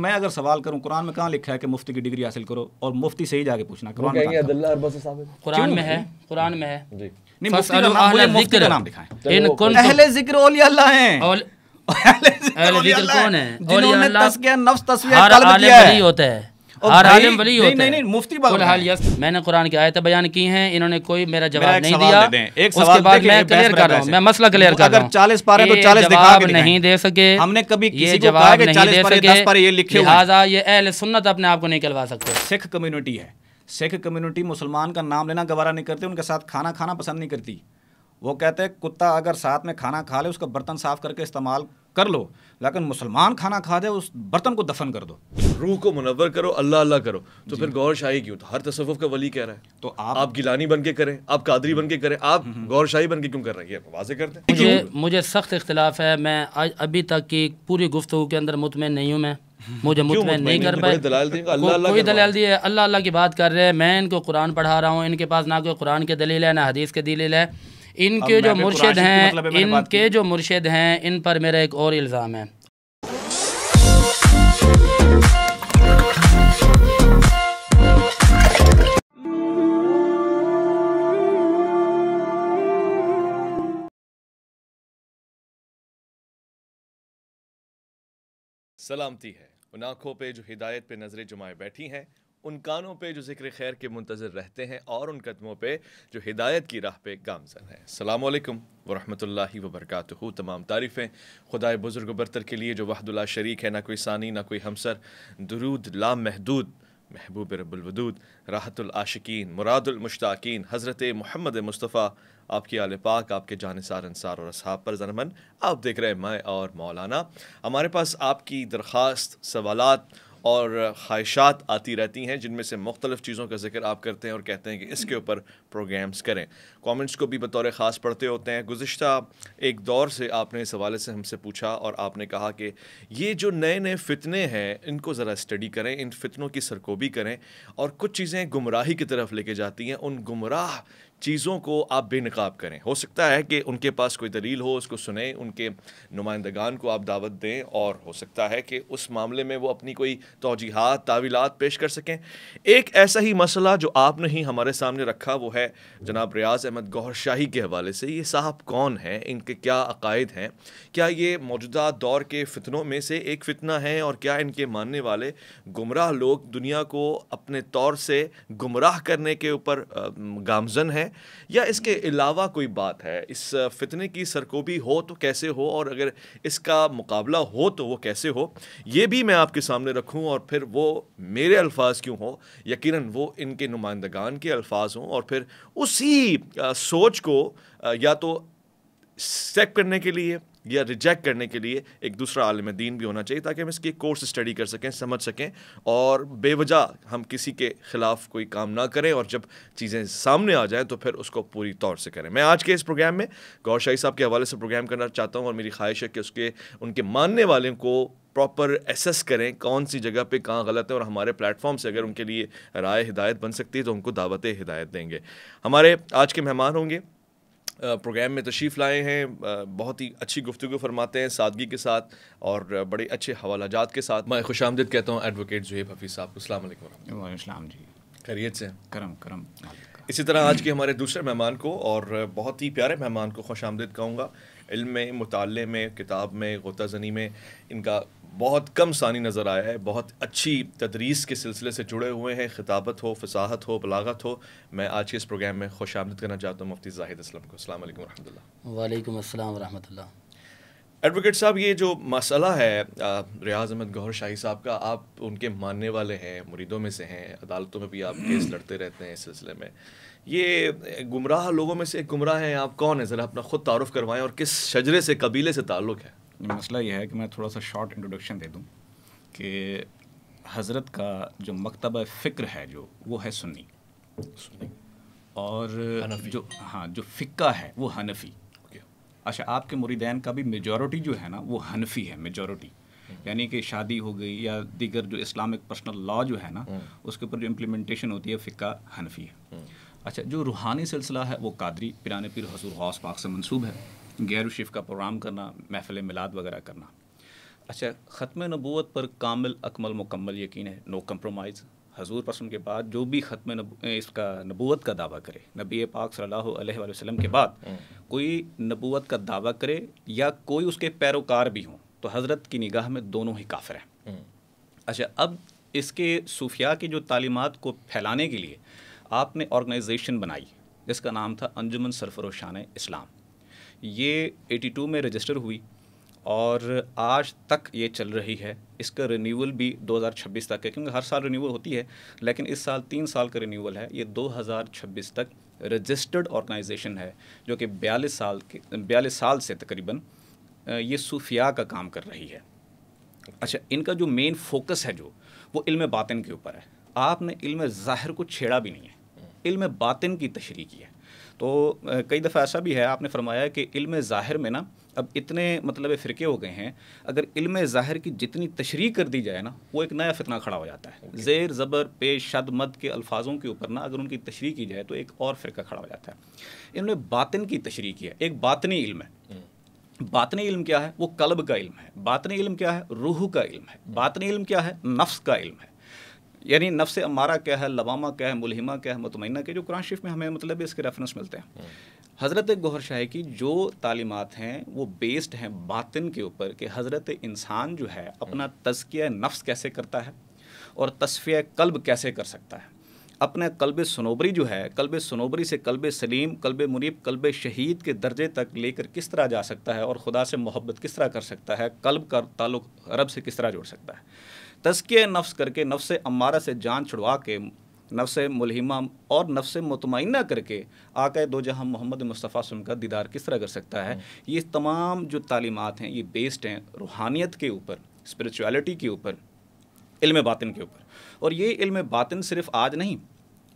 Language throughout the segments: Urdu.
میں اگر سوال کروں قرآن میں کہاں لکھا ہے کہ مفتی کی ڈگری حاصل کرو اور مفتی سے ہی جا کے پوچھنا؟ قرآن میں قرآن میں ہے، قرآن میں ہے نہیں، مفتی کا نام دکھائیں۔ اہل ذکر اولیاء اللہ ہیں۔ اہل ذکر کون ہیں؟ جنہوں نے تزکیہ نفس تسویہ ہر قلب عالم کیا ہے۔ ولی ہوتا ہے، ہر عالم ولی ہوتا ہے۔ نہیں مفتی میں نے قرآن کی آیتیں بیان کی ہیں، انہوں نے کوئی میرا جواب نہیں دیا۔ اس کے بعد میں کلیئر کر رہا ہوں، میں مسئلہ کلیئر کر رہا ہوں۔ اگر 40 پارے تو 40 دکھا جواب کے دکھائیں۔ نہیں دے سکے، ہم نے کبھی یہ کسی کو کہا جواب کہ نہیں 40 دے پارے 10 پارے یہ سکے، لکھے ہوئے ہیں۔ لہٰذا یہ اہل سنت اپنے آپ کو نہیں کہلوا سکتے۔ سکھ کمیونٹی ہے، سکھ کمیونٹی مسلمان کا نام لینا گوارا نہیں کرتی، ان کے ساتھ کھانا کھانا پسند نہیں کرتی۔ وہ کہتے ہیں کتا اگر ساتھ میں کھانا کھا لے اس کا برتن صاف کر کے استعمال کر لو، لیکن مسلمان کھانا کھا دے اس برتن کو دفن کر دو۔ روح کو منور کرو، اللہ اللہ کرو، تو پھر غور شاہی کیوں؟ تو ہر تصوف کا ولی کہہ رہا ہے تو آپ گیلانی بن کے کریں، آپ قادری بن کے کریں، آپ غور شاہی بن کے کیوں کر رہے ہیں؟ یہ واضح کرتے ہیں۔ مجھے سخت اختلاف ہے، میں ابھی تک کی پوری گفتگو کے اندر مطمئن نہیں ہوں، میں مجھے مطمئن نہیں کر پائے۔ کوئی دلائل دی ہے، اللہ اللہ کی بات کر رہے ہیں، میں ان کو قرآن پڑھا رہا ہوں، ان کے پاس نہ کوئی قرآن کی دلیل ہے نہ حدیث کی دلیل ہے۔ ان کے جو مرشد ہیں ان پر میرا ایک اور الزام ہے۔ سلامتی ہے ان آنکھوں پہ جو ہدایت پہ نظریں جمائے بیٹھی ہیں، ان کانوں پہ جو ذکر خیر کے منتظر رہتے ہیں، اور ان قدموں پہ جو ہدایت کی راہ پہ گامزن ہیں۔ السلام علیکم ورحمۃ اللہ وبرکاتہ۔ تمام تعریفیں خدائے بزرگ و برتر کے لیے جو وحد لا شریک ہے، نہ کوئی ثانی نہ کوئی ہمسر۔ درود لا محدود محبوب رب الودود، راحت العاشقین، مراد المشتاقین، حضرت محمد مصطفیٰ، آپ کی آل پاک، آپ کے جانثار انصار اور اصحاب پر زنمن۔ آپ دیکھ رہے ہیں میں اور مولانا۔ ہمارے پاس آپ کی درخواست، سوالات اور خواہشات آتی رہتی ہیں، جن میں سے مختلف چیزوں کا ذکر آپ کرتے ہیں اور کہتے ہیں کہ اس کے اوپر پروگرامز کریں۔ کامنٹس کو بھی بطور خاص پڑھتے ہوتے ہیں۔ گزشتہ ایک دور سے آپ نے اس حوالے سے ہم سے پوچھا اور آپ نے کہا کہ یہ جو نئے نئے فتنے ہیں ان کو ذرا اسٹڈی کریں، ان فتنوں کی سرکوبی کریں، اور کچھ چیزیں گمراہی کی طرف لے کے جاتی ہیں، ان گمراہ چیزوں کو آپ بے نقاب کریں۔ ہو سکتا ہے کہ ان کے پاس کوئی دلیل ہو، اس کو سنیں، ان کے نمائندگان کو آپ دعوت دیں، اور ہو سکتا ہے کہ اس معاملے میں وہ اپنی کوئی توجیحات، تعویلات پیش کر سکیں۔ ایک ایسا ہی مسئلہ جو آپ نے ہی ہمارے سامنے رکھا وہ ہے جناب ریاض احمد گوہر شاہی کے حوالے سے۔ یہ صاحب کون ہیں؟ ان کے کیا عقائد ہیں؟ کیا یہ موجودہ دور کے فتنوں میں سے ایک فتنہ ہے؟ اور کیا ان کے ماننے والے گمراہ لوگ دنیا کو اپنے طور سے گمراہ کرنے کے اوپر گامزن ہیں، یا اس کے علاوہ کوئی بات ہے؟ اس فتنے کی سرکوبی ہو تو کیسے ہو، اور اگر اس کا مقابلہ ہو تو وہ کیسے ہو، یہ بھی میں آپ کے سامنے رکھوں، اور پھر وہ میرے الفاظ کیوں ہوں، یقیناً وہ ان کے نمائندگان کے الفاظ ہوں، اور پھر اسی سوچ کو یا تو ایکسیپٹ کرنے کے لیے یا ریجیکٹ کرنے کے لیے ایک دوسرا عالم دین بھی ہونا چاہیے، تاکہ ہم اس کی کورس اسٹڈی کر سکیں، سمجھ سکیں، اور بے وجہ ہم کسی کے خلاف کوئی کام نہ کریں، اور جب چیزیں سامنے آ جائیں تو پھر اس کو پوری طور سے کریں۔ میں آج کے اس پروگرام میں گوہر شاہی صاحب کے حوالے سے پروگرام کرنا چاہتا ہوں، اور میری خواہش ہے کہ ان کے ماننے والوں کو پراپر ایسس کریں کون سی جگہ پہ کہاں غلط ہے، اور ہمارے پلیٹ فارم سے اگر ان کے لیے رائے ہدایت بن سکتی ہے تو ان کو دعوت ہدایت دیں گے۔ ہمارے آج کے مہمان ہوں گے، پروگرام میں تشریف لائے ہیں، بہت ہی اچھی گفتگو فرماتے ہیں سادگی کے ساتھ اور بڑے اچھے حوالہ جات کے ساتھ۔ میں خوش آمدید کہتا ہوں ایڈوکیٹ زہیب حفیظ صاحب کو۔ السلام علیکم۔ وعلیکم السلام جی، خیریت سے؟ کرم۔ اسی طرح آج کے ہمارے دوسرے مہمان کو، اور بہت ہی پیارے مہمان کو خوش آمدید کہوں گا۔ علم میں، مطالعے میں، کتاب میں، غوطہ زنی میں ان کا بہت کم ثانی نظر آیا ہے، بہت اچھی تدریس کے سلسلے سے جڑے ہوئے ہیں، خطابت ہو، فصاحت ہو، بلاغت ہو۔ میں آج کے اس پروگرام میں خوش آمدید کرنا چاہتا ہوں مفتی زاہد اسلم کو۔ السلام علیکم ورحمۃ اللہ۔ وعلیکم السلام ورحمۃ اللہ۔ ایڈوکیٹ صاحب، یہ جو مسئلہ ہے ریاض احمد گوہر شاہی صاحب کا، آپ ان کے ماننے والے ہیں، مریدوں میں سے ہیں، عدالتوں میں بھی آپ کیس لڑتے رہتے ہیں اس سلسلے میں۔ یہ گمراہ لوگوں میں سے ایک گمراہ ہیں، آپ کون ہیں؟ ذرا اپنا خود تعارف کروائیں، اور کس شجرے سے، قبیلے سے تعلق ہے؟ مسئلہ یہ ہے کہ میں تھوڑا سا شارٹ انٹروڈکشن دے دوں کہ حضرت کا جو مکتبہ فکر ہے وہ ہے سنی، اور جو فقہ ہے وہ حنفی۔ اچھا، آپ کے مریدین کا بھی میجورٹی جو ہے نا وہ حنفی ہے، میجورٹی، یعنی کہ شادی ہو گئی یا دیگر جو اسلامک پرسنل لا جو ہے نا اس کے اوپر جو امپلیمنٹیشن ہوتی ہے فقہ حنفی ہے۔ اچھا، جو روحانی سلسلہ ہے وہ قادری، پیران پیر حضور غوث پاک سے منسوب ہے، غیر شریف کا پروگرام کرنا، محفل میلاد وغیرہ کرنا۔ اچھا، ختم نبوت پر کامل اکمل مکمل یقین ہے، نو کمپرومائز. حضور پرسن کے بعد جو بھی اس کا نبوت کا دعویٰ کرے، نبی پاک صلی اللہ علیہ وآلہ وسلم کے بعد کوئی نبوت کا دعویٰ کرے یا کوئی اس کے پیروکار بھی ہوں، تو حضرت کی نگاہ میں دونوں ہی کافر ہیں. اچھا، اب اس کے صوفیاء کی جو تعلیمات کو پھیلانے کے لیے آپ نے آرگنائزیشن بنائی جس کا نام تھا انجمن سرفروشان اسلام. یہ 82 میں رجسٹر ہوئی اور آج تک یہ چل رہی ہے. اس کا رینیول بھی 2026 تک ہے، کیونکہ ہر سال رینیول ہوتی ہے، لیکن اس سال 3 سال کا رینیول ہے. یہ 2026 تک رجسٹرڈ آرگنائزیشن ہے جو کہ 42 سال سے تقریباً یہ صوفیاء کا کام کر رہی ہے. اچھا، ان کا جو مین فوکس ہے جو وہ علم باطن کے اوپر ہے. آپ نے علم ظاہر کو چھیڑا بھی نہیں ہے، علم باطن کی تشریح کی ہے. تو کئی دفعہ ایسا بھی ہے، آپ نے فرمایا کہ علم ظاہر میں نا اب اتنے مطلب فرقے ہو گئے ہیں، اگر علم ظاہر کی جتنی تشریح کر دی جائے نا وہ ایک نیا فتنہ کھڑا ہو جاتا ہے. زیر زبر پیش شد مد کے الفاظوں کے اوپر نا اگر ان کی تشریح کی جائے تو ایک اور فرقہ کھڑا ہو جاتا ہے. انہوں نے باطن کی تشریح کی ہے. ایک باطنی علم ہے. باطنی علم کیا ہے؟ وہ قلب کا علم ہے. باطنی علم کیا ہے؟ روح کا علم ہے. باطنی علم کیا ہے؟ نفس کا علم ہے. یعنی نفس امارہ کیا ہے، لوامہ کیا ہے، ملہمہ کیا ہے، مطمئنہ کے جو قرآن شریف میں ہمیں مطلب اس کے ریفرنس ملتے ہیں. حضرت گوہر شاہی کی جو تعلیمات ہیں وہ بیسڈ ہیں باطن کے اوپر کہ حضرت انسان جو ہے اپنا تزکیہ نفس کیسے کرتا ہے اور تصفیہ قلب کیسے کر سکتا ہے. اپنے قلب صنوبری جو ہے، قلب صنوبری سے قلب سلیم، قلب منیب، قلب شہید کے درجے تک لے کر کس طرح جا سکتا ہے اور خدا سے محبت کس طرح کر سکتا ہے، قلب کا تعلق رب سے کس طرح جوڑ سکتا ہے. تزکیہ نفس کر کے نفس امارہ سے جان چھڑوا کے نفس ملہمہ اور نفس مطمئنہ کر کے آقا دو جہاں محمد مصطفیٰ صلی اللہ علیہ وسلم کا دیدار کس طرح کر سکتا ہے. یہ تمام جو تعلیمات ہیں یہ بیسڈ ہیں روحانیت کے اوپر، اسپرچویلٹی کے اوپر، علم باطن کے اوپر. اور یہ علم باطن صرف آج نہیں،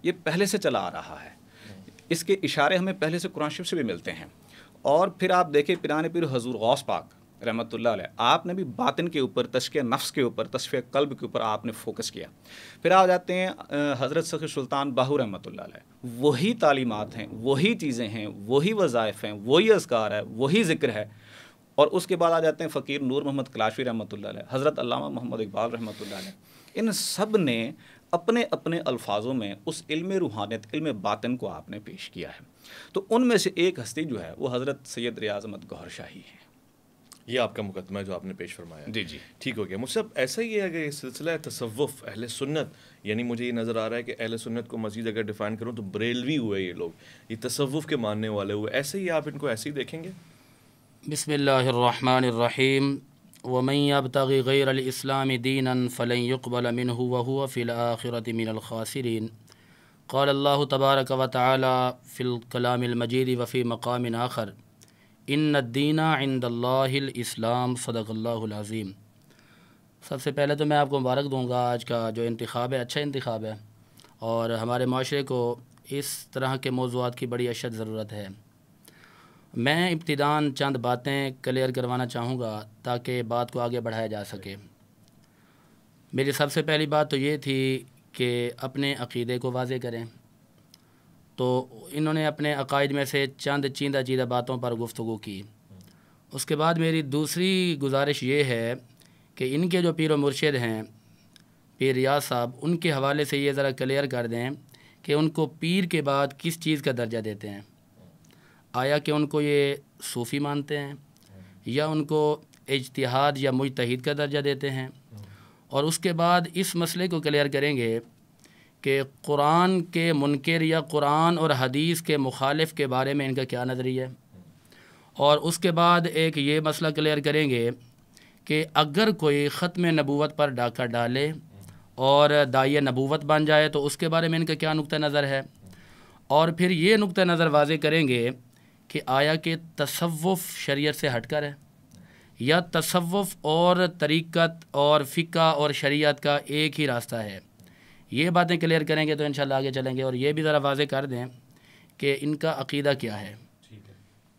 یہ پہلے سے چلا آ رہا ہے. اس کے اشارے ہمیں پہلے سے قرآن شریف سے بھی ملتے ہیں. اور پھر آپ دیکھیں پیران پیر حضور غوث پاک رحمۃ اللہ علیہ، آپ نے بھی باطن کے اوپر، تزکیہ نفس کے اوپر، تصفیہ قلب کے اوپر آپ نے فوکس کیا. پھر آ جاتے ہیں حضرت سخی سلطان باہو رحمۃ اللہ علیہ. وہی تعلیمات ہیں، وہی چیزیں ہیں، وہی وظائف ہیں، وہی اذکار ہے، وہی ذکر ہے. اور اس کے بعد آ جاتے ہیں فقیر نور محمد کلاشوی رحمۃ اللہ علیہ، حضرت علامہ محمد اقبال رحمۃ اللہ علیہ. ان سب نے اپنے اپنے الفاظوں میں اس علم روحانیت، علم باطن کو آپ نے پیش کیا ہے. تو ان میں سے ایک ہستی جو ہے وہ حضرت سید ریاض احمد گوہر شاہی ہے. یہ آپ کا مقدمہ ہے جو آپ نے پیش فرمایا. جی جی ٹھیک ہو گیا. مجھ سے ایسا ہی ہے کہ یہ سلسلہ تصوف اہل سنت، یعنی مجھے یہ نظر آ رہا ہے کہ اہل سنت کو مزید اگر ڈیفائن کروں تو بریلوی ہوئے یہ لوگ، یہ تصوف کے ماننے والے ہوئے. ایسے ہی آپ ان کو ایسے ہی دیکھیں گے؟ بسم اللہ الرحمن الرحیم. ومن يبتغي غیر الاسلام دینا فلن يقبل منه وهو في الآخرة من الخاسرین. قال اللہ تبارک وتعالی فی الکلام المجید وفی مقام آخر ان الدین عند اللہ الاسلام. صدق اللہ العظیم. سب سے پہلے تو میں آپ کو مبارک دوں گا، آج کا جو انتخاب ہے اچھا انتخاب ہے، اور ہمارے معاشرے کو اس طرح کے موضوعات کی بڑی اشد ضرورت ہے. میں ابتداً چند باتیں کلیئر کروانا چاہوں گا تاکہ بات کو آگے بڑھایا جا سکے. میری سب سے پہلی بات تو یہ تھی کہ اپنے عقیدے کو واضح کریں. تو انہوں نے اپنے عقائد میں سے چند چیندہ باتوں پر گفتگو کی. اس کے بعد میری دوسری گزارش یہ ہے کہ ان کے جو پیر و مرشد ہیں پیر ریاض صاحب، ان کے حوالے سے یہ ذرا کلیئر کر دیں کہ ان کو پیر کے بعد کس چیز کا درجہ دیتے ہیں. آیا کہ ان کو یہ صوفی مانتے ہیں یا ان کو اجتہاد یا مجتہد کا درجہ دیتے ہیں. اور اس کے بعد اس مسئلے کو کلیئر کریں گے کہ قرآن کے منکر یا قرآن اور حدیث کے مخالف کے بارے میں ان کا کیا نظریہ ہے. اور اس کے بعد ایک یہ مسئلہ کلیئر کریں گے کہ اگر کوئی ختم نبوت پر ڈاکہ ڈالے اور داعی نبوت بن جائے تو اس کے بارے میں ان کا کیا نقطہ نظر ہے. اور پھر یہ نقطہ نظر واضح کریں گے کہ آیا کہ تصوف شریعت سے ہٹ کر ہے یا تصوف اور طریقت اور فقہ اور شریعت کا ایک ہی راستہ ہے. یہ باتیں کلیئر کریں گے تو انشاءاللہ آگے چلیں گے. اور یہ بھی ذرا واضح کر دیں کہ ان کا عقیدہ کیا ہے. ٹھیک ہے،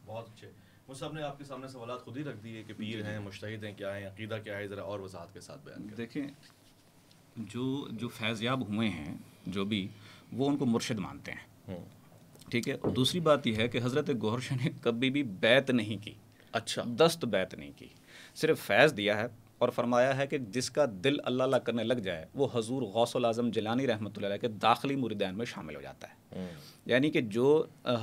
بہت اچھے. مصعب نے آپ کے سامنے سوالات خود ہی رکھ دیے کہ پیر ہیں، مجتہد ہیں، کیا ہیں، عقیدہ کیا ہے، ذرا اور وضاحت کے ساتھ بیان کریں. دیکھیں جو فیض یاب ہوئے ہیں جو بھی، وہ ان کو مرشد مانتے ہیں. ٹھیک ہے. اور دوسری بات یہ ہے کہ حضرت گوہر شاہ نے کبھی بھی بیعت نہیں کی. اچھا، دست بیعت نہیں کی، صرف فیض دیا ہے اور فرمایا ہے کہ جس کا دل اللہ اللہ کرنے لگ جائے وہ حضور غوث الاعظم جیلانی رحمۃ اللہ علیہ کے داخلی مریدین میں شامل ہو جاتا ہے. یعنی کہ جو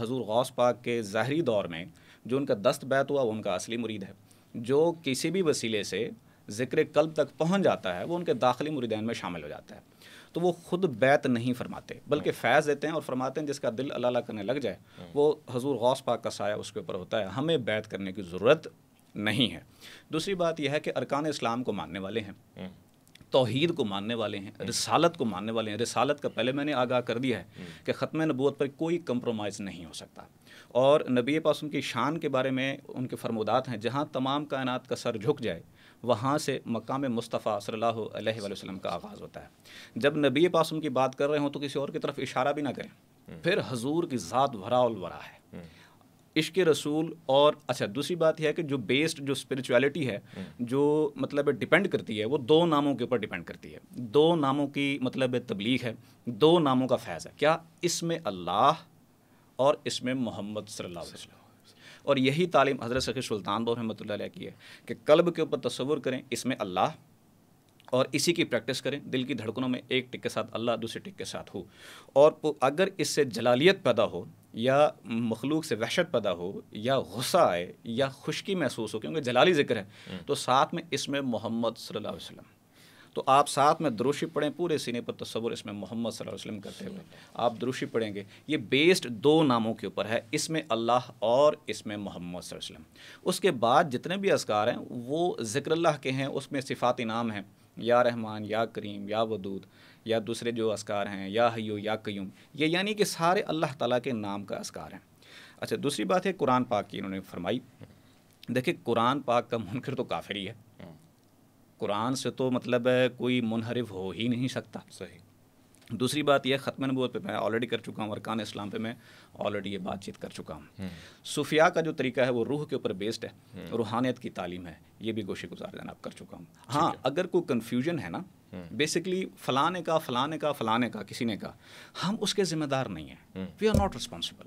حضور غوث پاک کے ظاہری دور میں جو ان کا دست بیت ہوا وہ ان کا اصلی مرید ہے. جو کسی بھی وسیلے سے ذکر قلب تک پہنچ جاتا ہے وہ ان کے داخلی مریدین میں شامل ہو جاتا ہے. تو وہ خود بیت نہیں فرماتے بلکہ فیض دیتے ہیں اور فرماتے ہیں جس کا دل اللہ اللہ کرنے لگ جائے وہ حضور غوث پاک کا سایہ اس کے اوپر ہوتا ہے. ہمیں بیت کرنے کی ضرورت نہیں ہے. دوسری بات یہ ہے کہ ارکان اسلام کو ماننے والے ہیں, توحید کو ماننے والے ہیں, رسالت کو ماننے والے ہیں. رسالت کا پہلے میں نے آگاہ کر دیا ہے کہ ختم نبوت پر کوئی کمپرومائز نہیں ہو سکتا. اور نبی پاک کی شان کے بارے میں ان کے فرمودات ہیں, جہاں تمام کائنات کا سر جھک جائے وہاں سے مقام مصطفیٰ صلی اللہ علیہ وآلہ وسلم کا آغاز ہوتا ہے. جب نبی پاک کی بات کر رہے ہوں تو کسی اور کی طرف اشارہ بھی نہ کریں. پھر حضور کی ذات ورا الورا ہے, عشق رسول. اور اچھا دوسری بات یہ ہے کہ جو بیسڈ جو اسپرچویلٹی ہے جو مطلب ڈیپینڈ کرتی ہے وہ دو ناموں کے اوپر ڈیپینڈ کرتی ہے. دو ناموں کی مطلب تبلیغ ہے, دو ناموں کا فیض ہے. کیا؟ اس میں اللہ اور اس میں محمد صلی اللہ علیہ وسلم. اور یہی تعلیم حضرت سخی سلطان بہو رحمۃ اللہ علیہ کی ہے کہ قلب کے اوپر تصور کریں اس میں اللہ اور اسی کی پریکٹس کریں. دل کی دھڑکنوں میں ایک ٹک کے ساتھ اللہ دوسرے ٹک کے ساتھ ہو. اور اگر اس سے جلالیت پیدا ہو یا مخلوق سے وحشت پیدا ہو یا غصہ آئے یا خشکی محسوس ہو کیونکہ جلالی ذکر ہے تو ساتھ میں اس میں محمد صلی اللہ علیہ وسلم. تو آپ ساتھ میں دروشی پڑھیں, پورے سینے پر تصور اس میں محمد صلی اللہ علیہ وسلم کرتے ہوئے آپ دروشی پڑھیں گے. یہ بیسڈ دو ناموں کے اوپر ہے, اس میں اللہ اور اس میں محمد صلی اللہ علیہ وسلم. اس کے بعد جتنے بھی اذکار ہیں وہ ذکر اللہ کے ہیں, اس میں صفاتی نام ہیں, یا رحمان, یا کریم, یا ودود, یا دوسرے جو اذکار ہیں یا حیو یا قیوم. یہ یعنی کہ سارے اللہ تعالیٰ کے نام کا اذکار ہیں. اچھا دوسری بات ہے قرآن پاک کی انہوں نے فرمائی. دیکھیں قرآن پاک کا منکر تو کافر ہی ہے. قرآن سے تو مطلب کوئی منحرف ہو ہی نہیں سکتا. صحیح. دوسری بات یہ ختم نبوت پہ میں آلریڈی کر چکا ہوں, ارکان اسلام پہ میں آلریڈی یہ بات چیت کر چکا ہوں. صوفیاء کا جو طریقہ ہے وہ روح کے اوپر بیسڈ ہے, روحانیت کی تعلیم ہے, یہ بھی گوشے گزار جناب کر چکا ہوں. ہاں اگر کوئی کنفیوژن ہے نا بیسکلی فلاں نے کا کسی نے کہا, ہم اس کے ذمہ دار نہیں ہیں. We are not responsible.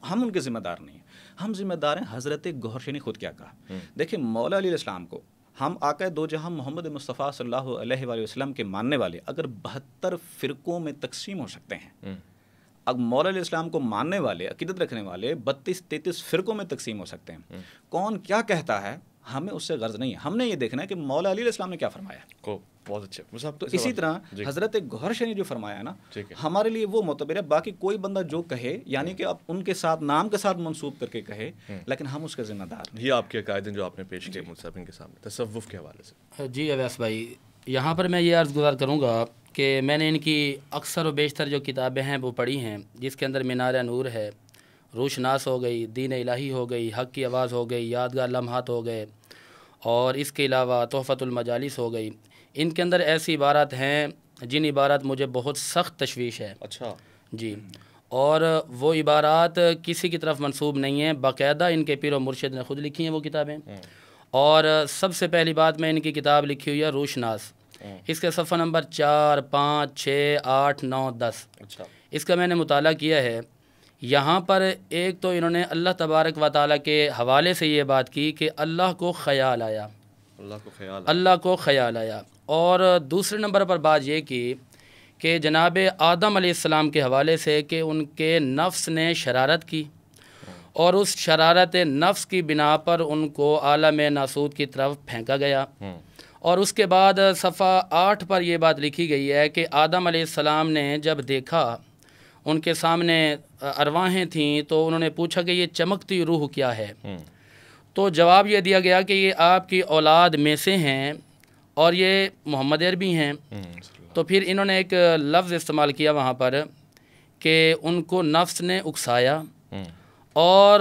ہم ان کے ذمہ دار نہیں ہیں, ہم ذمہ دار ہیں حضرت گوہر نے خود کیا کہا. دیکھیں مولا علیہ السلام کو ہم آقا دو جہاں محمد مصطفیٰ صلی اللہ علیہ وآلہ وسلم کے ماننے والے اگر 72 فرقوں میں تقسیم ہو سکتے ہیں, اب مولا علیہ السلام کو ماننے والے عقیدت رکھنے والے 32-33 فرقوں میں تقسیم ہو سکتے ہیں. کون کیا کہتا ہے ہمیں اس سے غرض نہیں ہے. ہم نے یہ دیکھنا ہے کہ مولا علیہ السلام نے کیا فرمایا. بہت اچھا. تو اسی طرح حضرت گوہر شاہ نے جو فرمایا نا ہمارے لیے وہ معتبر ہے. باقی کوئی بندہ جو کہے یعنی کہ اب ان کے ساتھ نام کے ساتھ منسوب کر کے کہے لیکن ہم اس کے ذمہ دار. یہ آپ کے عقائد جو آپ نے پیش کیے مصحفین کے سامنے تصوف کے حوالے سے. جی اویس بھائی, یہاں پر میں یہ عرض گزار کروں گا کہ میں نے ان کی اکثر و بیشتر جو کتابیں ہیں وہ پڑھی ہیں, جس کے اندر مینار نور ہے, روشناس ہو گئی, دین الہی ہو گئی, حق کی آواز ہو گئی, یادگار لمحات ہو گئے, اور اس کے علاوہ تحفۃ المجالس ہو گئی. ان کے اندر ایسی عبارات ہیں جن عبارات مجھے بہت سخت تشویش ہے. اچھا جی. اور وہ عبارات کسی کی طرف منسوب نہیں ہیں, باقاعدہ ان کے پیر و مرشد نے خود لکھی ہیں وہ کتابیں. اور سب سے پہلی بات میں ان کی کتاب لکھی ہوئی ہے روشناس. اس کے صفحہ نمبر 4, 5, 6, 8, 9, 10. اچھا. اس کا میں نے مطالعہ کیا ہے. یہاں پر ایک تو انہوں نے اللہ تبارک و تعالیٰ کے حوالے سے یہ بات کی کہ اللہ کو خیال آیا, اللہ کو خیال آیا. اور دوسرے نمبر پر بات یہ کی کہ جناب آدم علیہ السلام کے حوالے سے کہ ان کے نفس نے شرارت کی اور اس شرارت نفس کی بنا پر ان کو عالم ناسوت کی طرف پھینکا گیا. اور اس کے بعد صفحہ 8 پر یہ بات لکھی گئی ہے کہ آدم علیہ السلام نے جب دیکھا ان کے سامنے ارواحیں تھیں تو انہوں نے پوچھا کہ یہ چمکتی روح کیا ہے. تو جواب یہ دیا گیا کہ یہ آپ کی اولاد میں سے ہیں اور یہ محمد عربی ہیں. تو پھر انہوں نے ایک لفظ استعمال کیا وہاں پر کہ ان کو نفس نے اکسایا اور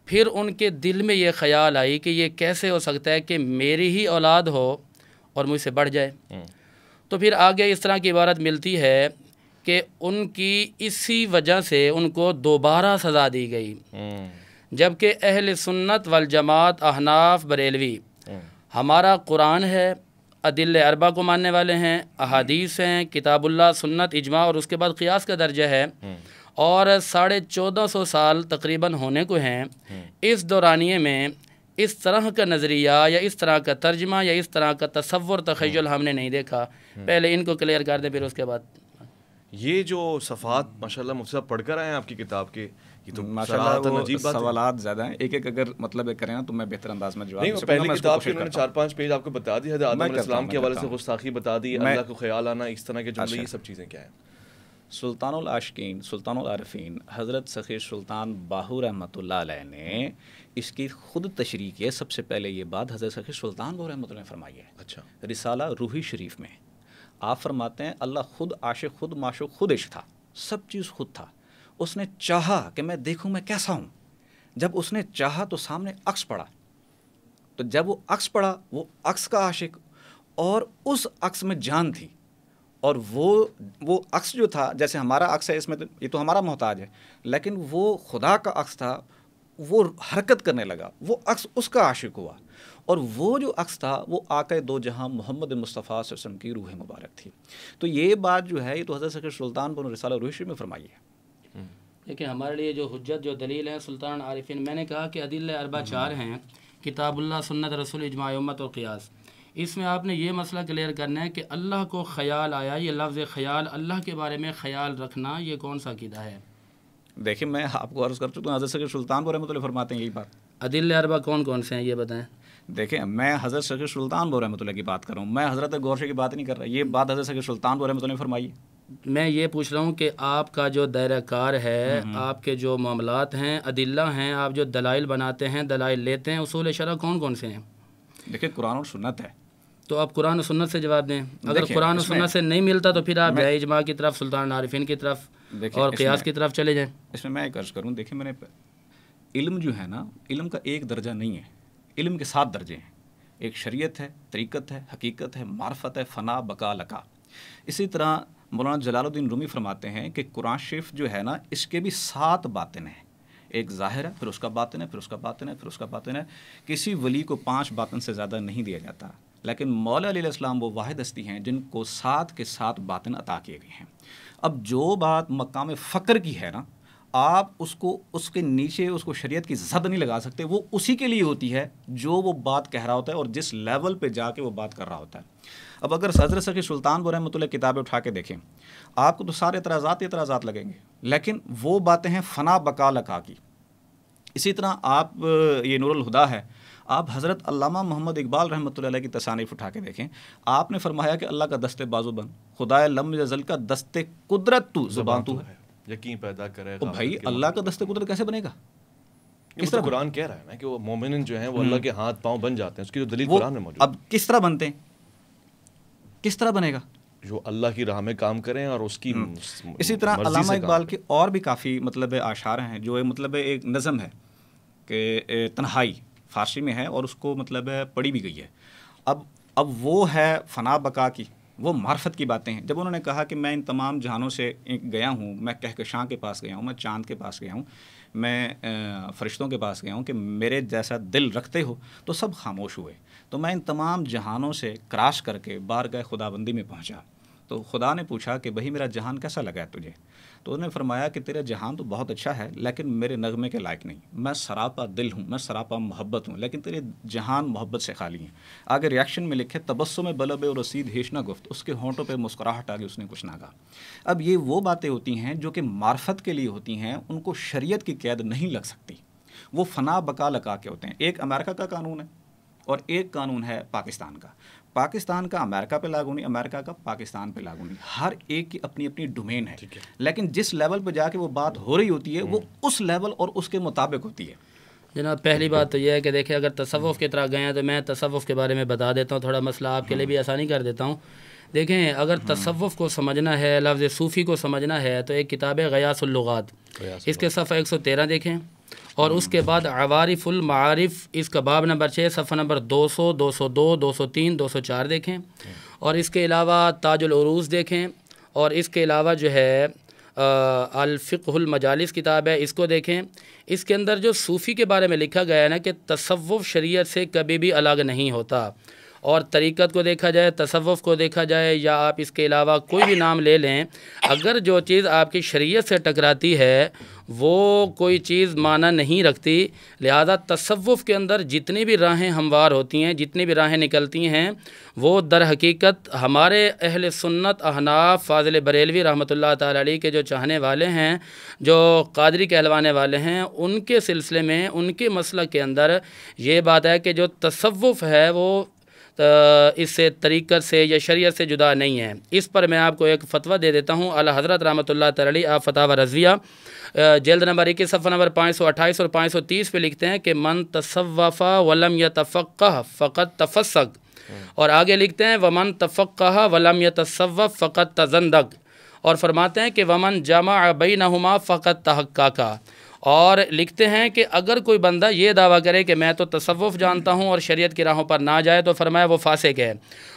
پھر ان کے دل میں یہ خیال آئی کہ یہ کیسے ہو سکتا ہے کہ میری ہی اولاد ہو اور مجھ سے بڑھ جائے. تو پھر آگے اس طرح کی عبارت ملتی ہے کہ ان کی اسی وجہ سے ان کو دوبارہ سزا دی گئی. جبکہ اہل سنت والجماعت احناف بریلوی ہمارا قرآن ہے, ادلہ اربع کو ماننے والے ہیں, احادیث ہیں, کتاب اللہ, سنت, اجماع اور اس کے بعد قیاس کا درجہ ہے, اور 1450 سال تقریباً ہونے کو ہیں. اس دورانیے میں اس طرح کا نظریہ یا اس طرح کا ترجمہ یا اس طرح کا تصور تخیل ہم نے نہیں دیکھا. پہلے ان کو کلیئر کر دیں، پھر اس کے بعد. یہ جو صفحات ماشاءاللہ مفتی صاحب پڑھ کر آئے ہیں آپ کی کتاب کے، یہ تو ماشاءاللہ وہ سوالات زیادہ ہیں، ایک ایک اگر مطلب کریں نا تو میں بہتر انداز میں جواب. نہیں، پہلی کتاب کے انہوں نے 4-5 پیج آپ کو بتا دی، حضرت آدم علیہ السلام کے حوالے سے گستاخی بتا دی، اللہ کو خیال آنا، اس طرح کے جملے، یہ سب چیزیں کیا ہیں؟ سلطان العاشقین، سلطان العارفین حضرت سخی سلطان باہو رحمۃ اللہ علیہ نے اس کی خود تشریح کی ہے. سب سے پہلے یہ بات حضرت سخی سلطان باہو رحمۃ اللہ نے فرمائی ہے. اچھا. رسالہ روحی شریف میں آپ فرماتے ہیں اللہ خود عاشق، خود معشوق، خود عشق تھا، سب چیز خود تھا. اس نے چاہا کہ میں دیکھوں میں کیسا ہوں. جب اس نے چاہا تو سامنے عکس پڑا، تو جب وہ عکس پڑا، وہ عکس کا عاشق، اور اس عکس میں جان تھی. اور وہ عکس جو تھا، جیسے ہمارا عکس ہے، اس میں یہ تو ہمارا محتاج ہے، لیکن وہ خدا کا عکس تھا، وہ حرکت کرنے لگا، وہ عکس اس کا عاشق ہوا. اور وہ جو عکس تھا وہ آقا دو جہاں محمد مصطفیٰ صلی اللہ علیہ وسلم کی روح مبارک تھی. تو یہ بات جو ہے یہ تو حضرت سخی سلطان بن رسالہ روحی شریف میں فرمائی ہے. دیکھیں ہمارے لیے جو حجت، جو دلیل ہے سلطان عارفین، میں نے کہا کہ ادلہ اربع 4 ہیں، کتاب اللہ، سنت رسول، اجماع امت اور قیاس. اس میں آپ نے یہ مسئلہ کلیئر کرنا ہے کہ اللہ کو خیال آیا. یہ لفظ خیال، اللہ کے بارے میں خیال رکھنا، یہ کون سا عقیدہ ہے؟ دیکھیں میں آپ کو عرض کر چکا ہوں، حضرت سخی سلطان رحمۃ اللہ فرماتے ہیں یہی بات. ادلہ اربع کون کون سے ہیں یہ بتائیں. دیکھیں میں حضرت سخی سلطان رحمۃ اللہ کی بات کر رہا ہوں، میں حضرت غورشی کی بات نہیں کر رہا. یہ بات حضرت سخی سلطان رحمۃ اللہ نے فرمائی. میں یہ پوچھ رہا ہوں کہ آپ کا جو دائرہ کار ہے، آپ کے جو معاملات ہیں، ادلہ ہیں، آپ جو دلائل بناتے ہیں، دلائل لیتے ہیں، اصول شرع کون کون سے ہیں؟ دیکھیں قرآن اور سنت ہے، تو آپ قرآن و سنت سے جواب دیں. اگر قرآن و سنت سے نہیں ملتا تو پھر آپ جائے اجماع کی طرف، سلطان عارفین کی طرف اور قیاس کی طرف چلے جائیں. اس میں میں ایک عرض کروں، دیکھیں میں نے علم جو ہے نا، علم کا ایک درجہ نہیں ہے، علم کے 7 درجے ہیں. ایک شریعت ہے، طریقت ہے، حقیقت ہے، معرفت ہے، فنا، بقا، لقا. اسی طرح مولانا جلال الدین رومی فرماتے ہیں کہ قرآن شریف جو ہے نا، اس کے بھی 7 باطن ہیں. ایک ظاہر ہے، پھر اس کا باطن ہے، پھر اس کا باطن ہے، پھر اس کا باطن ہے. کسی ولی کو 5 باطن سے زیادہ نہیں دیا جاتا، لیکن مولا علیہ السلام وہ واحد ہستی ہیں جن کو 7 کے 7 باطن عطا کیے گئے ہیں. اب جو بات مقام فقر کی ہے نا، آپ اس کو اس کے نیچے اس کو شریعت کی زد نہیں لگا سکتے. وہ اسی کے لیے ہوتی ہے جو وہ بات کہہ رہا ہوتا ہے اور جس لیول پہ جا کے وہ بات کر رہا ہوتا ہے. اب اگر حضرت سخی سلطان رحمۃ اللہ کتابیں اٹھا کے دیکھیں، آپ کو تو سارے اعتراضات لگیں گے، لیکن وہ باتیں ہیں فنا، بقا، لقا کی. اسی طرح آپ یہ نور الہدا ہے، آپ حضرت علامہ محمد اقبال رحمۃ اللہ علیہ کی تصانیف اٹھا کے دیکھیں. آپ نے فرمایا کہ اللہ کا دست بازو بن، خدائے لم یزل کا دست قدرت تو زبان تو ہے، یقین پیدا کرے. تو بھائی اللہ کا دست قدرت کیسے بنے گا؟ کس طرح قرآن کہہ رہا ہے نا کہ وہ مومن جو ہیں وہ اللہ کے ہاتھ پاؤں بن جاتے ہیں، اس کی جو دلیل قرآن میں موجود ہے. اب کس طرح بنتے ہیں، کس طرح بنے گا؟ جو اللہ کی راہ میں کام کریں اور اس کی اسی طرح علامہ اقبال کے اور بھی کافی مطلب اشعار ہیں جو مطلب ایک نظم ہے کہ تنہائی فارسی میں ہے اور اس کو مطلب پڑھی بھی گئی ہے. اب وہ ہے فنا بقا کی، وہ معرفت کی باتیں ہیں. جب انہوں نے کہا کہ میں ان تمام جہانوں سے گیا ہوں، میں کہکشاں کے پاس گیا ہوں، میں چاند کے پاس گیا ہوں، میں فرشتوں کے پاس گیا ہوں، کہ میرے جیسا دل رکھتے ہو، تو سب خاموش ہوئے. تو میں ان تمام جہانوں سے کراش کر کے بارگاہ خداوندی میں پہنچا. تو خدا نے پوچھا کہ بھائی میرا جہان کیسا لگا ہے تجھے؟ تو انہوں نے فرمایا کہ تیرا جہان تو بہت اچھا ہے لیکن میرے نغمے کے لائق نہیں. میں سراپا دل ہوں، میں سراپا محبت ہوں، لیکن تیرے جہان محبت سے خالی ہیں. آگے ریاکشن میں لکھے تبسم بلب اور رسید ہیش نہ گفت، اس کے ہونٹوں پہ مسکراہٹ آ گئی، اس نے کچھ نہ کہا. اب یہ وہ باتیں ہوتی ہیں جو کہ معرفت کے لیے ہوتی ہیں، ان کو شریعت کی قید نہیں لگ سکتی. وہ فنا بقا لقا کے ہوتے ہیں. ایک امریکہ کا قانون ہے اور ایک قانون ہے پاکستان کا. پاکستان کا امریکہ پہ لاگو نہیں، امریکہ کا پاکستان پہ لاگو نہیں. ہر ایک کی اپنی اپنی ڈومین ہے، لیکن جس لیول پہ جا کے وہ بات ہو رہی ہوتی ہے وہ اس لیول اور اس کے مطابق ہوتی ہے. جناب پہلی بات تو یہ ہے کہ دیکھیں اگر تصوف کی طرح گئے ہیں تو میں تصوف کے بارے میں بتا دیتا ہوں، تھوڑا مسئلہ آپ کے لیے بھی آسانی کر دیتا ہوں. دیکھیں اگر تصوف کو سمجھنا ہے، لفظ صوفی کو سمجھنا ہے، تو ایک کتاب ہے غیاث اللغات، اس کے صفحہ 113 دیکھیں، اور اس کے بعد عوارف المعارف، اس کا باب نمبر 6 صفحہ نمبر 200 202 203 204 دیکھیں. اور اس کے علاوہ تاج العروض دیکھیں، اور اس کے علاوہ جو ہے الفقہ المجالس کتاب ہے، اس کو دیکھیں. اس کے اندر جو صوفی کے بارے میں لکھا گیا ہے نا کہ تصوف شریعت سے کبھی بھی الگ نہیں ہوتا، اور طریقت کو دیکھا جائے، تصوف کو دیکھا جائے، یا آپ اس کے علاوہ کوئی بھی نام لے لیں، اگر جو چیز آپ کی شریعت سے ٹکراتی ہے وہ کوئی چیز معنی نہیں رکھتی، لہذا تصوف کے اندر جتنی بھی راہیں ہموار ہوتی ہیں، جتنی بھی راہیں نکلتی ہیں، وہ در حقیقت ہمارے اہل سنت احناف فاضل بریلوی رحمۃ اللہ تعالی علیہ کے جو چاہنے والے ہیں، جو قادری کہلوانے والے ہیں، ان کے سلسلے میں، ان کے مسلک کے اندر یہ بات ہے کہ جو تصوف ہے وہ اس سے طریقت سے یا شریعت سے جدا نہیں ہے۔ اس پر میں آپ کو ایک فتویٰ دے دیتا ہوں۔ اعلیٰ حضرت رحمۃ اللہ تعالی علیہ آپ فتاوی رضویہ جلد نمبر 21 صفحہ نمبر 528 اور 530 پہ لکھتے ہیں کہ من تصوف ولم یتفقہ فقط تفسق، اور آگے لکھتے ہیں ومن تفقہ ولم یتصوف فقط تزندق، اور فرماتے ہیں کہ ومن جمع بینہما فقط تحققا، اور لکھتے ہیں کہ اگر کوئی بندہ یہ دعویٰ کرے کہ میں تو تصوف جانتا ہوں اور شریعت کی راہوں پر نہ جائے تو فرمایا وہ فاسق ہے،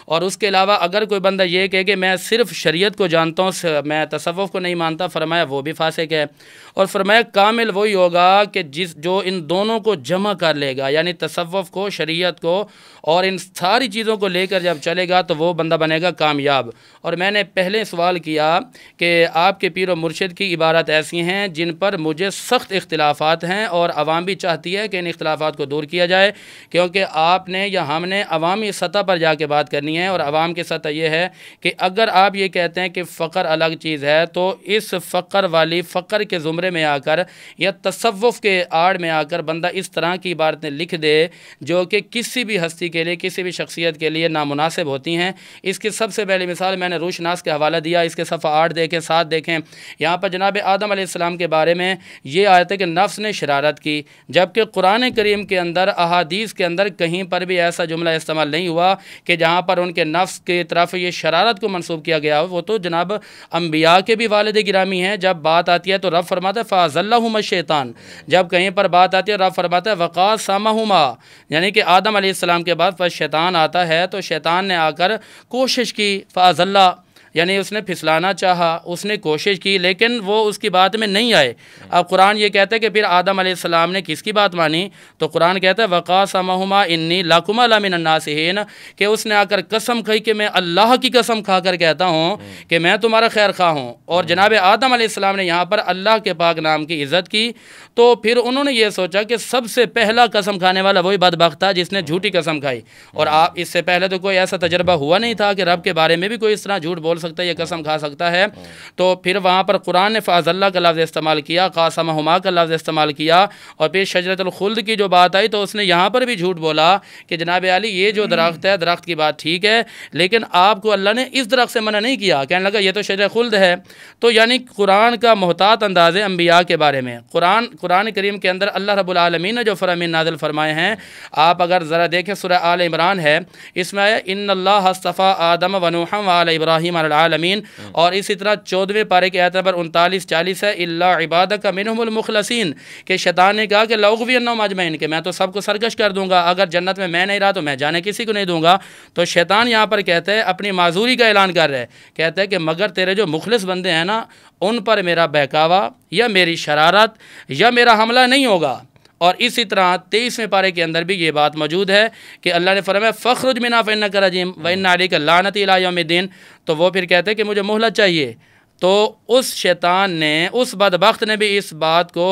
اور اس کے علاوہ اگر کوئی بندہ یہ کہے کہ میں صرف شریعت کو جانتا ہوں، میں تصوف کو نہیں مانتا، فرمایا وہ بھی فاسق ہے، اور فرمایا کامل وہی ہوگا کہ جو ان دونوں کو جمع کر لے گا، یعنی تصوف کو، شریعت کو، اور ان ساری چیزوں کو لے کر جب چلے گا تو وہ بندہ بنے گا کامیاب۔ اور میں نے پہلے سوال کیا کہ آپ کے پیر و مرشد کی عبارت ایسی ہیں جن پر مجھے سخت اختلافات ہیں، اور عوام بھی چاہتی ہے کہ ان اختلافات کو دور کیا جائے، کیونکہ آپ نے یا ہم نے عوامی سطح پر جا کے بات کرنی ہے، اور عوام کی سطح یہ ہے کہ اگر آپ یہ کہتے ہیں کہ فقر الگ چیز ہے تو اس فقر والی فقر کے زمرے میں آ کر یا تصوف کے آڑ میں آ کر بندہ اس طرح کی عبارتیں لکھ دے جو کہ کسی بھی ہستی کے لیے، کسی بھی شخصیت کے لیے نامناسب ہوتی ہیں۔ اس کی سب سے پہلی مثال میں نے روشناس کے حوالہ دیا، اس کے صفحہ 8 دیکھیں، 7 دیکھیں، یہاں پر جناب آدم علیہ السلام کے بارے میں یہ آیت ہے کہ نفس نے شرارت کی، جبکہ قرآن کریم کے اندر، احادیث کے اندر کہیں پر بھی ایسا جملہ استعمال نہیں ہوا کہ جہاں پر ان کے نفس کی طرف یہ شرارت کو منسوب کیا گیا ہو۔ وہ تو جناب انبیاء کے بھی والد گرامی ہیں، جب بات آتی ہے تو رب فرماتا ہے فَأَزَلَّهُمَا الشَّيْطَانُ، جب کہیں پر بات آتی ہے رب فرماتا ہے وَقَاسَمَهُمَا، یعنی کہ آدم علیہ السلام کے بعد پر شیطان آتا ہے تو شیطان نے آ کر کوشش کی، فَأَزَلَّ یعنی اس نے پھسلانا چاہا، اس نے کوشش کی، لیکن وہ اس کی بات میں نہیں آئے۔ اب قرآن یہ کہتا ہے کہ پھر آدم علیہ السلام نے کس کی بات مانی؟ تو قرآن کہتا ہے وَقَاسَمَهُمَا إِنِّي لَكُمَا لَمِنَ النَّاصِحِينَ، کہ اس نے آ کر قسم کھی کہ میں اللہ کی قسم کھا کر کہتا ہوں کہ میں تمہارا خیر خواہ ہوں، اور جناب آدم علیہ السلام نے یہاں پر اللہ کے پاک نام کی عزت کی، تو پھر انہوں نے یہ سوچا کہ سب سے پہلا قسم کھانے والا وہی بدبخت تھا جس نے جھوٹی قسم کھائی، اور آپ اس سے پہلے تو کوئی ایسا تجربہ ہوا نہیں تھا کہ رب کے بارے میں بھی کوئی اس طرح جھوٹ بول سکتا ہے یا قسم کھا سکتا ہے۔ تو پھر وہاں پر قرآن نے فاض اللہ کا لفظ استعمال کیا، قاسمہما کا لفظ استعمال کیا، اور پھر شجرۃ الخلد کی جو بات آئی تو اس نے یہاں پر بھی جھوٹ بولا کہ جناب علی یہ جو درخت ہے، درخت کی بات ٹھیک ہے لیکن آپ کو اللہ نے اس درخت سے منع نہیں کیا، کہنے لگا یہ تو شجرۃ خلد ہے۔ تو یعنی قرآن کا محتاط انداز ہے انبیاء کے بارے میں۔ قرآن کریم کے اندر اللہ رب العالمین نے جو فرامین نازل فرمائے ہیں، آپ اگر ذرا دیکھیں سورہ آل عمران ہے، اس میں آیا ان اللہ اصطفیٰ آدم و نوحا وآل ابراہیم علی العالمین، اور اسی طرح 14ویں پارے کی آیت نمبر 39-40 ہے الا عبادک منہم المخلصین، کہ شیطان نے کہا کہ لاغوینہم اجمعین، کہ میں تو سب کو سرکش کر دوں گا، اگر جنت میں نہیں رہا تو میں جانے کسی کو نہیں دوں گا۔ تو شیطان یہاں پر کہتے ہیں اپنی معذوری کا اعلان کر رہے، کہتے ہیں کہ مگر تیرے جو مخلص بندے ہیں نا ان پر میرا بہکاوا یا میری شرارت یا میرا حملہ نہیں ہوگا۔ اور اسی طرح 23ویں پارے کے اندر بھی یہ بات موجود ہے کہ اللہ نے فرمایا فَخْرُجْ مِنْهَا فَإِنَّكَ رَجِيمٌ وَإِنَّ عَلَيْكَ اللَّعْنَةَ إِلَىٰ يَوْمِ الدِّينِ، تو وہ پھر کہتے ہیں کہ مجھے مہلت چاہیے۔ تو اس شیطان نے، اس بدبخت نے بھی اس بات کو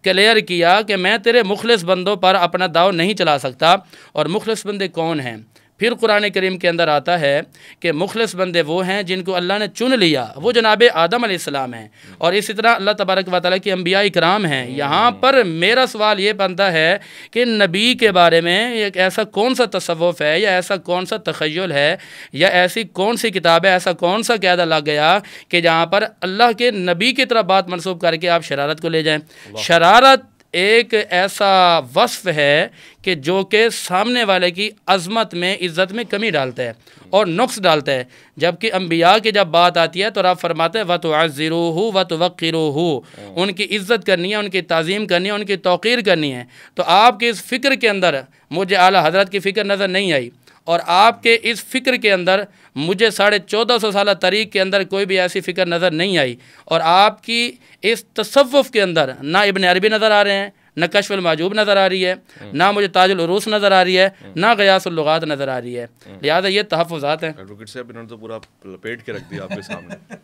کلیئر کیا کہ میں تیرے مخلص بندوں پر اپنا داؤ نہیں چلا سکتا۔ اور مخلص بندے کون ہیں؟ پھر قرآن کریم کے اندر آتا ہے کہ مخلص بندے وہ ہیں جن کو اللہ نے چن لیا، وہ جناب آدم علیہ السلام ہیں، اور اسی طرح اللہ تبارک و تعالیٰ کی انبیاء اکرام ہیں۔ یہاں پر میرا سوال یہ بنتا ہے کہ نبی کے بارے میں ایک ایسا کون سا تصوف ہے یا ایسا کون سا تخیل ہے یا ایسی کون سی کتاب ہے، ایسا کون سا قاعدہ لگ گیا کہ جہاں پر اللہ کے نبی کی طرف بات منسوب کر کے آپ شرارت کو لے جائیں۔ شرارت ایک ایسا وصف ہے کہ جو کہ سامنے والے کی عظمت میں، عزت میں کمی ڈالتا ہے اور نقص ڈالتا ہے، جبکہ انبیاء کی جب بات آتی ہے تو رب فرماتے ہیں وَتُعَزِّرُوهُ وَتُوَقِّرُوهُ، ان کی عزت کرنی ہے، ان کی تعظیم کرنی ہے، ان کی توقیر کرنی ہے۔ تو آپ کے اس فکر کے اندر مجھے اعلیٰ حضرت کی فکر نظر نہیں آئی، اور آپ کے اس فکر کے اندر مجھے 1450 سالہ تاریخ کے اندر کوئی بھی ایسی فکر نظر نہیں آئی، اور آپ کی اس تصوف کے اندر نہ ابن عربی نظر آ رہے ہیں، نہ کشف المعجوب نظر آ رہی ہے، نہ مجھے تاج العروس نظر آ رہی ہے، نہ غیاث اللغات نظر آ رہی ہے، لہٰذا یہ تحفظات ہیں۔ ایڈوکیٹ صاحب انہوں نے تو پورا لپیٹ کے رکھ دیا آپ کے سامنے۔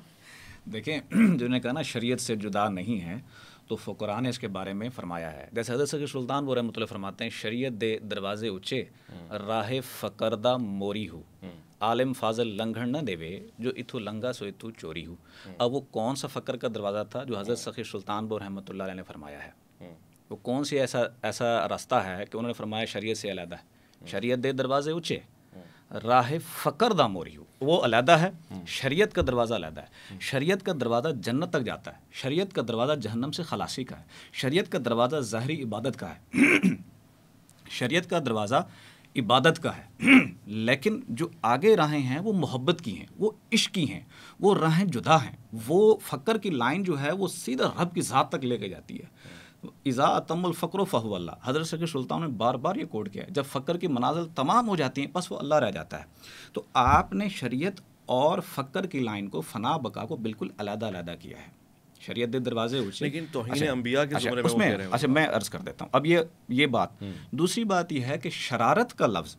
دیکھیں جو نے کہا نا شریعت سے جدا نہیں ہے، تو فقراء نے اس کے بارے میں فرمایا ہے، جیسے حضرت سید سلطان وہ رحمۃ اللہ فرماتے ہیں شریعت دے دروازے اونچے راہ فقردہ موری ہو، عالم فاضل لنگھن نہ دیوے جو اتھو لنگا سو اتھو چوری ہو۔ اب وہ کون سا فقر کا دروازہ تھا جو حضرت سخی سلطان وہ رحمۃ اللہ علیہ نے فرمایا ہے؟ وہ کون سی ایسا راستہ ہے کہ انہوں نے فرمایا شریعت سے علیحدہ ہے؟ شریعت دے دروازے اونچے راہ فقر دا موری ہو، وہ علیحدہ ہے، شریعت کا دروازہ علیحدہ ہے۔ شریعت کا دروازہ جنت تک جاتا ہے، شریعت کا دروازہ جہنم سے خلاصی کا ہے، شریعت کا دروازہ ظاہری عبادت کا ہے، شریعت کا دروازہ عبادت کا ہے، لیکن جو آگے راہیں ہیں وہ محبت کی ہیں، وہ عشق کی ہیں، وہ راہیں جدا ہیں۔ وہ فقر کی لائن جو ہے وہ سیدھا رب کی ذات تک لے کے جاتی ہے۔ اذا اتم الفقر فہو اللہ، حضرت سید سلطان نے بار بار یہ کوٹ کیا ہے، جب فقر کی منازل تمام ہو جاتی ہیں بس وہ اللہ رہ جاتا ہے۔ تو آپ نے شریعت اور فقر کی لائن کو فنا بقا کو بالکل علیحدہ علیحدہ کیا ہے۔ شریعت دے دروازے اونچے، لیکن توہین انبیاء کے زمرے میں وہ کہہ رہے ہیں۔ اچھا میں عرض کر دیتا ہوں اب یہ بات۔ دوسری بات یہ ہے کہ شرارت کا لفظ،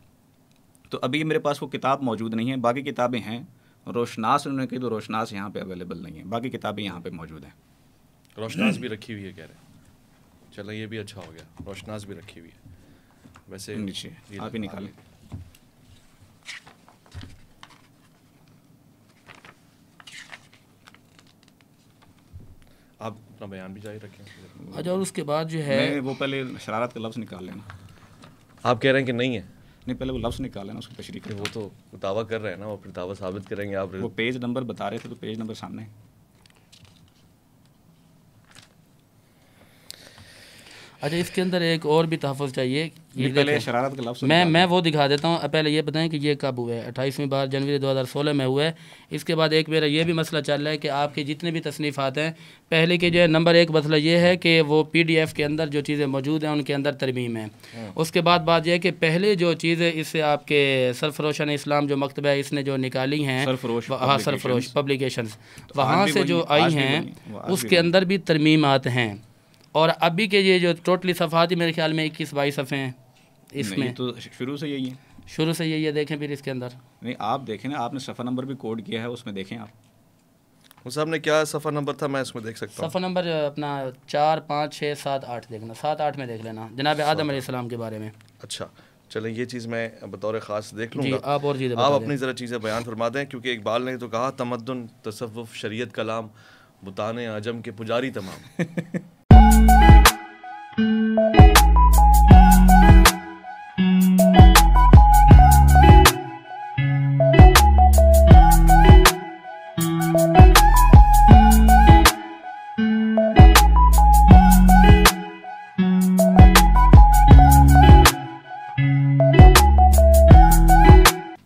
تو ابھی میرے پاس وہ کتاب موجود نہیں ہے، باقی کتابیں ہیں، روشناس انہوں نے کہی تو روشناس یہاں پہ اویلیبل نہیں ہے، باقی کتابیں یہاں پہ موجود ہیں۔ روشناس بھی رکھی ہوئی ہے کہہ رہے ہیں، چلو یہ بھی اچھا ہو گیا، روشناس بھی رکھی ہوئی ہے۔ ویسے نیچے آپ ہی نکالیں۔ آپ اپنا بیان بھی جاری رکھیں۔ اچھا اور اس کے بعد جو ہے وہ پہلے شرارت کا لفظ نکال لینا۔ آپ کہہ رہے ہیں کہ نہیں ہے؟ نہیں پہلے وہ لفظ نکال لینا، اس کو تشریح کریں۔ وہ تو دعویٰ کر رہے ہیں نا، وہ پھر دعویٰ ثابت کریں گے۔ آپ وہ پیج نمبر بتا رہے تھے تو پیج نمبر سامنے ہے۔ اچھا اس کے اندر ایک اور بھی تحفظ چاہیے، پہلے شرارت کا لفظ میں وہ دکھا دیتا ہوں۔ پہلے یہ بتائیں کہ یہ کب ہوا ہے؟ 28ویں بار جنوری 2016 میں ہوا ہے۔ اس کے بعد ایک میرا یہ بھی مسئلہ چل رہا ہے کہ آپ کے جتنے بھی تصنیفات ہیں، پہلے کے جو ہے نمبر ایک مسئلہ یہ ہے کہ وہ PDF کے اندر جو چیزیں موجود ہیں ان کے اندر ترمیم ہے۔ اس کے بعد بات یہ ہے کہ پہلے جو چیزیں اس سے آپ کے سرفروشان اسلام جو مکتبہ ہے اس نے جو نکالی ہیں، سرفروش پبلیکیشنز، وہاں سے جو آئی ہیں اس کے اندر بھی ترمیمات ہیں۔ اور ابھی کے یہ جو ٹوٹلی صفحات ہی میرے خیال میں 21-22 صفحے ہیں اس میں، تو شروع سے یہی ہے، شروع سے یہی ہے۔ دیکھیں پھر اس کے اندر نہیں آپ دیکھیں نا، آپ نے صفحہ نمبر بھی کوڈ کیا ہے، اس میں دیکھیں آپ۔ صاحب نے کیا صفحہ نمبر تھا، میں اس میں دیکھ سکتا ہوں؟ صفحہ نمبر اپنا 4 5 6 7 8 دیکھنا، 7 8 میں دیکھ لینا جناب آدم علیہ السلام کے بارے میں۔ اچھا چلیں یہ چیز میں بطور خاص دیکھ لوں جی گا۔ آپ اور چیزیں آپ اپنی ذرا چیزیں بیان فرما دیں، کیونکہ اقبال نے تو کہا تمدن تصوف شریعت کلام بتان عجم کے پجاری تمام۔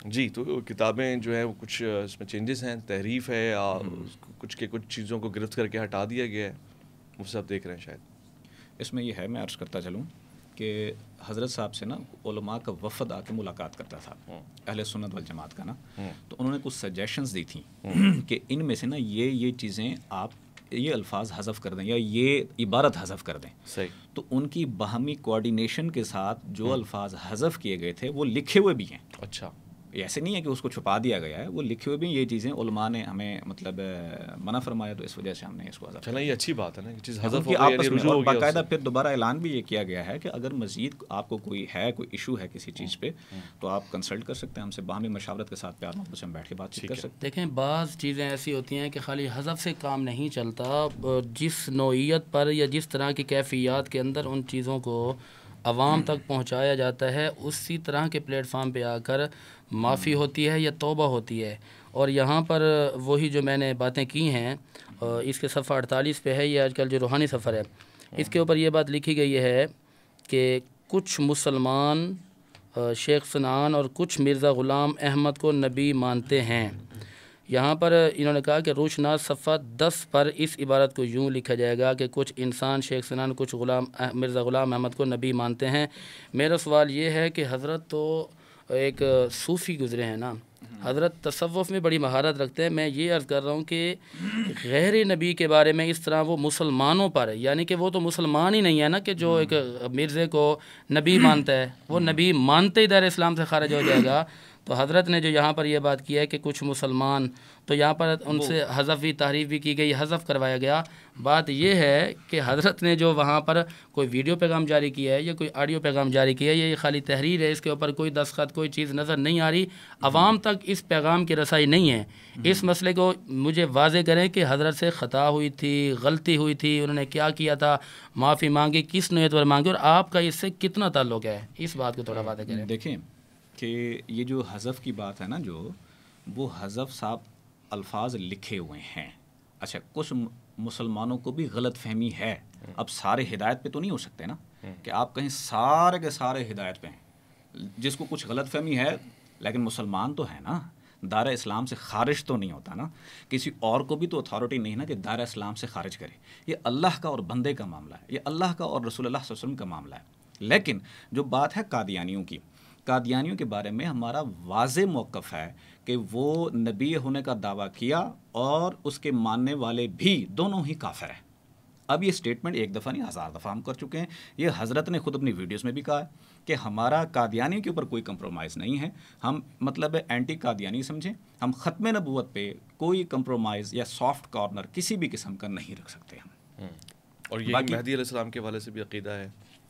جی تو کتابیں جو ہے وہ کچھ اس میں چینجز ہیں، تحریف ہے، کچھ چیزوں کو گرفت کر کے ہٹا دیا گیا ہے، وہ سب دیکھ رہے ہیں شاید۔ اس میں یہ ہے، میں عرض کرتا چلوں کہ حضرت صاحب سے نا علماء کا وفد آ کے ملاقات کرتا تھا، اہل سنت والجماعت کا نا، تو انہوں نے کچھ سجیشنز دی تھیں کہ ان میں سے نا یہ چیزیں آپ یہ الفاظ حذف کر دیں یا یہ عبارت حذف کر دیں۔ صحیح۔ تو ان کی باہمی کوآرڈینیشن کے ساتھ جو الفاظ حذف کیے گئے تھے وہ لکھے ہوئے بھی ہیں۔ اچھا ایسے نہیں ہے کہ اس کو چھپا دیا گیا ہے، وہ لکھے ہوئے بھی یہ چیزیں علماء نے ہمیں مطلب منع فرمایا، تو اس وجہ سے ہم نے اس کو حذف چلا۔ یہ اچھی بات ہے نا کہ چیز حذف کی ہو آپس گئی، میں، رجوع اور ہو گیا۔ باقاعدہ پھر دوبارہ اعلان بھی یہ کیا گیا ہے کہ اگر مزید آپ کو کوئی ایشو ہے کسی چیز پہ تو آپ کنسلٹ کر سکتے ہیں ہم سے، باہمی مشاورت کے ساتھ پیار محبت سے ہم بیٹھ کے بات چیت کر سکتے ہیں۔ دیکھیں بعض چیزیں ایسی ہوتی ہیں کہ خالی حذف سے کام نہیں چلتا، جس نوعیت پر یا جس طرح کی کیفیات کے اندر ان چیزوں کو عوام تک پہنچایا جاتا ہے، اسی طرح کے پلیٹ فارم پہ آ کر معافی ہوتی ہے یا توبہ ہوتی ہے۔ اور یہاں پر وہی جو میں نے باتیں کی ہیں، اس کے صفحہ 48 پہ ہے، یہ آج کل جو روحانی سفر ہے، اس کے اوپر یہ بات لکھی گئی ہے کہ کچھ مسلمان شیخ سنان اور کچھ مرزا غلام احمد کو نبی مانتے ہیں۔ یہاں پر انہوں نے کہا کہ روشناس صفحہ 10 پر اس عبارت کو یوں لکھا جائے گا کہ کچھ انسان شیخ سنان کچھ مرزا غلام احمد کو نبی مانتے ہیں۔ میرا سوال یہ ہے کہ حضرت تو ایک صوفی گزرے ہیں نا، حضرت تصوف میں بڑی مہارت رکھتے ہیں. میں یہ عرض کر رہا ہوں کہ غیر نبی کے بارے میں اس طرح وہ مسلمانوں پر، یعنی کہ وہ تو مسلمان ہی نہیں ہے نا، کہ جو ایک مرزے کو نبی مانتا ہے وہ نبی مانتے ہی دائرہ اسلام سے خارج ہو جائے گا. تو حضرت نے جو یہاں پر یہ بات کی ہے کہ کچھ مسلمان، تو یہاں پر ان سے حذف بھی، تحریف بھی کی گئی، حذف کروایا گیا. بات یہ ہے کہ حضرت نے جو وہاں پر کوئی ویڈیو پیغام جاری کیا ہے یا کوئی آڈیو پیغام جاری کیا ہے، یہ خالی تحریر ہے، اس کے اوپر کوئی دستخط کوئی چیز نظر نہیں آ رہی. عوام تک اس پیغام کی رسائی نہیں ہے. اس مسئلے کو مجھے واضح کریں کہ حضرت سے خطا ہوئی تھی، غلطی ہوئی تھی، انہوں نے کیا کیا تھا، معافی مانگی، کس نوعیت پر مانگی، اور آپ کا اس سے کتنا تعلق ہے، اس بات کو تھوڑا واضح کریں. دیکھیں کہ یہ جو حذف کی بات ہے نا، جو وہ حذف صاحب الفاظ لکھے ہوئے ہیں. اچھا، کچھ مسلمانوں کو بھی غلط فہمی ہے. اب سارے ہدایت پہ تو نہیں ہو سکتے نا کہ آپ کہیں سارے کے سارے ہدایت پہ ہیں. جس کو کچھ غلط فہمی ہے، لیکن مسلمان تو ہے نا، دائرہ اسلام سے خارج تو نہیں ہوتا نا. کسی اور کو بھی تو اتھارٹی نہیں نا کہ دائرہ اسلام سے خارج کرے. یہ اللہ کا اور بندے کا معاملہ ہے، یہ اللہ کا اور رسول اللہ صلی اللہ علیہ وسلم کا معاملہ ہے. لیکن جو بات ہے قادیانیوں کی، قادیانیوں کے بارے میں ہمارا واضح موقف ہے کہ وہ نبی ہونے کا دعویٰ کیا اور اس کے ماننے والے بھی دونوں ہی کافر ہیں. اب یہ سٹیٹمنٹ ایک دفعہ نہیں 1000 دفعہ ہم کر چکے ہیں. یہ حضرت نے خود اپنی ویڈیوز میں بھی کہا ہے کہ ہمارا قادیانی کے اوپر کوئی کمپرومائز نہیں ہے. ہم مطلب اینٹی قادیانی سمجھیں، ہم ختم نبوت پہ کوئی کمپرومائز یا سافٹ کارنر کسی بھی قسم کا نہیں رکھ سکتے ہم. اور یہ مہدی علیہ السلام کے حوالے سے بھی عقیدہ ہے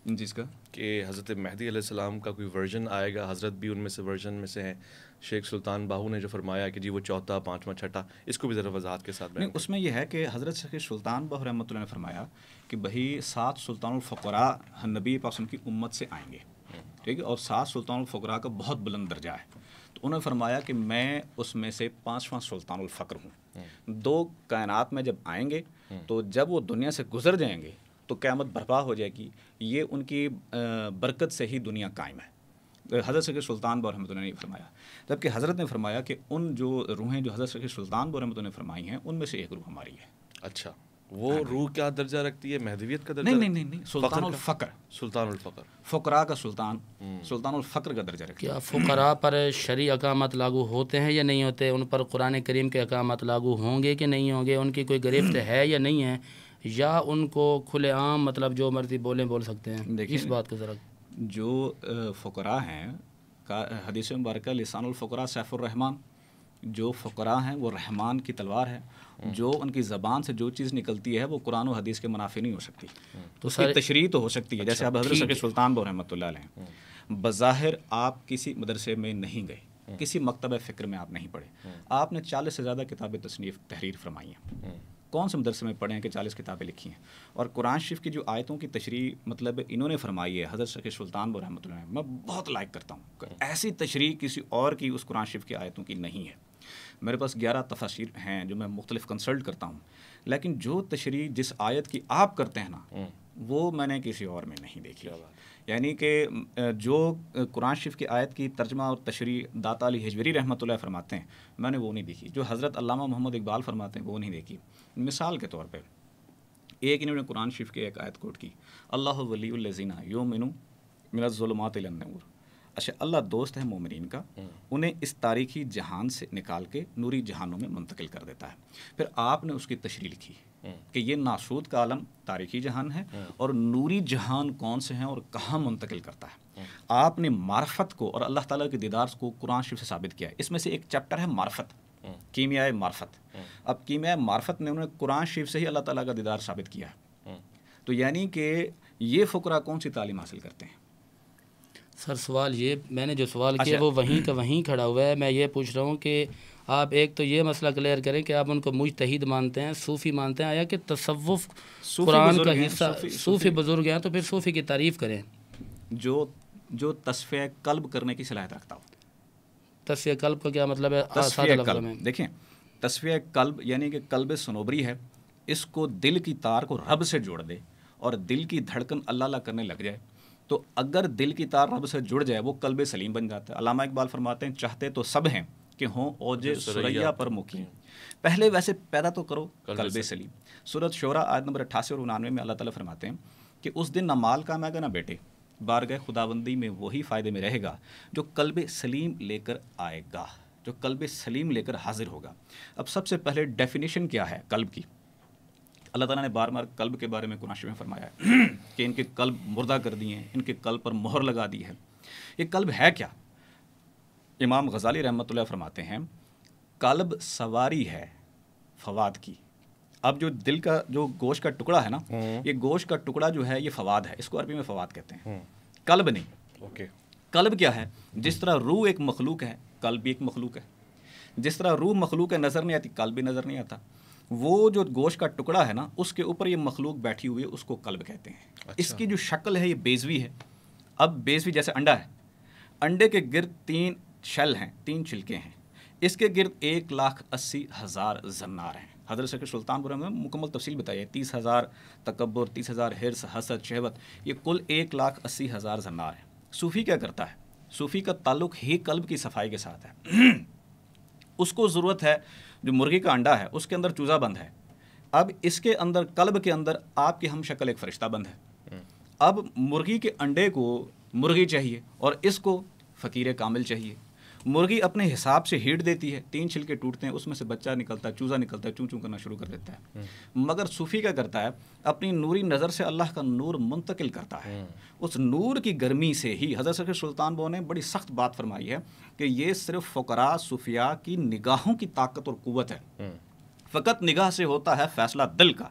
جس کا کہ حضرت مہدی علیہ السلام کا کوئی ورژن آئے گا. حضرت بھی ان میں سے ورژن میں سے ہیں. شیخ سلطان باہو نے جو فرمایا کہ جی وہ چوتھا، پانچواں، چھٹا، اس کو بھی ذرا وضاحت کے ساتھ نہیں. اس میں یہ ہے کہ حضرت شیخ سلطان باہو رحمۃ اللہ نے فرمایا کہ بھائی 7 سلطان الفقراء نبی پاک کی امت سے آئیں گے، ٹھیک ہے، اور 7 سلطان الفقراء کا بہت بلند درجہ ہے. تو انہوں نے فرمایا کہ میں اس میں سے 5واں سلطان الفقر ہوں. 2 کائنات میں جب آئیں گے تو جب وہ دنیا سے گزر جائیں گے تو قیامت برپا ہو جائے گی. یہ ان کی برکت سے ہی دنیا قائم ہے. حضرت شیخ سلطان باہو رحمۃ اللہ نے فرمایا. جبکہ حضرت نے فرمایا کہ ان جو روحیں جو حضرت شیخ سلطان باہو رحمۃ اللہ نے فرمائی ہیں ان میں سے ایک روح ہماری ہے. اچھا، وہ روح کیا درجہ رکھتی ہے؟ مہدویت کا درجہ؟ نہیں، سلطان الفقر، سلطان الفقر، فقراء کا سلطان، سلطان الفقر کا درجہ رکھتی ہے. کیا فقراء پر شرعی احکامات لاگو ہوتے ہیں یا نہیں ہوتے؟ ان پر قرآن کریم کے احکامات لاگو ہوں گے کہ نہیں ہوں گے؟ ان کی کوئی گرفت ہے یا نہیں ہے؟ یا ان کو کھلے عام مطلب جو مرضی بول سکتے ہیں؟ اس بات کو ذرا. جو فقراء ہیں، حدیث مبارکہ لسان الفقراء سیف الرحمان، جو فقراء ہیں وہ رحمان کی تلوار ہے. جو ان کی زبان سے جو چیز نکلتی ہے وہ قرآن و حدیث کے منافی نہیں ہو سکتی. تو اس کی تشریح تو ہو سکتی ہے. جیسے اب حضرت شیخ سلطان باہو رحمۃ اللہ علیہ، بظاہر آپ کسی مدرسے میں نہیں گئے، کسی مکتبہ فکر میں آپ نہیں پڑھے، آپ نے 40 سے زیادہ کتابیں تصنیف تحریر فرمائی ہیں. کون سے مدرسے میں پڑھے ہیں کہ 40 کتابیں لکھی ہیں؟ اور قرآن شریف کی جو آیتوں کی تشریح مطلب انہوں نے فرمائی ہے حضرت شیخ سلطان باہو رحمۃ اللہ علیہ، میں بہت لائک کرتا ہوں. ایسی تشریح کسی اور کی اس قرآن شریف کی آیتوں کی نہیں ہے. میرے پاس 11 تفاسیر ہیں جو میں مختلف کنسلٹ کرتا ہوں، لیکن جو تشریح جس آیت کی آپ کرتے ہیں نا وہ میں نے کسی اور میں نہیں دیکھی. یعنی کہ جو قرآن شریف کی آیت کی ترجمہ اور تشریح داتا علی حجویری رحمۃ اللہ فرماتے ہیں میں نے وہ نہیں دیکھی. جو حضرت علامہ محمد اقبال فرماتے ہیں وہ نہیں دیکھی. مثال کے طور پہ ایک انہوں نے قرآن شریف کی ایک آیت کوٹ کی، اللہ ولی الذین یؤمنون من الظلمات الی النور. اچھا، اللہ دوست ہے مومنین کا، انہیں اس تاریخی جہان سے نکال کے نوری جہانوں میں منتقل کر دیتا ہے. پھر آپ نے اس کی تشریح لکھی کہ یہ ناسود کا عالم تاریخی جہان ہے اور نوری جہان کون سے ہیں اور کہاں منتقل کرتا ہے. آپ نے معرفت کو اور اللہ تعالیٰ کے دیدار کو قرآن شریف سے ثابت کیا ہے. اس میں سے ایک چیپٹر ہے معرفت، کیمیائے معرفت. اب کیمیائے معرفت نے انہوں نے قرآن شریف سے ہی اللہ تعالیٰ کا دیدار ثابت کیا ہے. تو یعنی کہ یہ فقراء کون سی تعلیم حاصل کرتے ہیں؟ سر سوال یہ میں نے جو سوال کیا وہ وہیں کا وہیں کھڑا ہوا ہے. میں یہ پوچھ رہا ہوں کہ آپ ایک تو یہ مسئلہ کلیئر کریں کہ آپ ان کو مجتہد مانتے ہیں، صوفی مانتے ہیں، آیا کہ تصوف قرآن کا حصہ، صوفی بزرگ ہیں تو پھر صوفی کی تعریف کریں جو تصفیہ قلب کرنے کی صلاحیت رکھتا ہو. تصفیہ قلب کا کیا مطلب ہے؟ تصفیہ قلب دیکھیں، تصفیہ قلب یعنی کہ قلب صنوبری ہے، اس کو دل کی تار کو رب سے جوڑ دے اور دل کی دھڑکن اللہ اللہ کرنے لگ جائے تو اگر دل کی تار رب سے جڑ جائے وہ قلب سلیم بن جاتا ہے. علامہ اقبال فرماتے ہیں چاہتے تو سب ہیں کہ ہوں اوج سریا پر مقیم، پہلے ویسے پیدا تو کرو قلب سلیم. سورۃ شعراء آیت نمبر 88 اور 99 میں اللہ تعالیٰ فرماتے ہیں کہ اس دن نہ مال کام گا نہ بیٹے، بارگاہ خداوندی میں وہی فائدے میں رہے گا جو قلب سلیم لے کر آئے گا. جو قلب سلیم لے کر حاضر ہوگا۔ اب سب سے پہلے ڈیفینیشن کیا ہے قلب کی؟ اللہ تعالیٰ نے بار بار قلب کے بارے میں قرآن شریف میں فرمایا ہے کہ ان کے قلب مردہ کر دیے ہیں، ان کے قلب پر مہر لگا دی ہے۔ یہ قلب ہے کیا؟ امام غزالی رحمۃ اللہ فرماتے ہیں قلب سواری ہے فواد کی۔ اب جو دل کا جو گوشت کا ٹکڑا ہے نا، یہ گوشت کا ٹکڑا جو ہے یہ فواد ہے، اس کو عربی میں فواد کہتے ہیں، قلب نہیں۔ اوکے، قلب کیا ہے؟ جس طرح روح ایک مخلوق ہے، قلب بھی ایک مخلوق ہے۔ جس طرح روح مخلوق ہے، نظر نہیں آتی، قلب بھی نظر نہیں آتا۔ وہ جو گوشت کا ٹکڑا ہے نا، اس کے اوپر یہ مخلوق بیٹھی ہوئی ہے، اس کو قلب کہتے ہیں۔ اس کی جو شکل ہے یہ بیضوی ہے۔ اب بیضوی جیسے انڈا ہے، انڈے کے گرد 3 شل ہیں، 3 چھلکے ہیں، اس کے گرد 1,80,000 زنار ہیں۔ حضرت شیخ سلطان پورہ میں مکمل تفصیل بتائی ہے، 30,000 تکبر، 30,000 حرص، حسد، شہوت، یہ کل 1,80,000 زنار ہیں۔ صوفی کیا کرتا ہے؟ صوفی کا تعلق ہی قلب کی صفائی کے ساتھ ہے۔ اس کو ضرورت ہے، جو مرغی کا انڈا ہے اس کے اندر چوزا بند ہے، اب اس کے اندر قلب کے اندر آپ کی ہم شکل ایک فرشتہ بند ہے۔ اب مرغی کے انڈے کو مرغی چاہیے اور اس کو فقیر کامل چاہیے۔ مرغی اپنے حساب سے ہیٹ دیتی ہے، 3 چھلکے ٹوٹتے ہیں، اس میں سے بچہ نکلتا ہے، چوزا نکلتا ہے، چوں چوں کرنا شروع کر دیتا ہے۔ مگر صوفی کیا کرتا ہے؟ اپنی نوری نظر سے اللہ کا نور منتقل کرتا ہے۔ اس نور کی گرمی سے ہی حضرت شیخ سلطان بو نے بڑی سخت بات فرمائی ہے کہ یہ صرف فقراء صوفیاء کی نگاہوں کی طاقت اور قوت ہے۔ فقط نگاہ سے ہوتا ہے فیصلہ دل کا،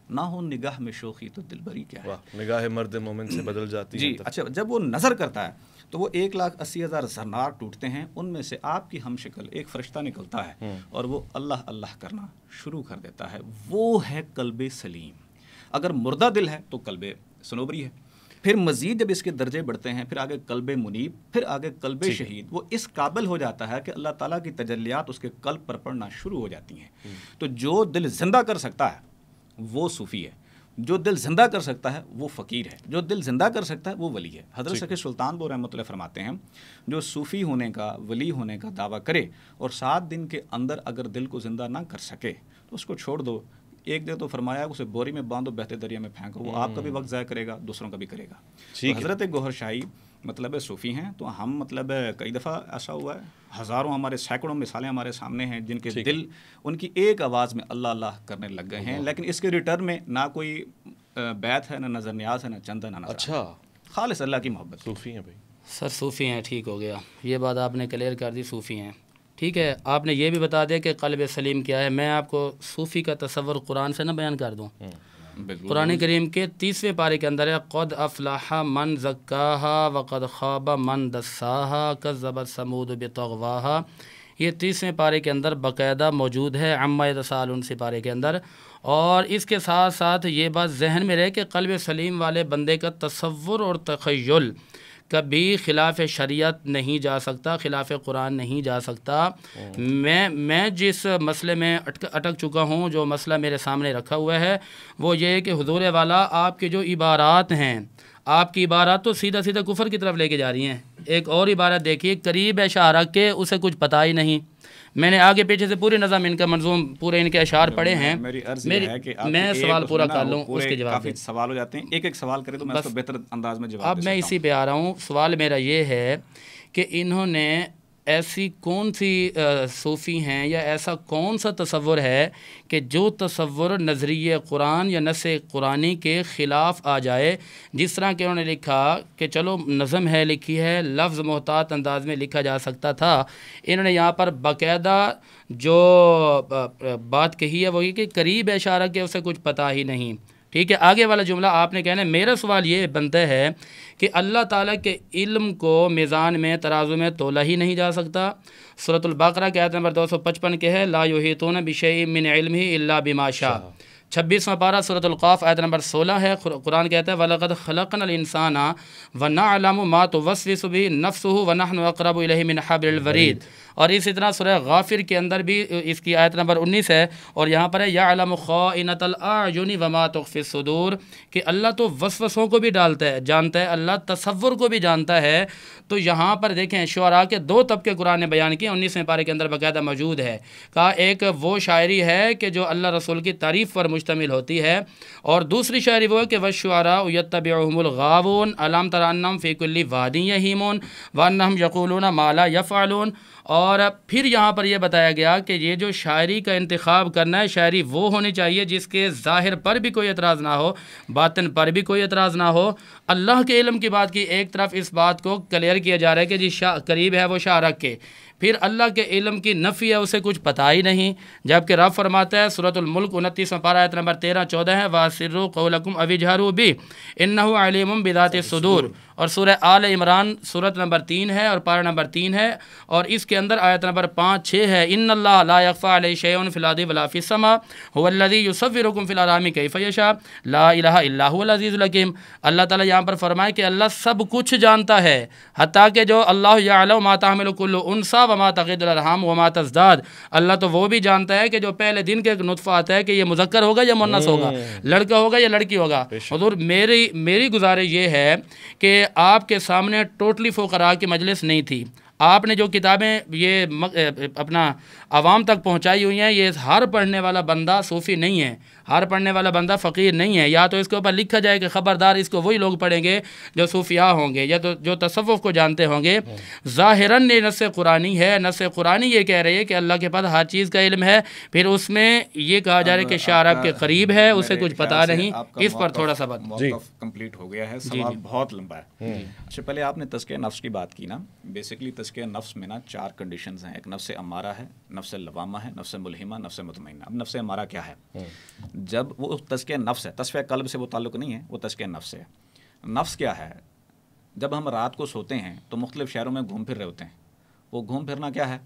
نہ ہو نگاہ میں شوخی تو دل بری کیا ہے۔ نگاہ مرد مومن سے بدل جاتی ہے۔ جی اچھا، جب وہ نظر کرتا ہے تو وہ 1,80,000 زنار ٹوٹتے ہیں، ان میں سے آپ کی ہم شکل ایک فرشتہ نکلتا ہے اور وہ اللہ اللہ کرنا شروع کر دیتا ہے۔ وہ ہے قلب سلیم۔ اگر مردہ دل ہے تو قلب صنوبری ہے، پھر مزید جب اس کے درجے بڑھتے ہیں، پھر آگے قلب منیب، پھر آگے قلب شہید، وہ اس قابل ہو جاتا ہے کہ اللہ تعالیٰ کی تجلیات اس کے قلب پر پڑنا شروع ہو جاتی ہیں۔ تو جو دل زندہ کر سکتا ہے وہ صوفی ہے، جو دل زندہ کر سکتا ہے وہ فقیر ہے، جو دل زندہ کر سکتا ہے وہ ولی ہے۔ حضرت شیخ سلطان بو رحمۃ اللہ فرماتے ہیں جو صوفی ہونے کا، ولی ہونے کا دعویٰ کرے اور 7 دن کے اندر اگر دل کو زندہ نہ کر سکے تو اس کو چھوڑ دو۔ ایک دن تو فرمایا اسے بوری میں باندھو، بہتے دریا میں پھینکو، وہ آپ کا بھی وقت ضائع کرے گا، دوسروں کا بھی کرے گا۔ تو حضرت گوہر شاہی مطلب صوفی ہیں، تو ہم مطلب کئی دفعہ ایسا ہوا ہے، ہزاروں ہمارے سینکڑوں مثالیں ہمارے سامنے ہیں جن کے دل ان کی ایک آواز میں اللہ اللہ کرنے لگ گئے ہیں، لیکن اس کے ریٹرن میں نہ کوئی بیت ہے، نہ نظر نیاز ہے، نہ چندہ، نہ نظر، اچھا خالص اللہ کی محبت۔ صوفی ہیں بھائی؟ سر صوفی ہیں، ٹھیک ہو گیا، یہ بات آپ نے کلیئر کر دی، صوفی ہیں، ٹھیک ہے۔ آپ نے یہ بھی بتا دیا کہ قلب سلیم کیا ہے۔ میں آپ کو صوفی کا تصور قرآن سے نہ بیان کر دوں؟ قرآن کریم کے 30ویں پارے کے اندر ہے قد افلح من زکاہا وقد خواب من دساہا کذبت ثمود بطغواہا۔ یہ 30ویں پارے کے اندر باقاعدہ موجود ہے، عما یتساءلون سے پارے کے اندر۔ اور اس کے ساتھ ساتھ یہ بات ذہن میں رہے کہ قلب سلیم والے بندے کا تصور اور تخیل کبھی خلاف شریعت نہیں جا سکتا، خلاف قرآن نہیں جا سکتا۔ میں جس مسئلے میں اٹک چکا ہوں، جو مسئلہ میرے سامنے رکھا ہوا ہے، وہ یہ ہے کہ حضور والا آپ کے جو عبارات ہیں، آپ کی عبارات تو سیدھا سیدھا کفر کی طرف لے کے جا رہی ہیں۔ ایک اور عبارت دیکھیے، قریب ہے شاہ رکھ کے اسے کچھ پتہ ہی نہیں۔ میں نے آگے پیچھے سے پورے نظم ان کا منظوم پورے ان کے اشعار پڑھے ہیں۔ میری عرض یہ ہے کہ میں سوال پورا کر لوں، اس کے جواب کافی سوال ہو جاتے ہیں، ایک ایک سوال کرے تو میں اس کو بہتر انداز میں جواب دے سکتا ہوں۔ اب میں اسی پہ آ رہا ہوں۔ سوال میرا یہ ہے کہ انہوں نے ایسی کون سی صوفی ہیں یا ایسا کون سا تصور ہے کہ جو تصور نظریہ قرآن یا نص قرآنی کے خلاف آ جائے؟ جس طرح کہ انہوں نے لکھا کہ چلو نظم ہے، لکھی ہے، لفظ محتاط انداز میں لکھا جا سکتا تھا، انہوں نے یہاں پر باقاعدہ جو بات کہی ہے وہ یہ کہ قریب ہے اشارہ کہ اسے کچھ پتہ ہی نہیں۔ ٹھیک ہے، آگے والا جملہ آپ نے کہنا ہے۔ میرا سوال یہ بنتا ہے کہ اللہ تعالیٰ کے علم کو میزان میں، ترازو میں تولا ہی نہیں جا سکتا۔ سورۃ البقرہ کے آیت نمبر 255 کے ہے لا یحیطون بشیء من علمہ الا بما شاء۔ 26واں پارہ سورۃ القاف آیت نمبر 16 ہے، قرآن کہتا ہے وَلَقَدْ خَلَقْنَا الْإِنسَانَ وَنَعْلَمُ مَا تُوَسْوِسُ بِهِ نَفْسُهُ وَنَحْنُ أَقْرَبُ إِلَيْهِ مِنْ حَبْلِ الْوَرِيدِ۔ اور اسی طرح سورہ غافر کے اندر بھی اس کی آیت نمبر 19 ہے، اور یہاں پر ہے یعلم خائنۃ الاعین وما تخفی الصدور، کہ اللہ تو وسوسوں کو بھی ڈالتا ہے، جانتا ہے، اللہ تصور کو بھی جانتا ہے۔ تو یہاں پر دیکھیں شعراء کے 2 طبقے قرآن نے بیان کیے، 19ویں پارے کے اندر باقاعدہ موجود ہے۔ کہا ایک وہ شاعری ہے کہ جو اللہ رسول کی تعریف پر مشتمل ہوتی ہے، اور دوسری شاعری وہ ہے کہ والشعراء یتبعهم الغاوون الم تر انہم فی کل واد یہیمون وانہم یقولون ما لا یفعلون۔ اور پھر یہاں پر یہ بتایا گیا کہ یہ جو شاعری کا انتخاب کرنا ہے، شاعری وہ ہونی چاہیے جس کے ظاہر پر بھی کوئی اعتراض نہ ہو، باطن پر بھی کوئی اعتراض نہ ہو۔ اللہ کے علم کی بات کی، ایک طرف اس بات کو کلیئر کیا جا رہا ہے کہ جی قریب ہے وہ شاعرک کے، پھر اللہ کے علم کی نفی ہے، اسے کچھ پتہ ہی نہیں، جبکہ رب فرماتا ہے سورۃ الملک 29واں پارہ آیت نمبر 13-14 ہے، وَأَسِرُّوا قَوْلَكُمْ أَوِ اجْهَرُوا بِهِ إِنَّهُ عَلِيمٌ بِذَاتِ الصُّدُورِ، اور سورہ آل عمران سورت نمبر 3 ہے اور پارہ نمبر 3 ہے، اور اس کے اندر آیت نمبر 5-6 ہے، إِنَّ اللَّهَ لَا يَخْفَىٰ عَلَيْهِ شَيْءٌ فِي الْأَرْضِ وَلَا فِي السَّمَاءِ هُوَ الَّذِي يُصَوِّرُكُمْ فِي الْأَرْحَامِ كَيْفَ يَشَاءُ لَا إِلَٰهَ إِلَّا هُوَ الْعَزِيزُ الْحَكِيمُ۔ اللہ تعالیٰ یہاں پر فرمائے کہ اللہ سب کچھ جانتا ہے، حتیٰ کہ جو اللہ یعلم ما تحمل كل انثى وما تغیض الارحام وما تزداد، اللہ تو وہ بھی جانتا ہے کہ جو پہلے دن کے ایک نطفہ آتا ہے کہ یہ مذکر ہوگا یا مؤنث ہوگا، لڑکا ہوگا یا لڑکی ہوگا۔ حضور میری گزارش یہ ہے کہ آپ کے سامنے ٹوٹلی فقراء کی مجلس نہیں تھی، آپ نے جو کتابیں یہ اپنا عوام تک پہنچائی ہوئی ہیں، یہ ہر پڑھنے والا بندہ صوفی نہیں ہے، ہر پڑھنے والا بندہ فقیر نہیں ہے، یا تو اس کے اوپر لکھا جائے کہ خبردار اس کو وہی لوگ پڑھیں گے جو صوفیاء ہوں گے یا تو جو تصوف کو جانتے ہوں گے۔ ظاہراً یہ نص قرآنی ہے، نص قرآنی یہ کہہ رہی ہے کہ اللہ کے پاس ہر چیز کا علم ہے، پھر اس میں یہ کہا جا رہا ہے کہ شاعرب کے قریب ہے، اسے کچھ پتہ نہیں، اس پر تھوڑا سا بات کمپلیٹ ہو گیا ہے، سوال بہت لمبا ہے۔ اچھا، پہلے آپ نے تزکیہ نفس کی بات کی نا، بیسکلی تزکیہ نفس میں نا 4 کنڈیشنز ہیں، ایک نفس امارہ ہے، نفس لوامہ ہے، نفس ملہمہ، نفس مطمئنہ۔ اب نفس امارہ کیا ہے؟ جب وہ تزکیہ نفس ہے، تزکیہ قلب سے وہ تعلق نہیں ہے، وہ تزکیہ نفس ہے۔ نفس کیا ہے؟ جب ہم رات کو سوتے ہیں تو مختلف شہروں میں گھوم پھر رہے ہوتے ہیں، وہ گھوم پھرنا کیا ہے؟